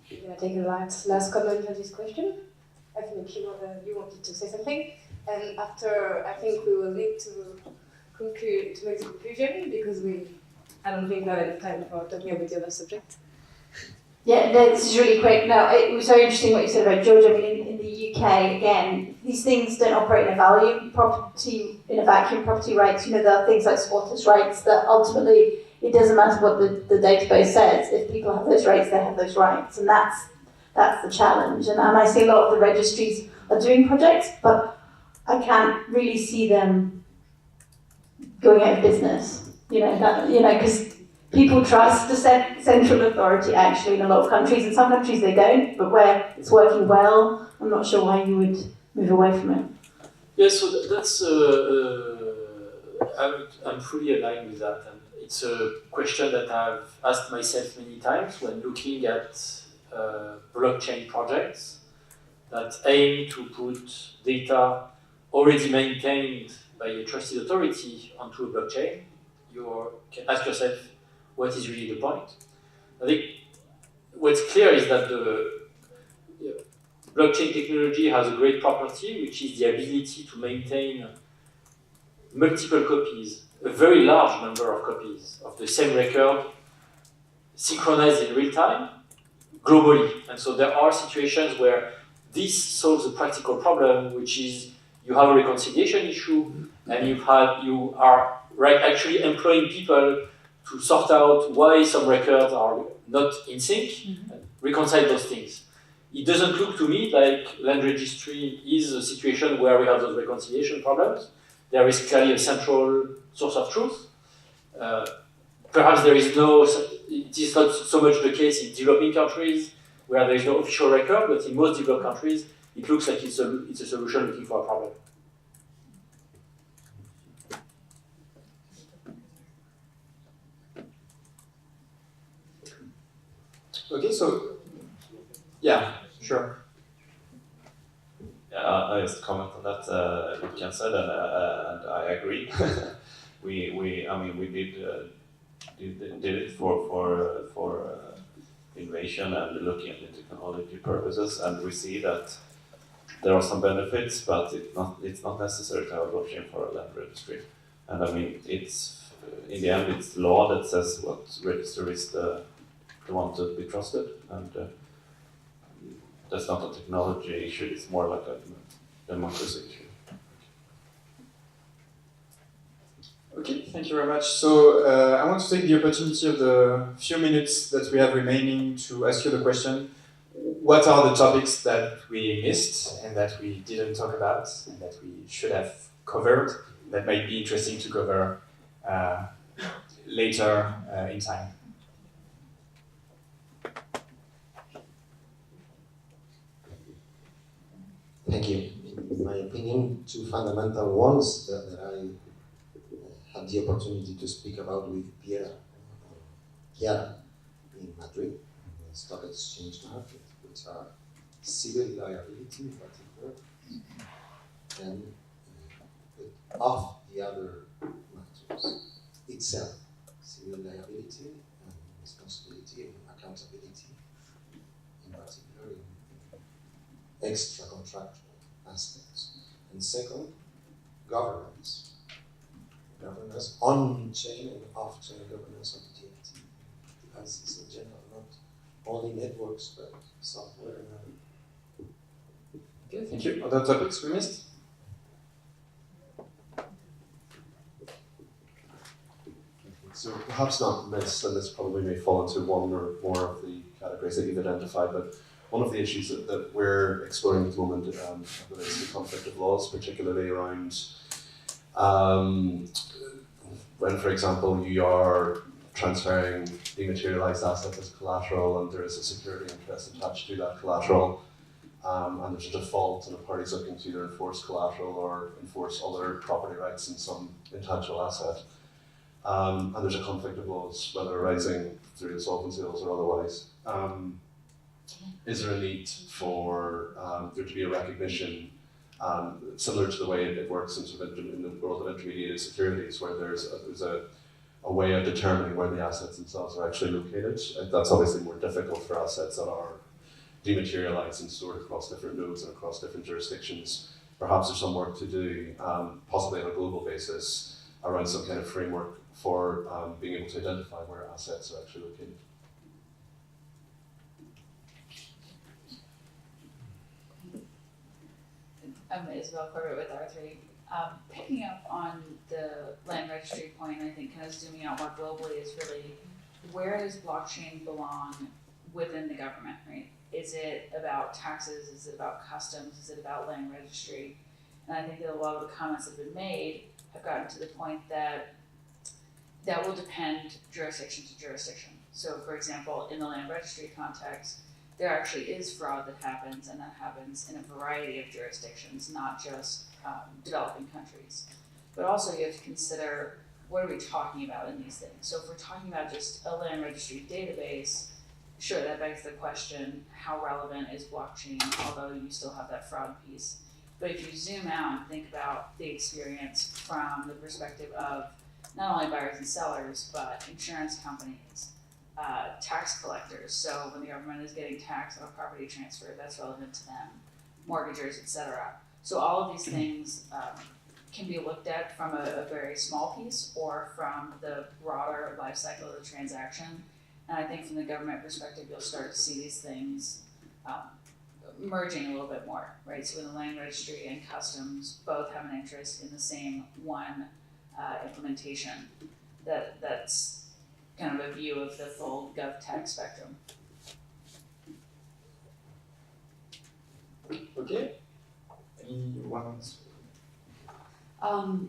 Can I take a last comment on this question? I think you wanted to say something, and after I think we will need to make the conclusion, because I don't think we have enough time for talking about the other subject. Yeah, this is really quick. No, it was very interesting what you said about Georgia. I mean, in the UK, again, these things don't operate in a vacuum. Property rights, there are things like squatters' rights that ultimately, it doesn't matter what the database says. If people have those rights, they have those rights. And that's the challenge. And I see a lot of the registries are doing projects, but I can't really see them going out of business. Because people trust the central authority actually in a lot of countries. In some countries they don't, but where it's working well, I'm not sure why you would move away from it. Yeah, so that's I'm fully aligned with that, and it's a question that I've asked myself many times when looking at blockchain projects that aim to put data already maintained by a trusted authority onto a blockchain. You can ask yourself, what is really the point? I think what's clear is that the blockchain technology has a great property, which is the ability to maintain multiple copies, a very large number of copies of the same record, synchronized in real time, globally. And so there are situations where this solves a practical problem, which is you have a reconciliation issue, and you are actually employing people to sort out why some records are not in sync, and reconcile those things. It doesn't look to me like land registry is a situation where we have those reconciliation problems. There is clearly a central source of truth. Perhaps it is not so much the case in developing countries where there is no official record, but in most developed countries, it looks like it's a solution looking for a problem. Okay, so yeah, sure. Yeah, I just comment on that. What Ken said, and I agree. we did it for innovation and looking at the technology purposes, and we see that there are some benefits, but it's not necessary to have a blockchain for a land registry. And I mean, it's in the end, it's law that says what register is the one to be trusted, and that's not a technology issue, it's more like a democracy issue. Okay, thank you very much. So I want to take the opportunity of the few minutes that we have remaining to ask you the question, what are the topics that we missed and that we didn't talk about and that we should have covered that might be interesting to cover later in time? Thank you. In my opinion, two fundamental ones that I had the opportunity to speak about with Chiara in Madrid, the stock exchange market, which are civil liability in particular, and of the other matters itself, civil liability and responsibility and accountability, in particular in extra-contractual aspects. And second, governance. Governance on-chain and off-chain governance of the DLT. Devices in general, not only networks, but software and other. Okay, thank you. Other topics we missed? So perhaps not missed, and this probably may fall into one or more of the categories that you've identified, but one of the issues that we're exploring at the moment relates to conflict of laws, particularly around when, for example, you are transferring dematerialized assets as collateral and there is a security interest attached to that collateral, and there's a default and a party's looking to either enforce collateral or enforce other property rights in some intangible asset. And there's a conflict of laws, whether arising through insolvency laws or otherwise. Is there a need for there to be a recognition, similar to the way it works in the world of intermediated securities, where there's a way of determining where the assets themselves are actually located? That's obviously more difficult for assets that are dematerialized and stored across different nodes and across different jurisdictions. Perhaps there's some work to do, possibly on a global basis, around some kind of framework for being able to identify where assets are actually located. I'm Isabel Corbett with R3. Picking up on the land registry point, I think kind of zooming out more globally is really, where does blockchain belong within the government, right? Is it about taxes? Is it about customs? Is it about land registry? And I think that a lot of the comments that have been made have gotten to the point that that will depend jurisdiction to jurisdiction. So for example, in the land registry context, there actually is fraud that happens, and that happens in a variety of jurisdictions, not just developing countries. But also you have to consider what are we talking about in these things? So if we're talking about just a land registry database, sure, that begs the question, how relevant is blockchain, although you still have that fraud piece. But if you zoom out and think about the experience from the perspective of not only buyers and sellers, but insurance companies, tax collectors, so when the government is getting taxed on a property transfer, that's relevant to them, mortgagers, etc. So all of these things can be looked at from a very small piece or from the broader life cycle of the transaction. And I think from the government perspective, you'll start to see these things merging a little bit more, right? So when the land registry and customs both have an interest in the same one implementation, that's kind of a view of the full GovTech spectrum. Okay. Anyone else? Well,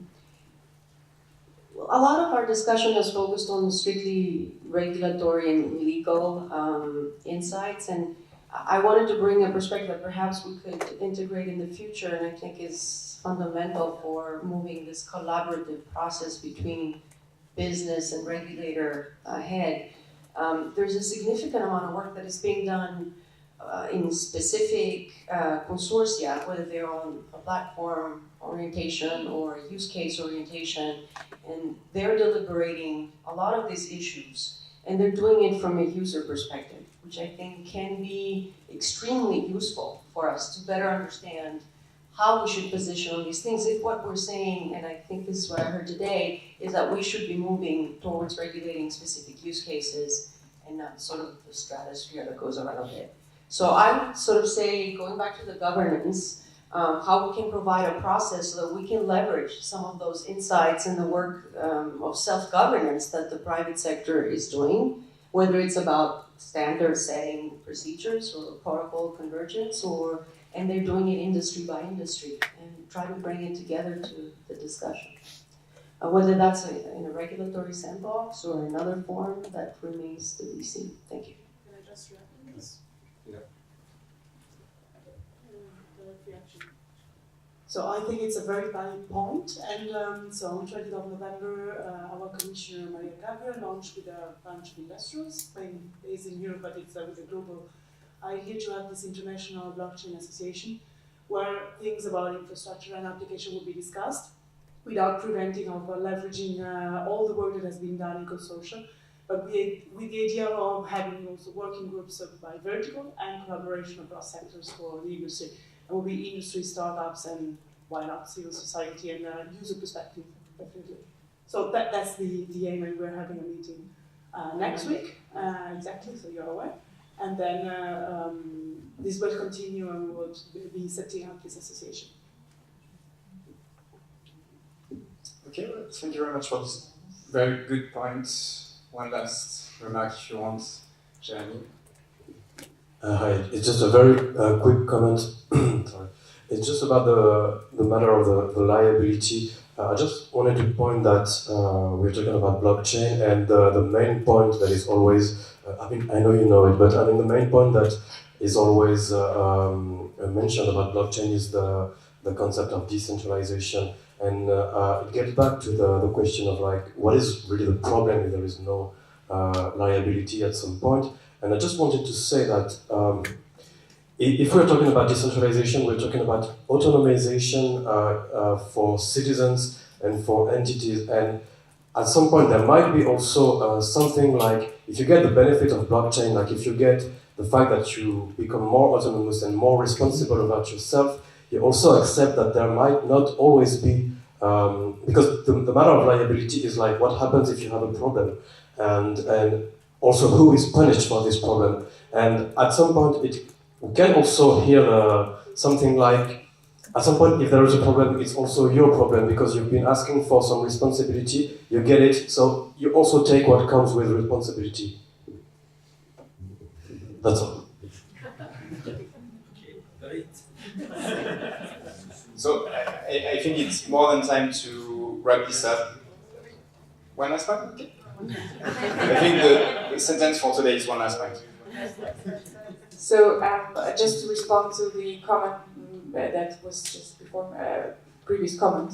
a lot of our discussion has focused on strictly regulatory and legal insights, and I wanted to bring a perspective that perhaps we could integrate in the future, and I think is fundamental for moving this collaborative process between business and regulator ahead. There's a significant amount of work that is being done in specific consortia, whether they're on a platform orientation or a use case orientation, and they're deliberating a lot of these issues, and they're doing it from a user perspective, which I think can be extremely useful for us to better understand how we should position on these things. If what we're saying, and I think this is what I heard today, is that we should be moving towards regulating specific use cases and not sort of the stratosphere that goes around it. So I would sort of say, going back to the governance, how we can provide a process so that we can leverage some of those insights and the work of self-governance that the private sector is doing, whether it's about standard setting procedures or protocol convergence, and they're doing it industry by industry, and try to bring it together to the discussion. Whether that's in a regulatory sandbox or another form, that remains to be seen. Thank you. Can I just react? Yes. Yeah. So I think it's a very valid point, and so on 20th of November, our Commissioner Maria Gabriel launched with a bunch of industrials, based in Europe, but it's with a global idea to have this international blockchain association, where things about infrastructure and application will be discussed, without preventing or leveraging all the work that has been done in consortium, but with the idea of having also working groups by vertical and collaboration across sectors for the industry. It will be industry, startups, and why not civil society and user perspective, definitely. So that's the aim, and we're having a meeting next week, exactly, so you're aware. And then this will continue, and we will be setting up this association. Okay, well, thank you very much for this very good point. One last remark if you want, Jeremy. Hi, it's just a very quick comment. Sorry. It's just about the matter of the liability. I just wanted to point that we're talking about blockchain, and the main point that is always, I mean, I know you know it, but I mean, the main point that is always mentioned about blockchain is the concept of decentralization. And it gets back to the question of like, what is really the problem if there is no liability at some point? And I just wanted to say that if we're talking about decentralization, we're talking about autonomization for citizens and for entities. And at some point, there might be also something like, if you get the benefit of blockchain, like if you get the fact that you become more autonomous and more responsible about yourself, you also accept that there might not always be, because the matter of liability is like what happens if you have a problem, and also who is punished for this problem. And at some point, we can also hear something like, at some point, if there is a problem, it's also your problem because you've been asking for some responsibility, you get it, so you also take what comes with responsibility. That's all. So I think it's more than time to wrap this up. One last point? Okay. I think the sentence for today is one last point. So just to respond to the comment that was just before previous comment,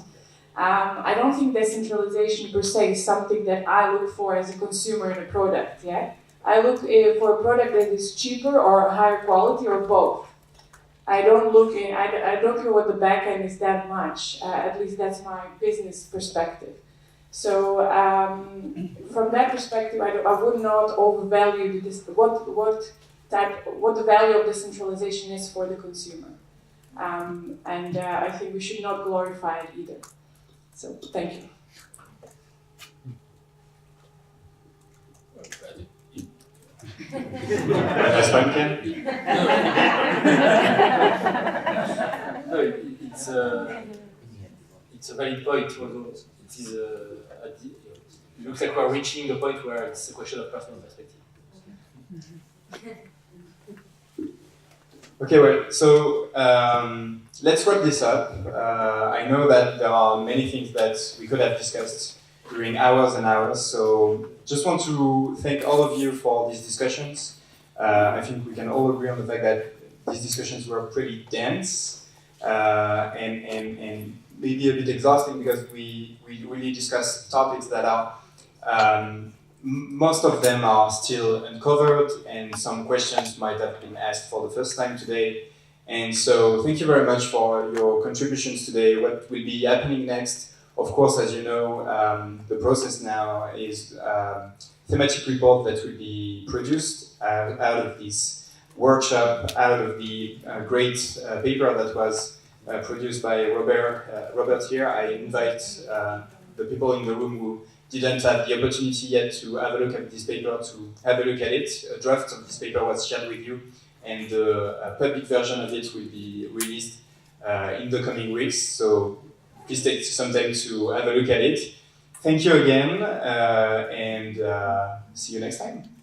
I don't think decentralization per se is something that I look for as a consumer in a product. Yeah, I look for a product that is cheaper or higher quality or both. I don't care what the back end is that much. At least that's my business perspective. So from that perspective, I would not overvalue what the value of decentralization is for the consumer. And I think we should not glorify it either. So thank you. Last one, Ken? No, it's a valid point, although it is it looks like we're reaching the point where it's a question of personal perspective. Okay, well, so let's wrap this up. I know that there are many things that we could have discussed during hours and hours, so just want to thank all of you for these discussions. I think we can all agree on the fact that these discussions were pretty dense and maybe a bit exhausting because we really discussed topics that are most of them are still uncovered and some questions might have been asked for the first time today. And so thank you very much for your contributions today. What will be happening next? Of course, as you know, the process now is a thematic report that will be produced out of this workshop, out of the great paper that was produced by Robert here. I invite the people in the room who didn't have the opportunity yet to have a look at this paper, to have a look at it. A draft of this paper was shared with you, and the public version of it will be released in the coming weeks. So please take some time to have a look at it. Thank you again, and see you next time.